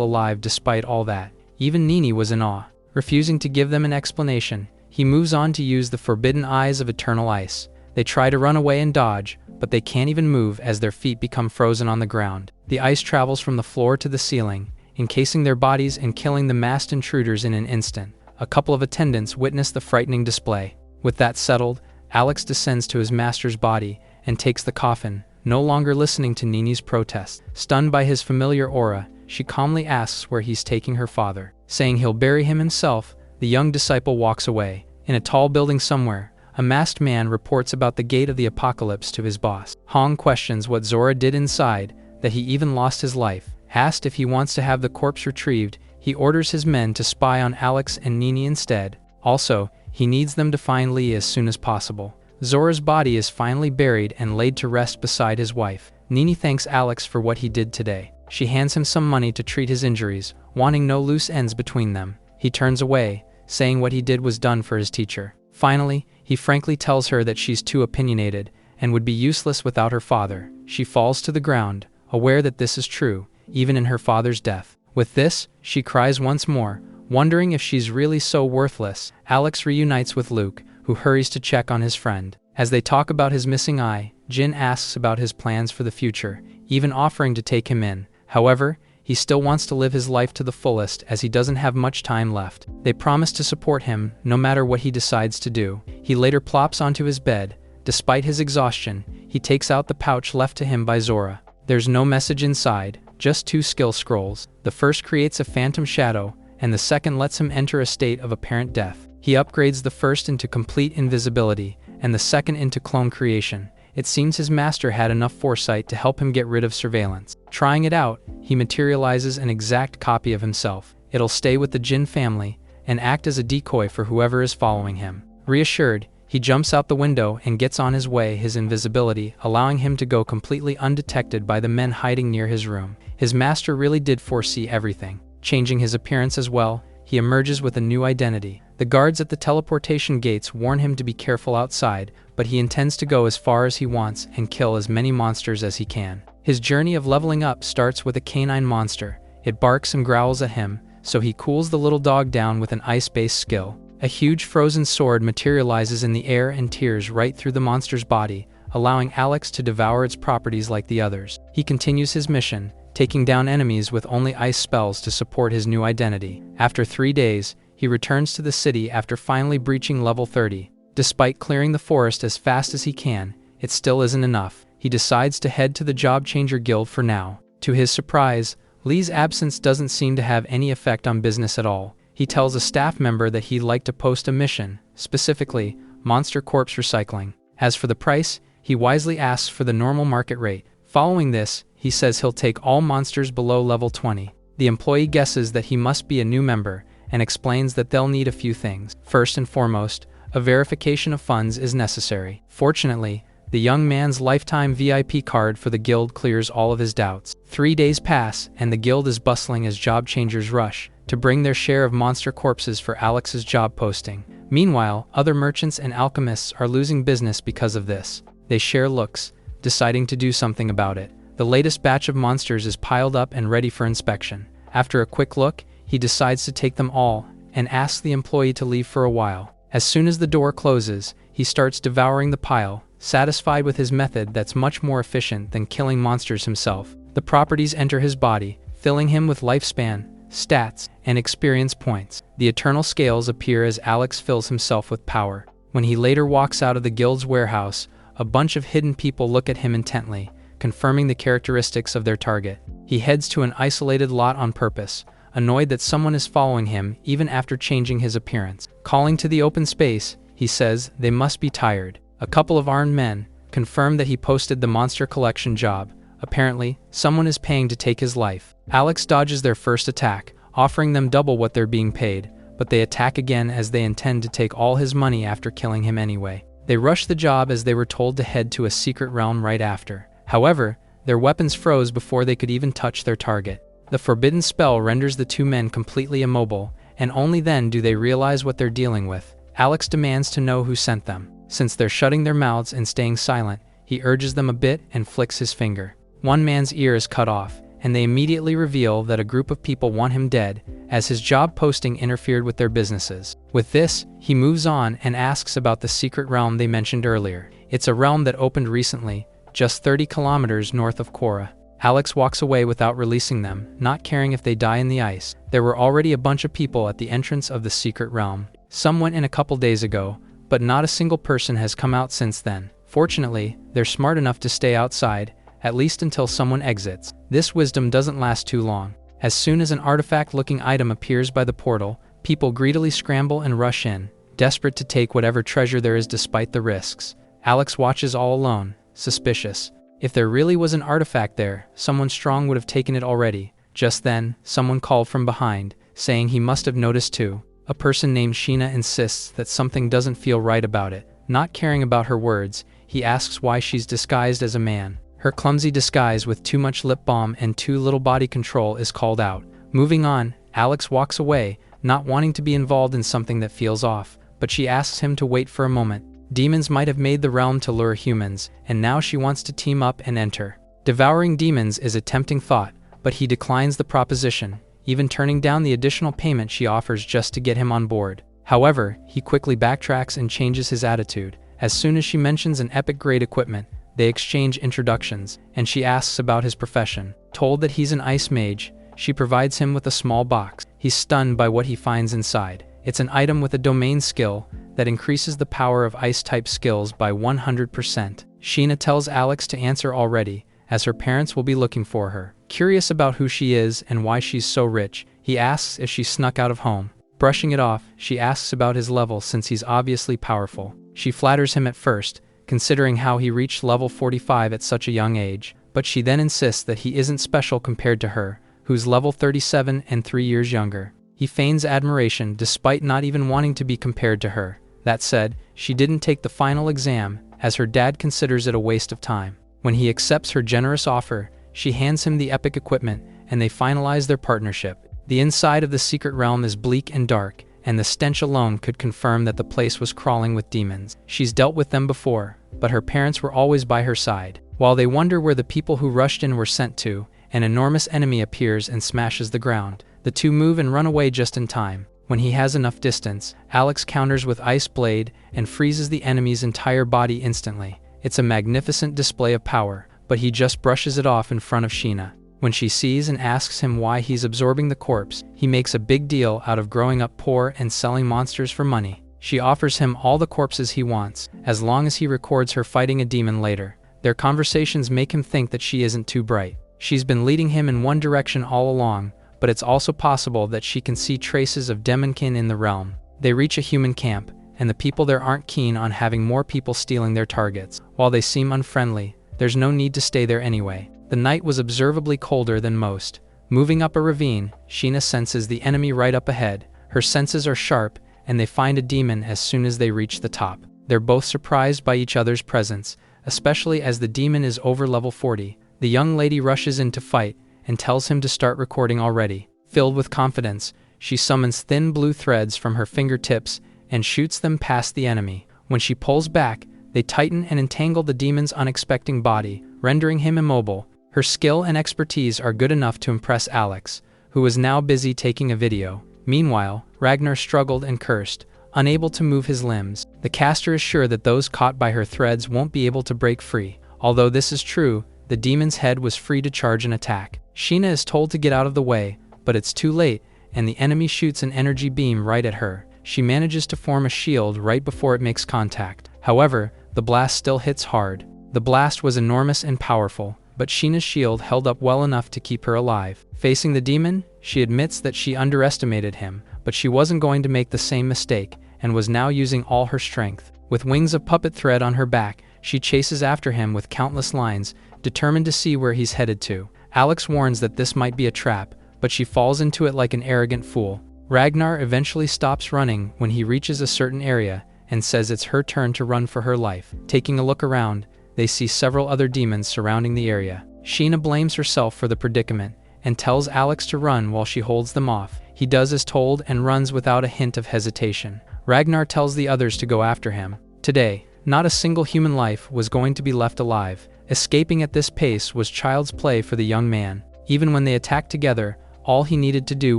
alive despite all that. Even Nini was in awe. Refusing to give them an explanation, he moves on to use the forbidden eyes of eternal ice. They try to run away and dodge, but they can't even move as their feet become frozen on the ground. The ice travels from the floor to the ceiling, encasing their bodies and killing the masked intruders in an instant. A couple of attendants witness the frightening display. With that settled, Alex descends to his master's body and takes the coffin, no longer listening to Nini's protests. Stunned by his familiar aura, she calmly asks where he's taking her father. Saying he'll bury him himself, the young disciple walks away. In a tall building somewhere, a masked man reports about the gate of the apocalypse to his boss. Hong questions what Zora did inside, that he even lost his life. Asked if he wants to have the corpse retrieved, he orders his men to spy on Alex and Nini instead. Also, he needs them to find Lee as soon as possible. Zora's body is finally buried and laid to rest beside his wife. Nini thanks Alex for what he did today. She hands him some money to treat his injuries, wanting no loose ends between them. He turns away, saying what he did was done for his teacher. Finally, he frankly tells her that she's too opinionated and would be useless without her father. She falls to the ground, aware that this is true, even in her father's death. With this, she cries once more, wondering if she's really so worthless. Alex reunites with Luke, who hurries to check on his friend. As they talk about his missing eye, Jin asks about his plans for the future, even offering to take him in. However, he still wants to live his life to the fullest as he doesn't have much time left. They promise to support him no matter what he decides to do. He later plops onto his bed. Despite his exhaustion, he takes out the pouch left to him by Zora. There's no message inside, just two skill scrolls. The first creates a phantom shadow, and the second lets him enter a state of apparent death. He upgrades the first into complete invisibility, and the second into clone creation. It seems his master had enough foresight to help him get rid of surveillance. Trying it out, he materializes an exact copy of himself. It'll stay with the Jin family and act as a decoy for whoever is following him. Reassured, he jumps out the window and gets on his way, his invisibility allowing him to go completely undetected by the men hiding near his room. His master really did foresee everything. Changing his appearance as well, he emerges with a new identity. The guards at the teleportation gates warn him to be careful outside, but he intends to go as far as he wants and kill as many monsters as he can. His journey of leveling up starts with a canine monster. It barks and growls at him, so he cools the little dog down with an ice-based skill. A huge frozen sword materializes in the air and tears right through the monster's body, allowing Alex to devour its properties like the others. He continues his mission, taking down enemies with only ice spells to support his new identity. After 3 days, he returns to the city after finally breaching level 30. Despite clearing the forest as fast as he can, it still isn't enough. He decides to head to the Job Changer Guild for now. To his surprise, Lee's absence doesn't seem to have any effect on business at all. He tells a staff member that he'd like to post a mission, specifically, monster corpse recycling. As for the price, he wisely asks for the normal market rate. Following this, he says he'll take all monsters below level 20. The employee guesses that he must be a new member, and explains that they'll need a few things. First and foremost, a verification of funds is necessary. Fortunately, the young man's lifetime VIP card for the guild clears all of his doubts. 3 days pass, and the guild is bustling as job changers rush to bring their share of monster corpses for Alex's job posting. Meanwhile, other merchants and alchemists are losing business because of this. They share looks, deciding to do something about it. The latest batch of monsters is piled up and ready for inspection. After a quick look, he decides to take them all and asks the employee to leave for a while. As soon as the door closes, he starts devouring the pile, satisfied with his method that's much more efficient than killing monsters himself. The properties enter his body, filling him with lifespan, stats, and experience points. The eternal scales appear as Alex fills himself with power. When he later walks out of the guild's warehouse, a bunch of hidden people look at him intently, confirming the characteristics of their target. He heads to an isolated lot on purpose, annoyed that someone is following him even after changing his appearance. Calling to the open space, he says they must be tired. A couple of armed men confirm that he posted the monster collection job. Apparently, someone is paying to take his life. Alex dodges their first attack, offering them double what they're being paid, but they attack again as they intend to take all his money after killing him anyway. They rush the job as they were told to head to a secret realm right after. However, their weapons froze before they could even touch their target. The forbidden spell renders the two men completely immobile, and only then do they realize what they're dealing with. Alex demands to know who sent them. Since they're shutting their mouths and staying silent, he urges them a bit and flicks his finger. One man's ear is cut off, and they immediately reveal that a group of people want him dead, as his job posting interfered with their businesses. With this, he moves on and asks about the secret realm they mentioned earlier. It's a realm that opened recently, just 30 kilometers north of Korra. Alex walks away without releasing them, not caring if they die in the ice. There were already a bunch of people at the entrance of the secret realm. Some went in a couple days ago, but not a single person has come out since then. Fortunately, they're smart enough to stay outside, at least until someone exits. This wisdom doesn't last too long. As soon as an artifact-looking item appears by the portal, people greedily scramble and rush in, desperate to take whatever treasure there is despite the risks. Alex watches all alone, suspicious. If there really was an artifact there, someone strong would have taken it already. Just then, someone called from behind, saying he must have noticed too. A person named Sheena insists that something doesn't feel right about it. Not caring about her words, he asks why she's disguised as a man. Her clumsy disguise with too much lip balm and too little body control is called out. Moving on, Alex walks away, not wanting to be involved in something that feels off, but she asks him to wait for a moment. Demons might have made the realm to lure humans, and now she wants to team up and enter. Devouring demons is a tempting thought, but he declines the proposition, even turning down the additional payment she offers just to get him on board. However, he quickly backtracks and changes his attitude. As soon as she mentions an epic-grade equipment, they exchange introductions, and she asks about his profession. Told that he's an ice mage, she provides him with a small box. He's stunned by what he finds inside. It's an item with a domain skill that increases the power of ice-type skills by 100%. Sheena tells Alex to answer already, as her parents will be looking for her. Curious about who she is and why she's so rich, he asks if she snuck out of home. Brushing it off, she asks about his level since he's obviously powerful. She flatters him at first, considering how he reached level 45 at such a young age, but she then insists that he isn't special compared to her, who's level 37 and 3 years younger. He feigns admiration despite not even wanting to be compared to her. That said, she didn't take the final exam, as her dad considers it a waste of time. When he accepts her generous offer, she hands him the epic equipment, and they finalize their partnership. The inside of the secret realm is bleak and dark, and the stench alone could confirm that the place was crawling with demons. She's dealt with them before, but her parents were always by her side. While they wonder where the people who rushed in were sent to, an enormous enemy appears and smashes the ground. The two move and run away just in time. When he has enough distance, Alex counters with Ice Blade and freezes the enemy's entire body instantly. It's a magnificent display of power, but he just brushes it off in front of Sheena. When she sees and asks him why he's absorbing the corpse, he makes a big deal out of growing up poor and selling monsters for money. She offers him all the corpses he wants, as long as he records her fighting a demon later. Their conversations make him think that she isn't too bright. She's been leading him in one direction all along, but it's also possible that she can see traces of demonkin in the realm. They reach a human camp, and the people there aren't keen on having more people stealing their targets. While they seem unfriendly, there's no need to stay there anyway. The night was observably colder than most. Moving up a ravine, Sheena senses the enemy right up ahead. Her senses are sharp, and they find a demon as soon as they reach the top. They're both surprised by each other's presence, especially as the demon is over level 40. The young lady rushes in to fight, and tells him to start recording already. Filled with confidence, she summons thin blue threads from her fingertips and shoots them past the enemy. When she pulls back, they tighten and entangle the demon's unexpected body, rendering him immobile. Her skill and expertise are good enough to impress Alex, who was now busy taking a video. Meanwhile, Ragnar struggled and cursed, unable to move his limbs. The caster is sure that those caught by her threads won't be able to break free. Although this is true, the demon's head was free to charge an attack. Sheena is told to get out of the way, but it's too late, and the enemy shoots an energy beam right at her. She manages to form a shield right before it makes contact. However, the blast still hits hard. The blast was enormous and powerful, but Sheena's shield held up well enough to keep her alive. Facing the demon, she admits that she underestimated him, but she wasn't going to make the same mistake, and was now using all her strength. With wings of puppet thread on her back, she chases after him with countless lines, determined to see where he's headed to. Alex warns that this might be a trap, but she falls into it like an arrogant fool. Ragnar eventually stops running when he reaches a certain area, and says it's her turn to run for her life. Taking a look around, they see several other demons surrounding the area. Sheena blames herself for the predicament, and tells Alex to run while she holds them off. He does as told and runs without a hint of hesitation. Ragnar tells the others to go after him. Today, not a single human life was going to be left alive. Escaping at this pace was child's play for the young man. Even when they attacked together, all he needed to do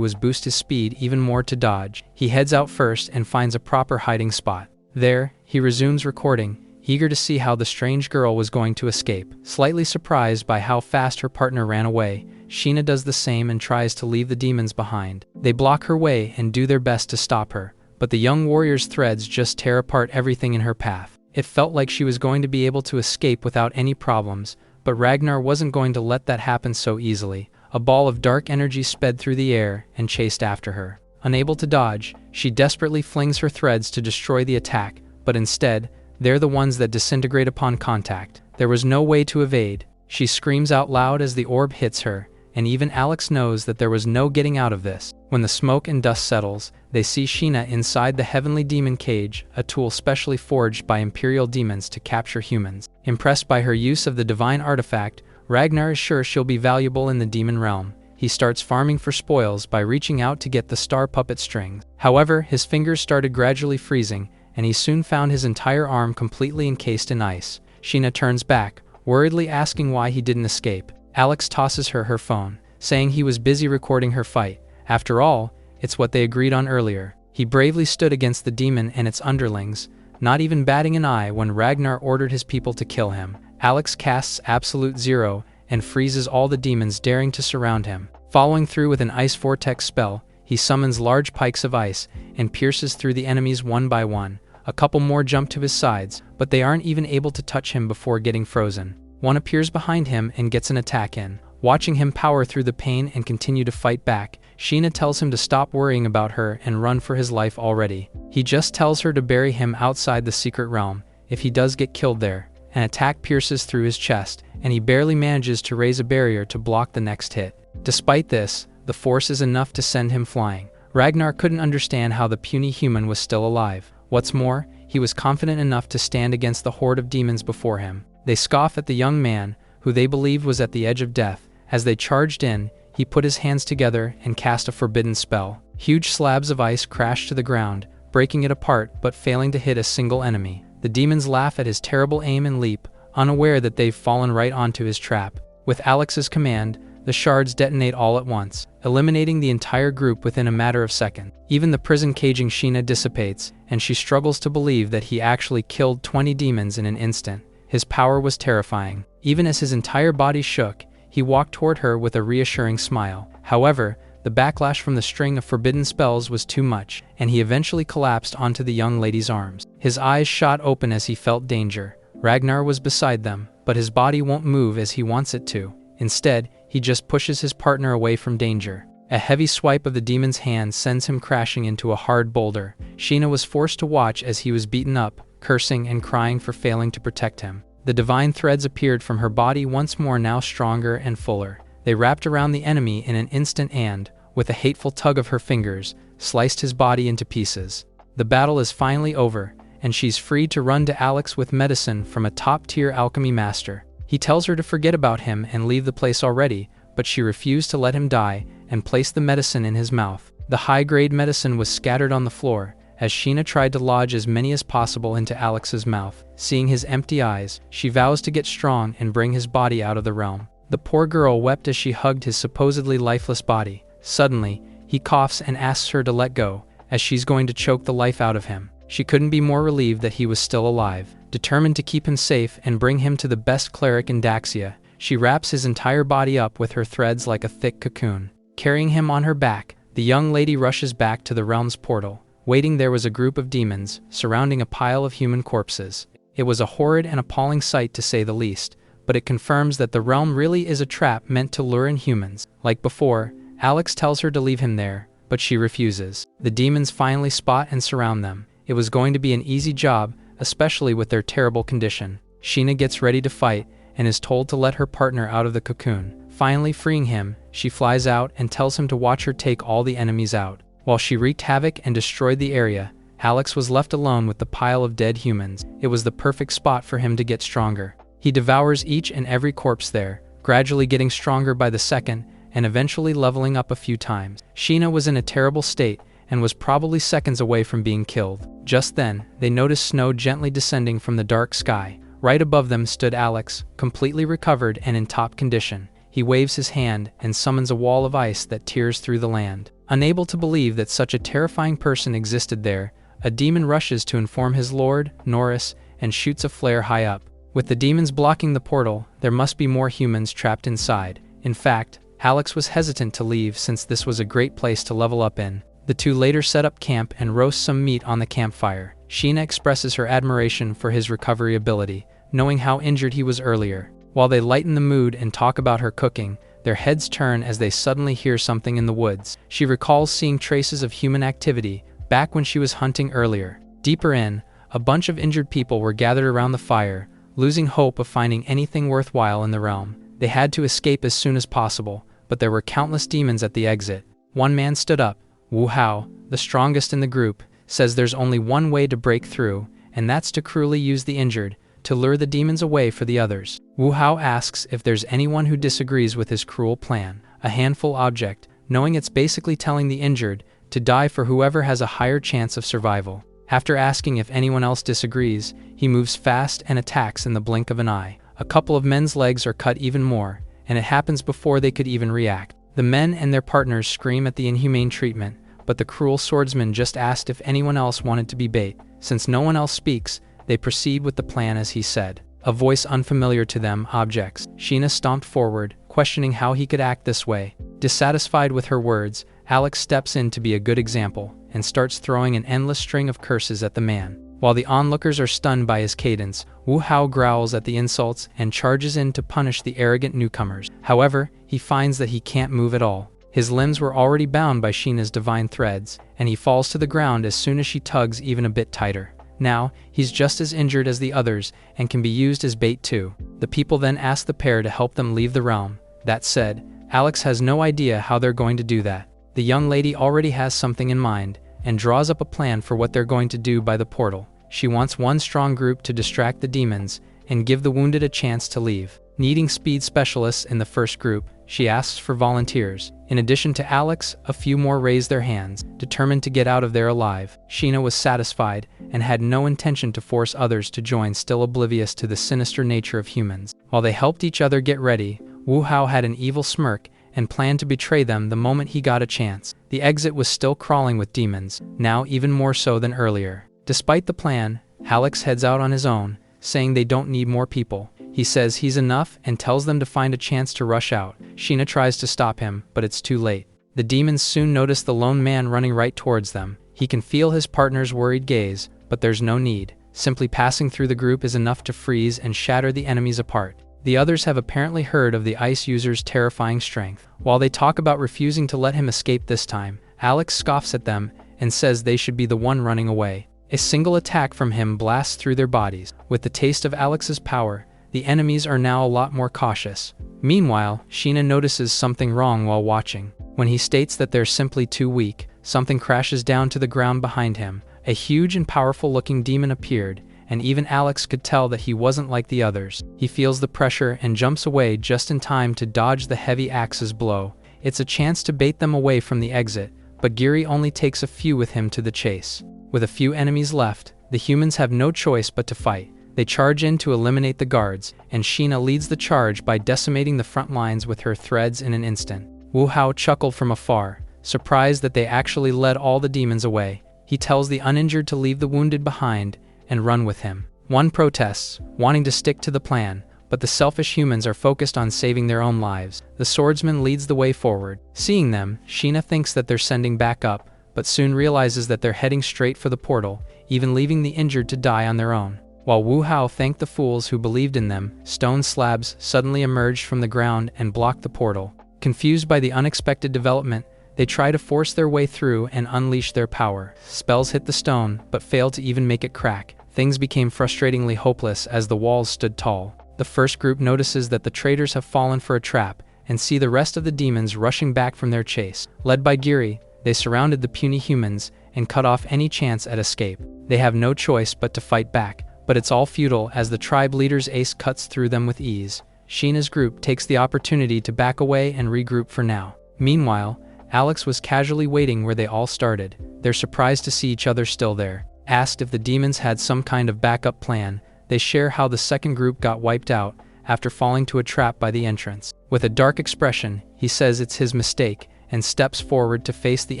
was boost his speed even more to dodge. He heads out first and finds a proper hiding spot. There, he resumes recording, eager to see how the strange girl was going to escape. Slightly surprised by how fast her partner ran away, Sheena does the same and tries to leave the demons behind. They block her way and do their best to stop her, but the young warrior's threads just tear apart everything in her path. It felt like she was going to be able to escape without any problems, but Ragnar wasn't going to let that happen so easily. A ball of dark energy sped through the air and chased after her. Unable to dodge, she desperately flings her threads to destroy the attack, but instead, they're the ones that disintegrate upon contact. There was no way to evade. She screams out loud as the orb hits her, and even Alex knows that there was no getting out of this. When the smoke and dust settles, they see Sheena inside the heavenly demon cage, a tool specially forged by imperial demons to capture humans. Impressed by her use of the divine artifact, Ragnar is sure she'll be valuable in the demon realm. He starts farming for spoils by reaching out to get the star puppet strings. However, his fingers started gradually freezing, and he soon found his entire arm completely encased in ice. Sheena turns back, worriedly asking why he didn't escape. Alex tosses her her phone, saying he was busy recording her fight. After all, it's what they agreed on earlier. He bravely stood against the demon and its underlings, not even batting an eye when Ragnar ordered his people to kill him. Alex casts Absolute Zero and freezes all the demons daring to surround him. Following through with an ice vortex spell, he summons large pikes of ice and pierces through the enemies one by one. A couple more jump to his sides, but they aren't even able to touch him before getting frozen. One appears behind him and gets an attack in. Watching him power through the pain and continue to fight back, Sheena tells him to stop worrying about her and run for his life already. He just tells her to bury him outside the secret realm, if he does get killed there. An attack pierces through his chest, and he barely manages to raise a barrier to block the next hit. Despite this, the force is enough to send him flying. Ragnar couldn't understand how the puny human was still alive. What's more, he was confident enough to stand against the horde of demons before him. They scoff at the young man, who they believed was at the edge of death. As they charged in, he put his hands together and cast a forbidden spell. Huge slabs of ice crashed to the ground, breaking it apart but failing to hit a single enemy. The demons laugh at his terrible aim and leap, unaware that they've fallen right onto his trap. With Alex's command, the shards detonate all at once, eliminating the entire group within a matter of seconds. Even the prison caging Sheena dissipates, and she struggles to believe that he actually killed 20 demons in an instant. His power was terrifying. Even as his entire body shook, he walked toward her with a reassuring smile. However, the backlash from the string of forbidden spells was too much, and he eventually collapsed onto the young lady's arms. His eyes shot open as he felt danger. Ragnar was beside them, but his body won't move as he wants it to. Instead, he just pushes his partner away from danger. A heavy swipe of the demon's hand sends him crashing into a hard boulder. Sheena was forced to watch as he was beaten up, cursing and crying for failing to protect him. The divine threads appeared from her body once more, now stronger and fuller. They wrapped around the enemy in an instant and, with a hateful tug of her fingers, sliced his body into pieces. The battle is finally over, and she's free to run to Alex with medicine from a top-tier alchemy master. He tells her to forget about him and leave the place already, but she refused to let him die and placed the medicine in his mouth. The high-grade medicine was scattered on the floor, as Sheena tried to lodge as many as possible into Alex's mouth. Seeing his empty eyes, she vows to get strong and bring his body out of the realm. The poor girl wept as she hugged his supposedly lifeless body, Suddenly, he coughs and asks her to let go, as she's going to choke the life out of him. She couldn't be more relieved that he was still alive. Determined to keep him safe and bring him to the best cleric in Daxia, she wraps his entire body up with her threads like a thick cocoon. Carrying him on her back, the young lady rushes back to the realm's portal. Waiting there was a group of demons, surrounding a pile of human corpses. It was a horrid and appalling sight to say the least, but it confirms that the realm really is a trap meant to lure in humans. Like before, Alex tells her to leave him there, but she refuses. The demons finally spot and surround them. It was going to be an easy job, especially with their terrible condition. Sheena gets ready to fight, and is told to let her partner out of the cocoon. Finally freeing him, she flies out and tells him to watch her take all the enemies out. While she wreaked havoc and destroyed the area, Alex was left alone with the pile of dead humans. It was the perfect spot for him to get stronger. He devours each and every corpse there, gradually getting stronger by the second, and eventually leveling up a few times. Sheena was in a terrible state, and was probably seconds away from being killed. Just then, they noticed snow gently descending from the dark sky. Right above them stood Alex, completely recovered and in top condition. He waves his hand and summons a wall of ice that tears through the land. Unable to believe that such a terrifying person existed there, a demon rushes to inform his lord, Norris, and shoots a flare high up. With the demons blocking the portal, there must be more humans trapped inside. In fact, Alex was hesitant to leave since this was a great place to level up in. The two later set up camp and roast some meat on the campfire. Sheena expresses her admiration for his recovery ability, knowing how injured he was earlier. While they lighten the mood and talk about her cooking, their heads turn as they suddenly hear something in the woods. She recalls seeing traces of human activity back when she was hunting earlier. Deeper in, a bunch of injured people were gathered around the fire, losing hope of finding anything worthwhile in the realm. They had to escape as soon as possible, but there were countless demons at the exit. One man stood up. Wu Hao, the strongest in the group, says there's only one way to break through, and that's to cruelly use the injured, to lure the demons away for the others. Wu Hao asks if there's anyone who disagrees with his cruel plan. A handful object, knowing it's basically telling the injured to die for whoever has a higher chance of survival. After asking if anyone else disagrees, he moves fast and attacks in the blink of an eye. A couple of men's legs are cut even more, and it happens before they could even react. The men and their partners scream at the inhumane treatment, but the cruel swordsman just asked if anyone else wanted to be bait. Since no one else speaks, they proceed with the plan as he said. A voice unfamiliar to them objects. Sheena stomped forward, questioning how he could act this way. Dissatisfied with her words, Alex steps in to be a good example, and starts throwing an endless string of curses at the man. While the onlookers are stunned by his cadence, Wu Hao growls at the insults and charges in to punish the arrogant newcomers. However, he finds that he can't move at all. His limbs were already bound by Sheena's divine threads, and he falls to the ground as soon as she tugs even a bit tighter. Now, he's just as injured as the others and can be used as bait too. The people then ask the pair to help them leave the realm. That said, Alex has no idea how they're going to do that. The young lady already has something in mind, and draws up a plan for what they're going to do by the portal. She wants one strong group to distract the demons, and give the wounded a chance to leave. Needing speed specialists in the first group, she asks for volunteers. In addition to Alex, a few more raise their hands, determined to get out of there alive. Sheena was satisfied, and had no intention to force others to join, still oblivious to the sinister nature of humans. While they helped each other get ready, Wu Hao had an evil smirk, and planned to betray them the moment he got a chance. The exit was still crawling with demons, now even more so than earlier. Despite the plan, Alex heads out on his own, saying they don't need more people. He says he's enough and tells them to find a chance to rush out. Sheena tries to stop him, but it's too late. The demons soon notice the lone man running right towards them. He can feel his partner's worried gaze, but there's no need. Simply passing through the group is enough to freeze and shatter the enemies apart. The others have apparently heard of the ice user's terrifying strength. While they talk about refusing to let him escape this time, Alex scoffs at them and says they should be the one running away. A single attack from him blasts through their bodies. With the taste of Alex's power, the enemies are now a lot more cautious. Meanwhile, Sheena notices something wrong while watching. When he states that they're simply too weak, something crashes down to the ground behind him. A huge and powerful-looking demon appeared, and even Alex could tell that he wasn't like the others. He feels the pressure and jumps away just in time to dodge the heavy axe's blow. It's a chance to bait them away from the exit, but Giri only takes a few with him to the chase. With a few enemies left, the humans have no choice but to fight. They charge in to eliminate the guards, and Sheena leads the charge by decimating the front lines with her threads in an instant. Wu Hao chuckled from afar, surprised that they actually led all the demons away. He tells the uninjured to leave the wounded behind and run with him. One protests, wanting to stick to the plan, but the selfish humans are focused on saving their own lives. The swordsman leads the way forward. Seeing them, Sheena thinks that they're sending back up, but soon realizes that they're heading straight for the portal, even leaving the injured to die on their own. While Wu Hao thanked the fools who believed in them, stone slabs suddenly emerged from the ground and blocked the portal. Confused by the unexpected development, they try to force their way through and unleash their power. Spells hit the stone, but failed to even make it crack. Things became frustratingly hopeless as the walls stood tall. The first group notices that the traitors have fallen for a trap, and see the rest of the demons rushing back from their chase. Led by Giri, they surrounded the puny humans and cut off any chance at escape. They have no choice but to fight back, but it's all futile as the tribe leader's ace cuts through them with ease. Sheena's group takes the opportunity to back away and regroup for now. Meanwhile, Alex was casually waiting where they all started. They're surprised to see each other still there. Asked if the demons had some kind of backup plan, they share how the second group got wiped out after falling to a trap by the entrance. With a dark expression, he says it's his mistake and steps forward to face the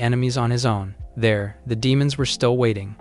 enemies on his own. There, the demons were still waiting.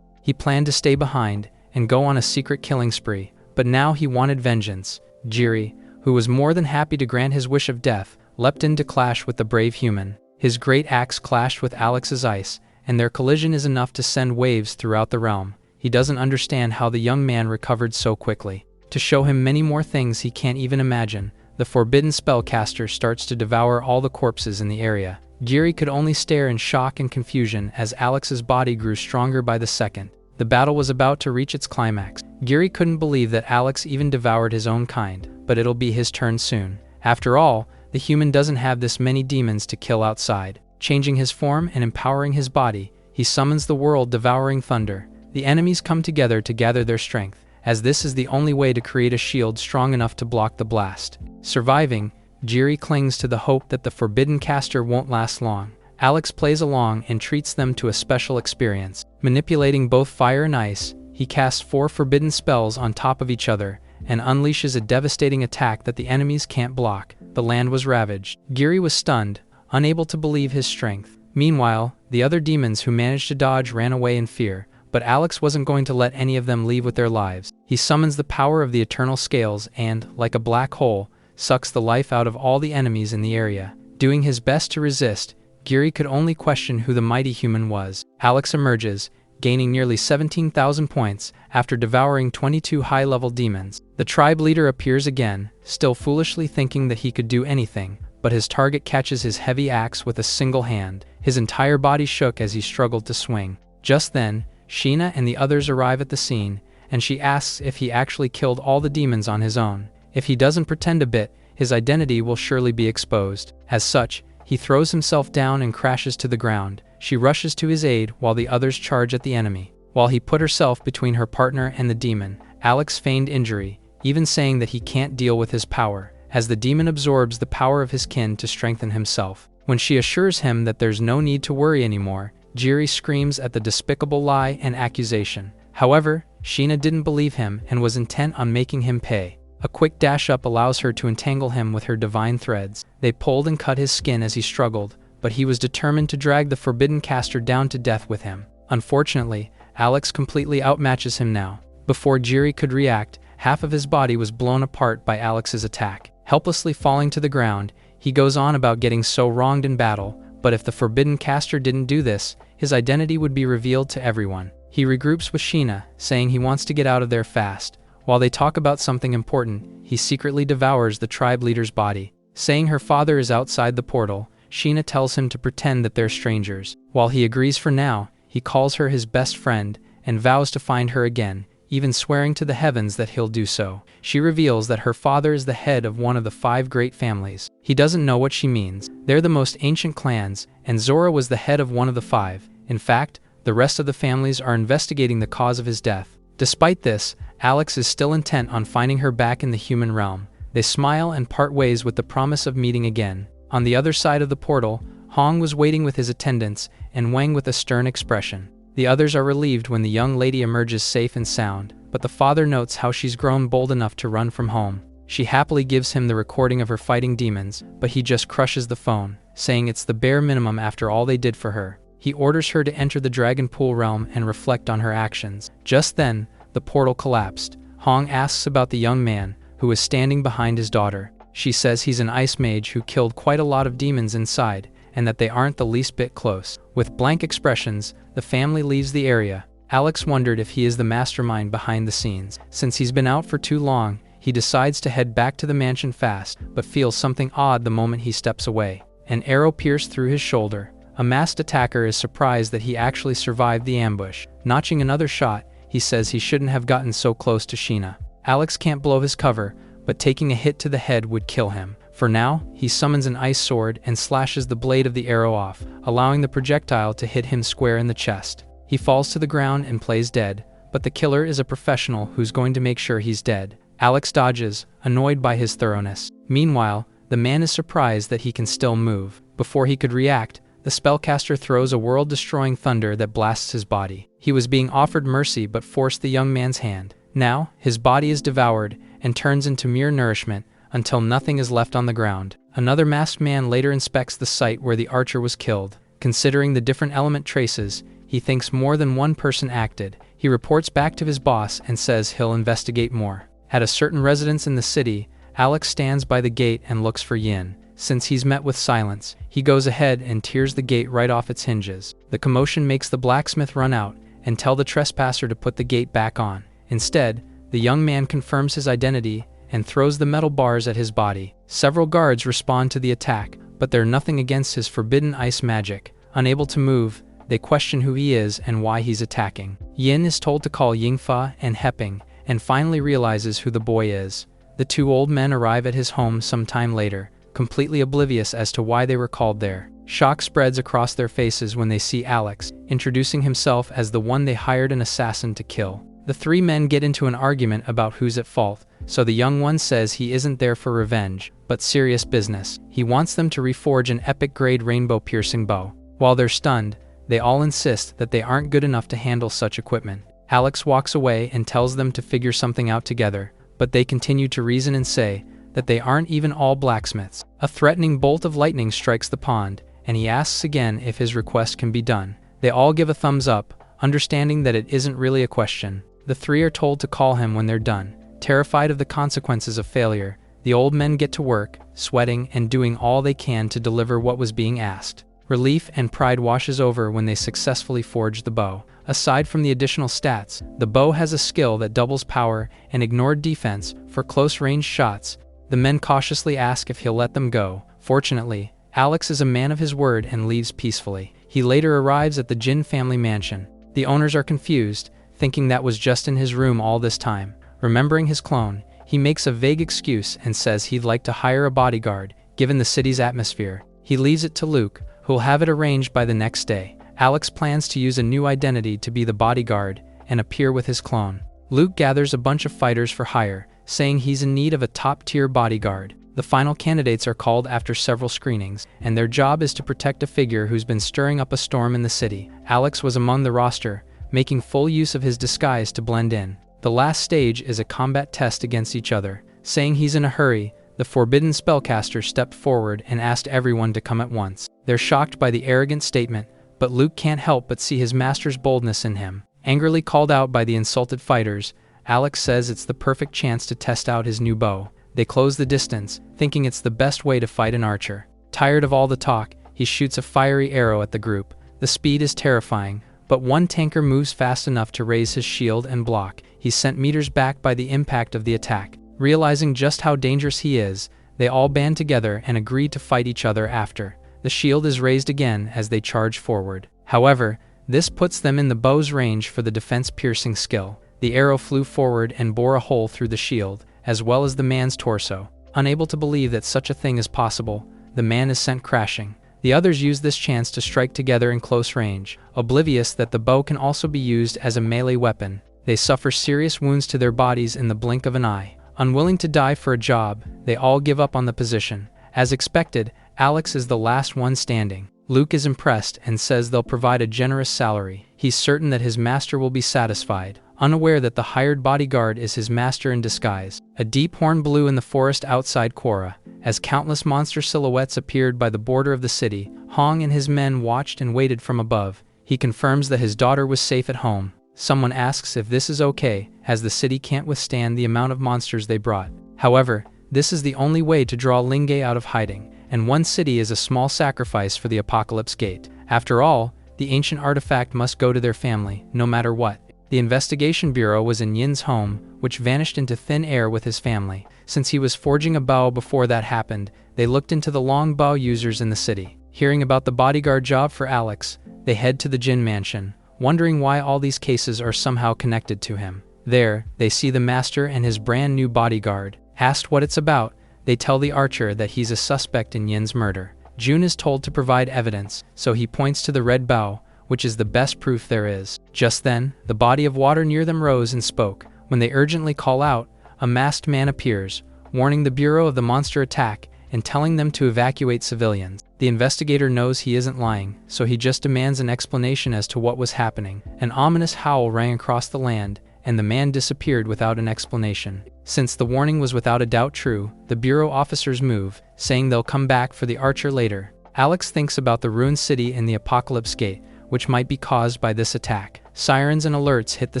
He planned to stay behind and go on a secret killing spree, but now he wanted vengeance. Giri, who was more than happy to grant his wish of death, leapt in to clash with the brave human. His great axe clashed with Alex's ice, and their collision is enough to send waves throughout the realm. He doesn't understand how the young man recovered so quickly. To show him many more things he can't even imagine, the forbidden spellcaster starts to devour all the corpses in the area. Giri could only stare in shock and confusion as Alex's body grew stronger by the second. The battle was about to reach its climax. Giri couldn't believe that Alex even devoured his own kind, but it'll be his turn soon. After all, the human doesn't have this many demons to kill outside. Changing his form and empowering his body, he summons the world-devouring thunder. The enemies come together to gather their strength, as this is the only way to create a shield strong enough to block the blast. Surviving, Giri clings to the hope that the forbidden caster won't last long. Alex plays along and treats them to a special experience. Manipulating both fire and ice, he casts 4 forbidden spells on top of each other and unleashes a devastating attack that the enemies can't block. The land was ravaged. Giri was stunned, unable to believe his strength. Meanwhile, the other demons who managed to dodge ran away in fear, but Alex wasn't going to let any of them leave with their lives. He summons the power of the eternal scales and, like a black hole, sucks the life out of all the enemies in the area. Doing his best to resist, Giri could only question who the mighty human was. Alex emerges, gaining nearly 17,000 points after devouring 22 high-level demons. The tribe leader appears again, still foolishly thinking that he could do anything, but his target catches his heavy axe with a single hand. His entire body shook as he struggled to swing. Just then, Sheena and the others arrive at the scene, and she asks if he actually killed all the demons on his own. If he doesn't pretend a bit, his identity will surely be exposed. As such, he throws himself down and crashes to the ground. She rushes to his aid while the others charge at the enemy. While he put herself between her partner and the demon, Alex feigned injury, even saying that he can't deal with his power, as the demon absorbs the power of his kin to strengthen himself. When she assures him that there's no need to worry anymore, Giri screams at the despicable lie and accusation. However, Sheena didn't believe him and was intent on making him pay. A quick dash-up allows her to entangle him with her divine threads. They pulled and cut his skin as he struggled, but he was determined to drag the forbidden caster down to death with him. Unfortunately, Alex completely outmatches him now. Before Giri could react, half of his body was blown apart by Alex's attack. Helplessly falling to the ground, he goes on about getting so wronged in battle, but if the forbidden caster didn't do this, his identity would be revealed to everyone. He regroups with Sheena, saying he wants to get out of there fast. While they talk about something important, he secretly devours the tribe leader's body. Saying her father is outside the portal, Sheena tells him to pretend that they're strangers. While he agrees for now, he calls her his best friend and vows to find her again, even swearing to the heavens that he'll do so. She reveals that her father is the head of one of the 5 great families. He doesn't know what she means. They're the most ancient clans, and Zora was the head of one of the 5. In fact, the rest of the families are investigating the cause of his death. Despite this, Alex is still intent on finding her back in the human realm. They smile and part ways with the promise of meeting again. On the other side of the portal, Hong was waiting with his attendants, and Wang with a stern expression. The others are relieved when the young lady emerges safe and sound, but the father notes how she's grown bold enough to run from home. She happily gives him the recording of her fighting demons, but he just crushes the phone. saying it's the bare minimum after all they did for her. He orders her to enter the dragon pool realm and reflect on her actions. Just then, the portal collapsed. Hong asks about the young man, who is standing behind his daughter. She says he's an ice mage who killed quite a lot of demons inside, and that they aren't the least bit close. With blank expressions, the family leaves the area. Alex wondered if he is the mastermind behind the scenes. Since he's been out for too long, he decides to head back to the mansion fast, but feels something odd the moment he steps away. An arrow pierced through his shoulder. A masked attacker is surprised that he actually survived the ambush. Notching another shot, he says he shouldn't have gotten so close to Sheena. Alex can't blow his cover, but taking a hit to the head would kill him. For now, he summons an ice sword and slashes the blade of the arrow off, allowing the projectile to hit him square in the chest. He falls to the ground and plays dead, but the killer is a professional who's going to make sure he's dead. Alex dodges, annoyed by his thoroughness. Meanwhile, the man is surprised that he can still move. Before he could react, the spellcaster throws a world-destroying thunder that blasts his body. He was being offered mercy but forced the young man's hand. Now, his body is devoured and turns into mere nourishment until nothing is left on the ground. Another masked man later inspects the site where the archer was killed. Considering the different element traces, he thinks more than one person acted. He reports back to his boss and says he'll investigate more. At a certain residence in the city, Alex stands by the gate and looks for Yin. Since he's met with silence, he goes ahead and tears the gate right off its hinges. The commotion makes the blacksmith run out and tell the trespasser to put the gate back on. Instead, the young man confirms his identity and throws the metal bars at his body. Several guards respond to the attack, but they're nothing against his forbidden ice magic. Unable to move, they question who he is and why he's attacking. Yin is told to call Yingfa and Heping, and finally realizes who the boy is. The two old men arrive at his home some time later, completely oblivious as to why they were called there. Shock spreads across their faces when they see Alex, introducing himself as the one they hired an assassin to kill. The three men get into an argument about who's at fault, so the young one says he isn't there for revenge, but serious business. He wants them to reforge an epic-grade rainbow-piercing bow. While they're stunned, they all insist that they aren't good enough to handle such equipment. Alex walks away and tells them to figure something out together, but they continue to reason and say that they aren't even all blacksmiths. A threatening bolt of lightning strikes the pond, and he asks again if his request can be done. They all give a thumbs up, understanding that it isn't really a question. The three are told to call him when they're done. Terrified of the consequences of failure, the old men get to work, sweating and doing all they can to deliver what was being asked. Relief and pride washes over when they successfully forge the bow. Aside from the additional stats, the bow has a skill that doubles power and ignored defense for close-range shots. The men cautiously ask if he'll let them go. Fortunately, Alex is a man of his word and leaves peacefully. He later arrives at the Jin family mansion. The owners are confused, thinking that was just in his room all this time. Remembering his clone, he makes a vague excuse and says he'd like to hire a bodyguard, given the city's atmosphere. He leaves it to Luke, who'll have it arranged by the next day. Alex plans to use a new identity to be the bodyguard and appear with his clone. Luke gathers a bunch of fighters for hire, saying he's in need of a top-tier bodyguard. The final candidates are called after several screenings, and their job is to protect a figure who's been stirring up a storm in the city. Alex was among the roster, making full use of his disguise to blend in. The last stage is a combat test against each other. Saying he's in a hurry, the forbidden spellcaster stepped forward and asked everyone to come at once. They're shocked by the arrogant statement, but Luke can't help but see his master's boldness in him. Angrily called out by the insulted fighters, Alex says it's the perfect chance to test out his new bow. They close the distance, thinking it's the best way to fight an archer. Tired of all the talk, he shoots a fiery arrow at the group. The speed is terrifying, but one tanker moves fast enough to raise his shield and block. He's sent meters back by the impact of the attack. Realizing just how dangerous he is, they all band together and agree to fight each other after. The shield is raised again as they charge forward. However, this puts them in the bow's range for the defense-piercing skill. The arrow flew forward and bore a hole through the shield, as well as the man's torso. Unable to believe that such a thing is possible, the man is sent crashing. The others use this chance to strike together in close range, oblivious that the bow can also be used as a melee weapon. They suffer serious wounds to their bodies in the blink of an eye. Unwilling to die for a job, they all give up on the position. As expected, Alex is the last one standing. Luke is impressed and says they'll provide a generous salary. He's certain that his master will be satisfied, unaware that the hired bodyguard is his master in disguise. A deep horn blew in the forest outside Quora, As countless monster silhouettes appeared by the border of the city, Hong and his men watched and waited from above. He confirms that his daughter was safe at home. Someone asks if this is okay, as the city can't withstand the amount of monsters they brought. However, this is the only way to draw Lingge out of hiding, and one city is a small sacrifice for the Apocalypse Gate. After all, the ancient artifact must go to their family, no matter what. The investigation bureau was in Yin's home, which vanished into thin air with his family. Since he was forging a bow before that happened, they looked into the long bow users in the city. Hearing about the bodyguard job for Alex, they head to the Jin mansion, wondering why all these cases are somehow connected to him. There, they see the master and his brand new bodyguard. Asked what it's about, they tell the archer that he's a suspect in Yin's murder. Jun is told to provide evidence, so he points to the red bow, which is the best proof there is. Just then, the body of water near them rose and spoke. When they urgently call out, a masked man appears, warning the Bureau of the monster attack and telling them to evacuate civilians. The investigator knows he isn't lying, so he just demands an explanation as to what was happening. An ominous howl rang across the land, and the man disappeared without an explanation. Since the warning was without a doubt true, the Bureau officers move, saying they'll come back for the archer later. Alex thinks about the ruined city and the Apocalypse Gate, which might be caused by this attack. Sirens and alerts hit the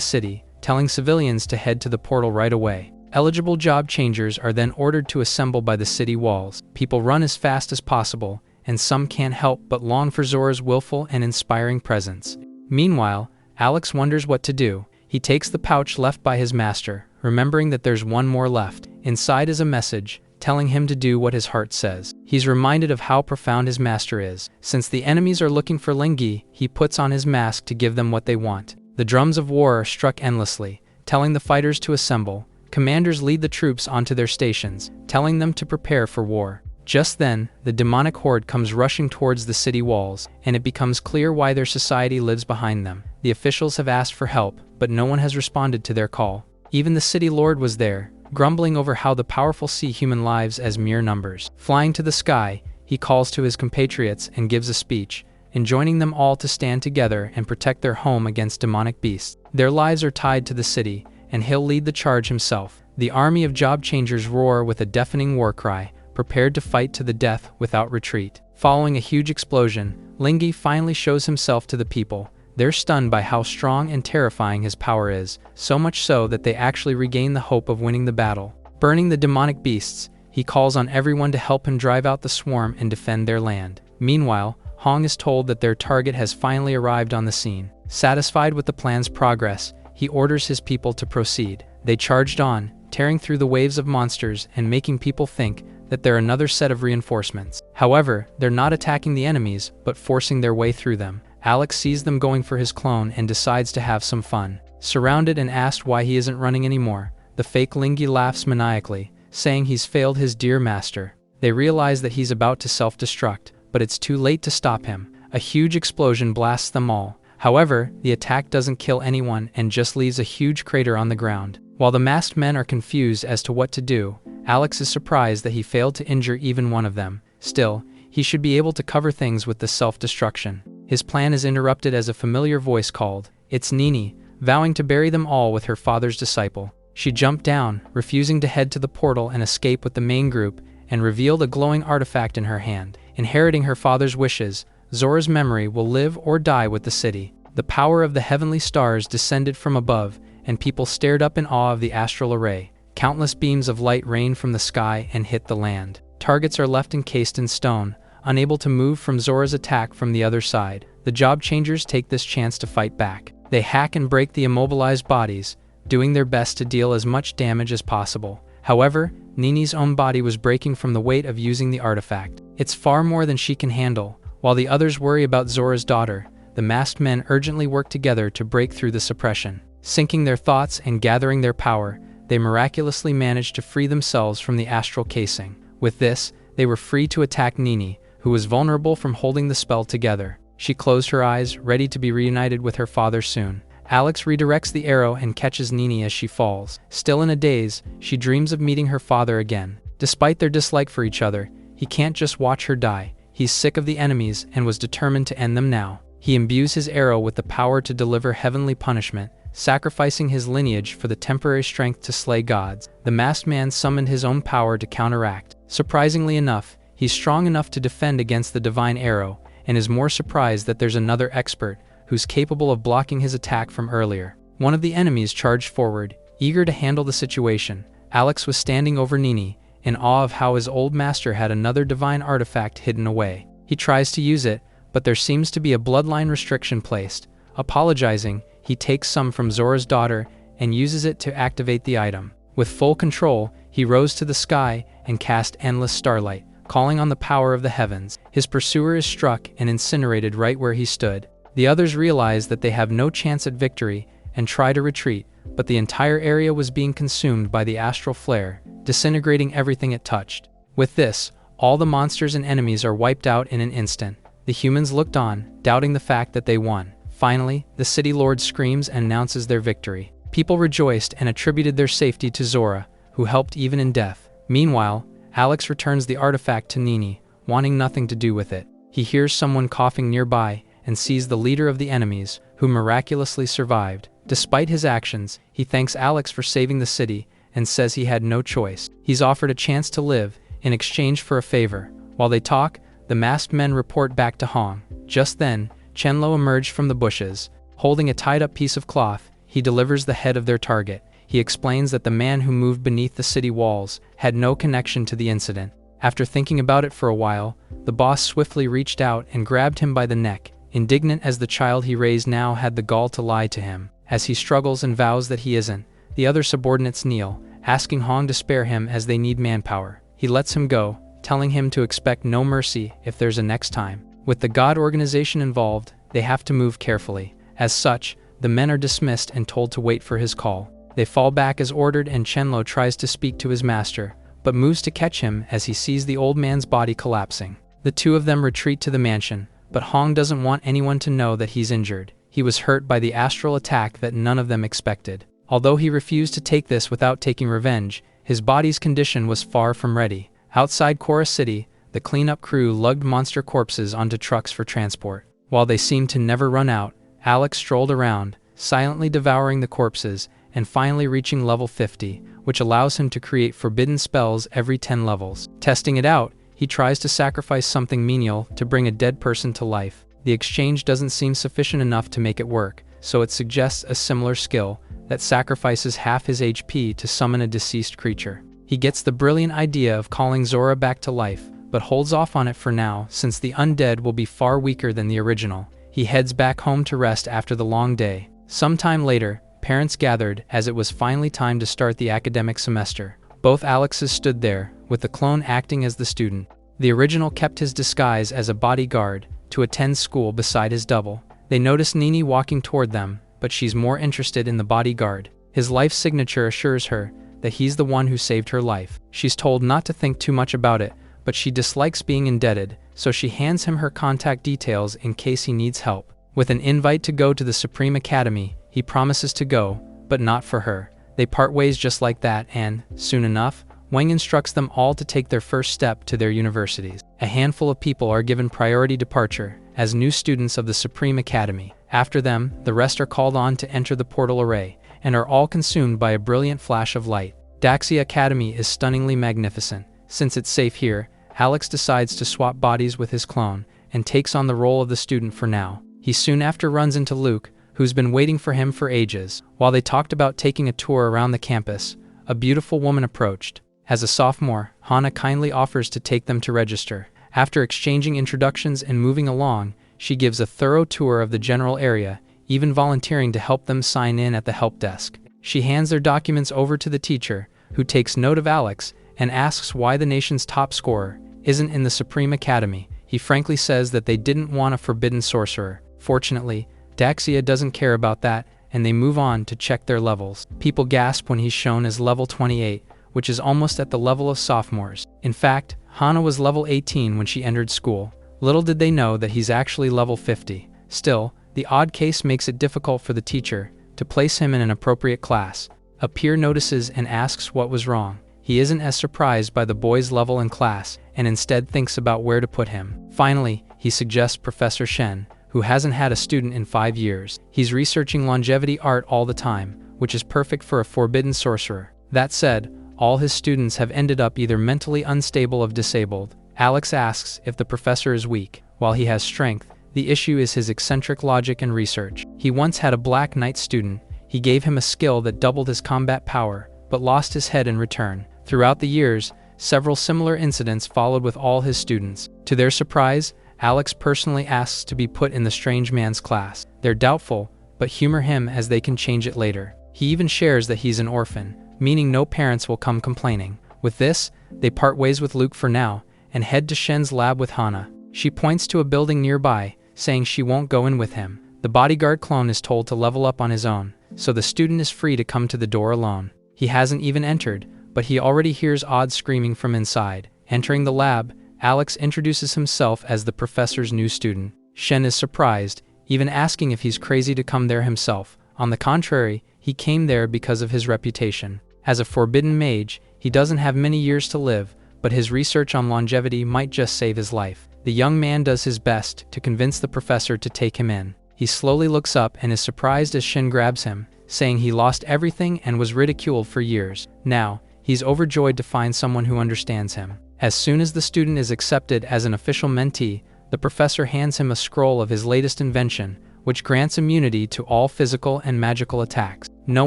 city, telling civilians to head to the portal right away. Eligible job changers are then ordered to assemble by the city walls. People run as fast as possible, and some can't help but long for Zora's willful and inspiring presence. Meanwhile, Alex wonders what to do. He takes the pouch left by his master, remembering that there's one more left. Inside is a message, telling him to do what his heart says. He's reminded of how profound his master is. Since the enemies are looking for Lingge, he puts on his mask to give them what they want. The drums of war are struck endlessly, telling the fighters to assemble. Commanders lead the troops onto their stations, telling them to prepare for war. Just then, the demonic horde comes rushing towards the city walls, and it becomes clear why their society lives behind them. The officials have asked for help, but no one has responded to their call. Even the city lord was there, grumbling over how the powerful see human lives as mere numbers. Flying to the sky, he calls to his compatriots and gives a speech, enjoining them all to stand together and protect their home against demonic beasts. Their lives are tied to the city, and he'll lead the charge himself. The army of job changers roar with a deafening war cry, prepared to fight to the death without retreat. Following a huge explosion, Lingge finally shows himself to the people. They're stunned by how strong and terrifying his power is, so much so that they actually regain the hope of winning the battle. Burning the demonic beasts, he calls on everyone to help him drive out the swarm and defend their land. Meanwhile, Hong is told that their target has finally arrived on the scene. Satisfied with the plan's progress, he orders his people to proceed. They charged on, tearing through the waves of monsters and making people think that they're another set of reinforcements. However, they're not attacking the enemies, but forcing their way through them. Alex sees them going for his clone and decides to have some fun. Surrounded and asked why he isn't running anymore, the fake Lingge laughs maniacally, saying he's failed his dear master. They realize that he's about to self-destruct, but it's too late to stop him. A huge explosion blasts them all. However, the attack doesn't kill anyone and just leaves a huge crater on the ground. While the masked men are confused as to what to do, Alex is surprised that he failed to injure even one of them. Still, he should be able to cover things with the self-destruction. His plan is interrupted as a familiar voice called. It's Nini, vowing to bury them all with her father's disciple. She jumped down, refusing to head to the portal and escape with the main group, and revealed a glowing artifact in her hand. Inheriting her father's wishes, Zora's memory will live or die with the city. The power of the heavenly stars descended from above, and people stared up in awe of the astral array. Countless beams of light rained from the sky and hit the land. Targets are left encased in stone, unable to move from Zora's attack from the other side. The job changers take this chance to fight back. They hack and break the immobilized bodies, doing their best to deal as much damage as possible. However, Nini's own body was breaking from the weight of using the artifact. It's far more than she can handle. While the others worry about Zora's daughter, the masked men urgently work together to break through the suppression. Syncing their thoughts and gathering their power, they miraculously managed to free themselves from the astral casing. With this, they were free to attack Nini, who was vulnerable from holding the spell together. She closed her eyes, ready to be reunited with her father soon. Alex redirects the arrow and catches Nini as she falls. Still in a daze, she dreams of meeting her father again. Despite their dislike for each other, he can't just watch her die. He's sick of the enemies and was determined to end them now. He imbues his arrow with the power to deliver heavenly punishment, sacrificing his lineage for the temporary strength to slay gods. The masked man summoned his own power to counteract. Surprisingly enough, he's strong enough to defend against the divine arrow, and is more surprised that there's another expert who's capable of blocking his attack from earlier. One of the enemies charged forward, eager to handle the situation. Alex was standing over Nini, in awe of how his old master had another divine artifact hidden away. He tries to use it, but there seems to be a bloodline restriction placed. Apologizing, he takes some from Zora's daughter and uses it to activate the item. With full control, he rose to the sky and cast endless starlight, calling on the power of the heavens. His pursuer is struck and incinerated right where he stood. The others realize that they have no chance at victory and try to retreat, but the entire area was being consumed by the astral flare, disintegrating everything it touched. With this, all the monsters and enemies are wiped out in an instant. The humans looked on, doubting the fact that they won. Finally, the city lord screams and announces their victory. People rejoiced and attributed their safety to Zora, who helped even in death. Meanwhile, Alex returns the artifact to Nini, wanting nothing to do with it. He hears someone coughing nearby and sees the leader of the enemies, who miraculously survived. Despite his actions, he thanks Alex for saving the city and says he had no choice. He's offered a chance to live in exchange for a favor. While they talk, the masked men report back to Hong. Just then, Chenlo emerged from the bushes. Holding a tied-up piece of cloth, he delivers the head of their target. He explains that the man who moved beneath the city walls had no connection to the incident. After thinking about it for a while, the boss swiftly reached out and grabbed him by the neck. Indignant as the child he raised now had the gall to lie to him. As he struggles and vows that he isn't, the other subordinates kneel, asking Hong to spare him as they need manpower. He lets him go, telling him to expect no mercy if there's a next time. With the God organization involved, they have to move carefully. As such, the men are dismissed and told to wait for his call. They fall back as ordered and Chenlo tries to speak to his master, but moves to catch him as he sees the old man's body collapsing. The two of them retreat to the mansion, but Hong doesn't want anyone to know that he's injured. He was hurt by the astral attack that none of them expected. Although he refused to take this without taking revenge, his body's condition was far from ready. Outside Korra City, the cleanup crew lugged monster corpses onto trucks for transport. While they seemed to never run out, Alex strolled around, silently devouring the corpses, and finally reaching level 50, which allows him to create forbidden spells every 10 levels. Testing it out, he tries to sacrifice something menial to bring a dead person to life. The exchange doesn't seem sufficient enough to make it work, so it suggests a similar skill that sacrifices half his HP to summon a deceased creature. He gets the brilliant idea of calling Zora back to life, but holds off on it for now since the undead will be far weaker than the original. He heads back home to rest after the long day. Sometime later, parents gathered as it was finally time to start the academic semester. Both Alexes stood there, with the clone acting as the student. The original kept his disguise as a bodyguard to attend school beside his double. They notice Nini walking toward them, but she's more interested in the bodyguard. His life signature assures her that he's the one who saved her life. She's told not to think too much about it, but she dislikes being indebted, so she hands him her contact details in case he needs help. With an invite to go to the Supreme Academy, he promises to go, but not for her. They part ways just like that and, soon enough, Wang instructs them all to take their first step to their universities. A handful of people are given priority departure as new students of the Supreme Academy. After them, the rest are called on to enter the portal array, and are all consumed by a brilliant flash of light. Daxia Academy is stunningly magnificent. Since it's safe here, Alex decides to swap bodies with his clone, and takes on the role of the student for now. He soon after runs into Luke, who's been waiting for him for ages. While they talked about taking a tour around the campus, a beautiful woman approached. As a sophomore, Hana kindly offers to take them to register. After exchanging introductions and moving along, she gives a thorough tour of the general area, even volunteering to help them sign in at the help desk. She hands their documents over to the teacher, who takes note of Alex and asks why the nation's top scorer isn't in the Supreme Academy. He frankly says that they didn't want a forbidden sorcerer. Fortunately, Daxia doesn't care about that, and they move on to check their levels. People gasp when he's shown as level 28, which is almost at the level of sophomores. In fact, Hana was level 18 when she entered school. Little did they know that he's actually level 50. Still, the odd case makes it difficult for the teacher to place him in an appropriate class. A peer notices and asks what was wrong. He isn't as surprised by the boy's level in class, and instead thinks about where to put him. Finally, he suggests Professor Shen, who hasn't had a student in 5 years. He's researching longevity art all the time, which is perfect for a forbidden sorcerer. That said, All his students have ended up either mentally unstable or disabled. Alex asks if the professor is weak, while he has strength. The issue is his eccentric logic and research. He once had a Black Knight student. He gave him a skill that doubled his combat power, but lost his head in return. Throughout the years, several similar incidents followed with all his students. To their surprise, Alex personally asks to be put in the strange man's class. They're doubtful, but humor him as they can change it later. He even shares that he's an orphan, meaning no parents will come complaining. With this, they part ways with Luke for now, and head to Shen's lab with Hana. She points to a building nearby, saying she won't go in with him. The bodyguard clone is told to level up on his own, so the student is free to come to the door alone. He hasn't even entered, but he already hears odd screaming from inside. Entering the lab, Alex introduces himself as the professor's new student. Shen is surprised, even asking if he's crazy to come there himself. On the contrary, he came there because of his reputation. As a forbidden mage, he doesn't have many years to live, but his research on longevity might just save his life. The young man does his best to convince the professor to take him in. He slowly looks up and is surprised as Shen grabs him, saying he lost everything and was ridiculed for years. Now, he's overjoyed to find someone who understands him. As soon as the student is accepted as an official mentee, the professor hands him a scroll of his latest invention, which grants immunity to all physical and magical attacks. No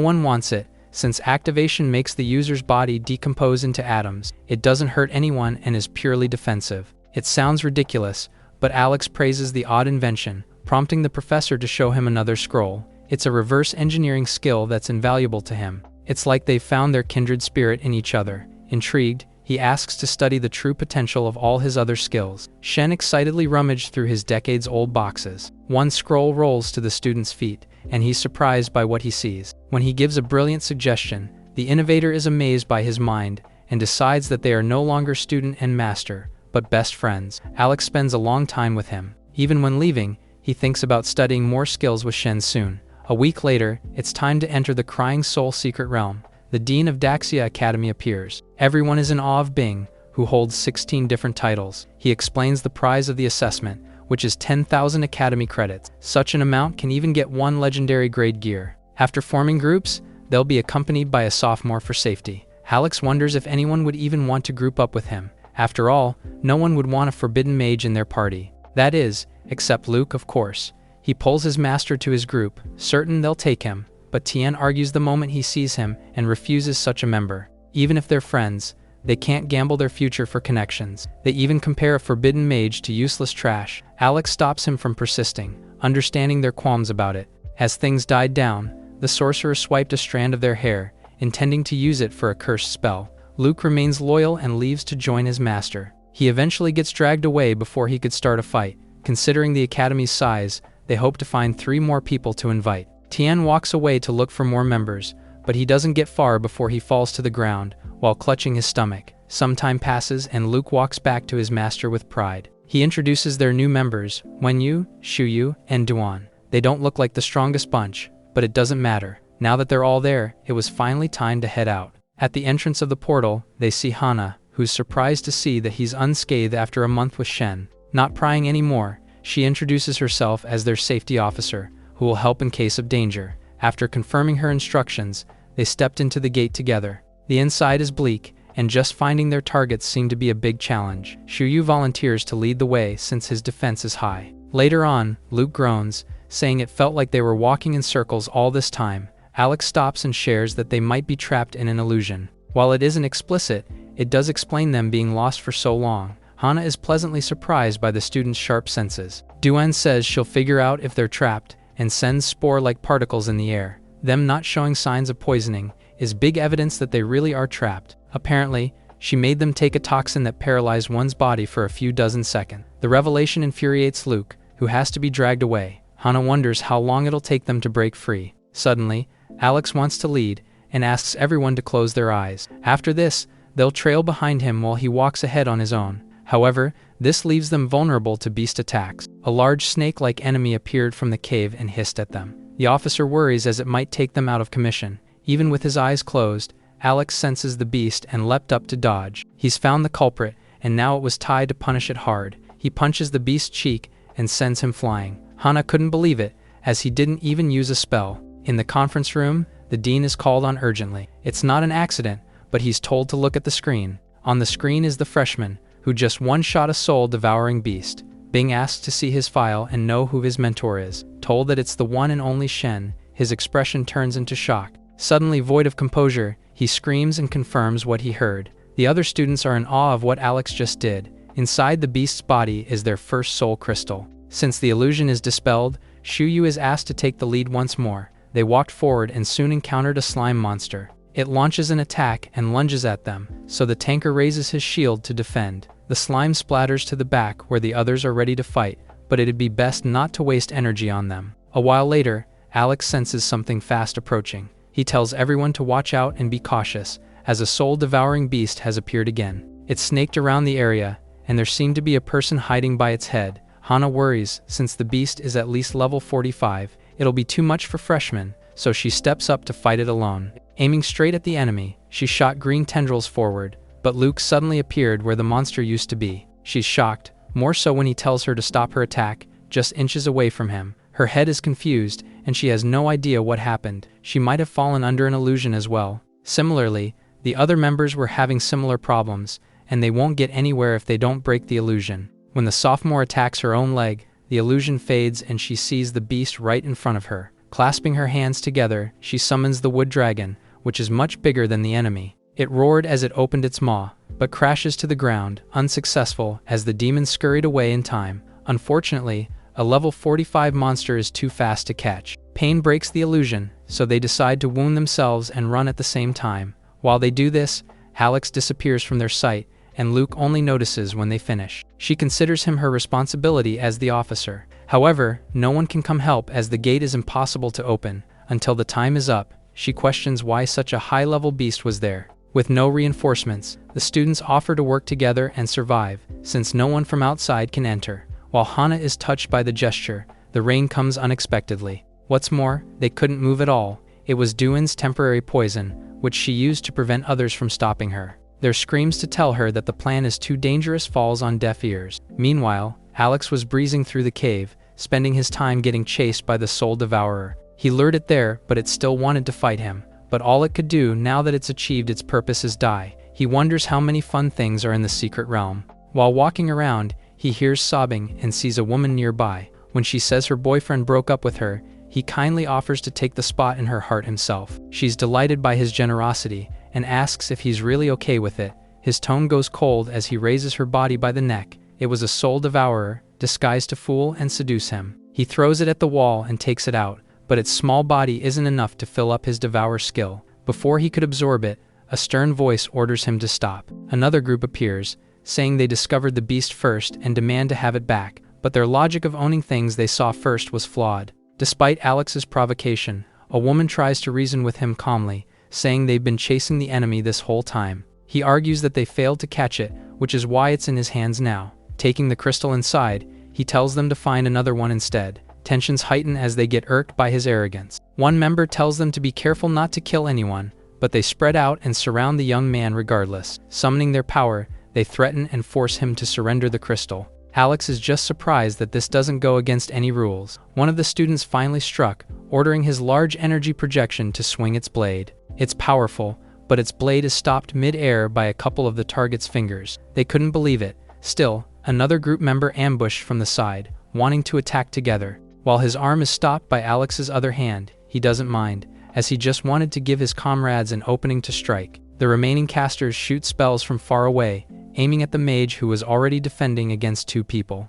one wants it, since activation makes the user's body decompose into atoms. It doesn't hurt anyone and is purely defensive. It sounds ridiculous, but Alex praises the odd invention, prompting the professor to show him another scroll. It's a reverse engineering skill that's invaluable to him. It's like they've found their kindred spirit in each other. Intrigued, he asks to study the true potential of all his other skills. Shen excitedly rummaged through his decades-old boxes. One scroll rolls to the student's feet, and he's surprised by what he sees. When he gives a brilliant suggestion, the innovator is amazed by his mind and decides that they are no longer student and master, but best friends. Alex spends a long time with him. Even when leaving, he thinks about studying more skills with Shen soon. A week later, it's time to enter the Crying Soul secret realm. The Dean of Daxia Academy appears. Everyone is in awe of Bing, who holds 16 different titles. He explains the prize of the assessment, which is 10,000 Academy credits. Such an amount can even get one legendary grade gear. After forming groups, they'll be accompanied by a sophomore for safety. Alex wonders if anyone would even want to group up with him. After all, no one would want a forbidden mage in their party. That is, except Luke, of course. He pulls his master to his group, certain they'll take him, but Tien argues the moment he sees him and refuses such a member. Even if they're friends, they can't gamble their future for connections. They even compare a forbidden mage to useless trash. Alex stops him from persisting, understanding their qualms about it. As things died down, the sorcerer swiped a strand of their hair, intending to use it for a cursed spell. Luke remains loyal and leaves to join his master. He eventually gets dragged away before he could start a fight. Considering the academy's size, they hope to find 3 more people to invite. Tien walks away to look for more members, but he doesn't get far before he falls to the ground, while clutching his stomach. Some time passes and Luke walks back to his master with pride. He introduces their new members, Wenyu, Shuyu, and Duan. They don't look like the strongest bunch, but it doesn't matter. Now that they're all there, it was finally time to head out. At the entrance of the portal, they see Hana, who's surprised to see that he's unscathed after a month with Shen. Not prying anymore, she introduces herself as their safety officer, who will help in case of danger. After confirming her instructions, they stepped into the gate together. The inside is bleak, and just finding their targets seemed to be a big challenge. Shuyu volunteers to lead the way since his defense is high. Later on, Luke groans, saying it felt like they were walking in circles all this time. Alex stops and shares that they might be trapped in an illusion. While it isn't explicit, it does explain them being lost for so long. Hana is pleasantly surprised by the students' sharp senses. Duan says she'll figure out if they're trapped, and sends spore-like particles in the air. Them not showing signs of poisoning is big evidence that they really are trapped. Apparently, she made them take a toxin that paralyzed one's body for a few dozen seconds. The revelation infuriates Luke, who has to be dragged away. Hana wonders how long it'll take them to break free. Suddenly, Alex wants to lead, and asks everyone to close their eyes. After this, they'll trail behind him while he walks ahead on his own. However, this leaves them vulnerable to beast attacks. A large snake-like enemy appeared from the cave and hissed at them. The officer worries as it might take them out of commission. Even with his eyes closed, Alex senses the beast and leapt up to dodge. He's found the culprit, and now it was time to punish it hard. He punches the beast's cheek and sends him flying. Hana couldn't believe it, as he didn't even use a spell. In the conference room, the dean is called on urgently. It's not an accident, but he's told to look at the screen. On the screen is the freshman, who just one-shot a soul-devouring beast. Being asked to see his file and know who his mentor is, told that it's the one and only Shen, his expression turns into shock. Suddenly void of composure, he screams and confirms what he heard. The other students are in awe of what Alex just did. Inside the beast's body is their first soul crystal. Since the illusion is dispelled, Shuyu is asked to take the lead once more. They walked forward and soon encountered a slime monster. It launches an attack and lunges at them, so the tanker raises his shield to defend. The slime splatters to the back where the others are ready to fight, but it'd be best not to waste energy on them. A while later, Alex senses something fast approaching. He tells everyone to watch out and be cautious, as a soul-devouring beast has appeared again. It snaked around the area, and there seemed to be a person hiding by its head. Hana worries, since the beast is at least level 45, it'll be too much for freshmen, so she steps up to fight it alone. Aiming straight at the enemy, she shot green tendrils forward, but Luke suddenly appeared where the monster used to be. She's shocked, more so when he tells her to stop her attack, just inches away from him. Her head is confused, and she has no idea what happened. She might have fallen under an illusion as well. Similarly, the other members were having similar problems, and they won't get anywhere if they don't break the illusion. When the sophomore attacks her own leg, the illusion fades and she sees the beast right in front of her. Clasping her hands together, she summons the wood dragon, which is much bigger than the enemy. It roared as it opened its maw, but crashes to the ground, unsuccessful, as the demon scurried away in time. Unfortunately, a level 45 monster is too fast to catch. Pain breaks the illusion, so they decide to wound themselves and run at the same time. While they do this, Alex disappears from their sight, and Luke only notices when they finish. She considers him her responsibility as the officer. However, no one can come help as the gate is impossible to open. Until the time is up, she questions why such a high-level beast was there. With no reinforcements, the students offer to work together and survive, since no one from outside can enter. While Hana is touched by the gesture, the rain comes unexpectedly. What's more, they couldn't move at all. It was Duin's temporary poison, which she used to prevent others from stopping her. Their screams to tell her that the plan is too dangerous falls on deaf ears. Meanwhile, Alex was breezing through the cave, spending his time getting chased by the soul devourer. He lured it there, but it still wanted to fight him. But all it could do now that it's achieved its purpose is die. He wonders how many fun things are in the secret realm. While walking around, he hears sobbing and sees a woman nearby. When she says her boyfriend broke up with her, he kindly offers to take the spot in her heart himself. She's delighted by his generosity and asks if he's really okay with it. His tone goes cold as he raises her body by the neck. It was a soul devourer, disguised to fool and seduce him. He throws it at the wall and takes it out, but its small body isn't enough to fill up his devour skill. Before he could absorb it, a stern voice orders him to stop. Another group appears, saying they discovered the beast first and demand to have it back, but their logic of owning things they saw first was flawed. Despite Alex's provocation, a woman tries to reason with him calmly, saying they've been chasing the enemy this whole time. He argues that they failed to catch it, which is why it's in his hands now. Taking the crystal inside, he tells them to find another one instead. Tensions heighten as they get irked by his arrogance. One member tells them to be careful not to kill anyone, but they spread out and surround the young man regardless. Summoning their power, they threaten and force him to surrender the crystal. Alex is just surprised that this doesn't go against any rules. One of the students finally struck, ordering his large energy projection to swing its blade. It's powerful, but its blade is stopped mid-air by a couple of the target's fingers. They couldn't believe it. Still, another group member ambushed from the side, wanting to attack together. While his arm is stopped by Alex's other hand, he doesn't mind, as he just wanted to give his comrades an opening to strike. The remaining casters shoot spells from far away, aiming at the mage who was already defending against two people.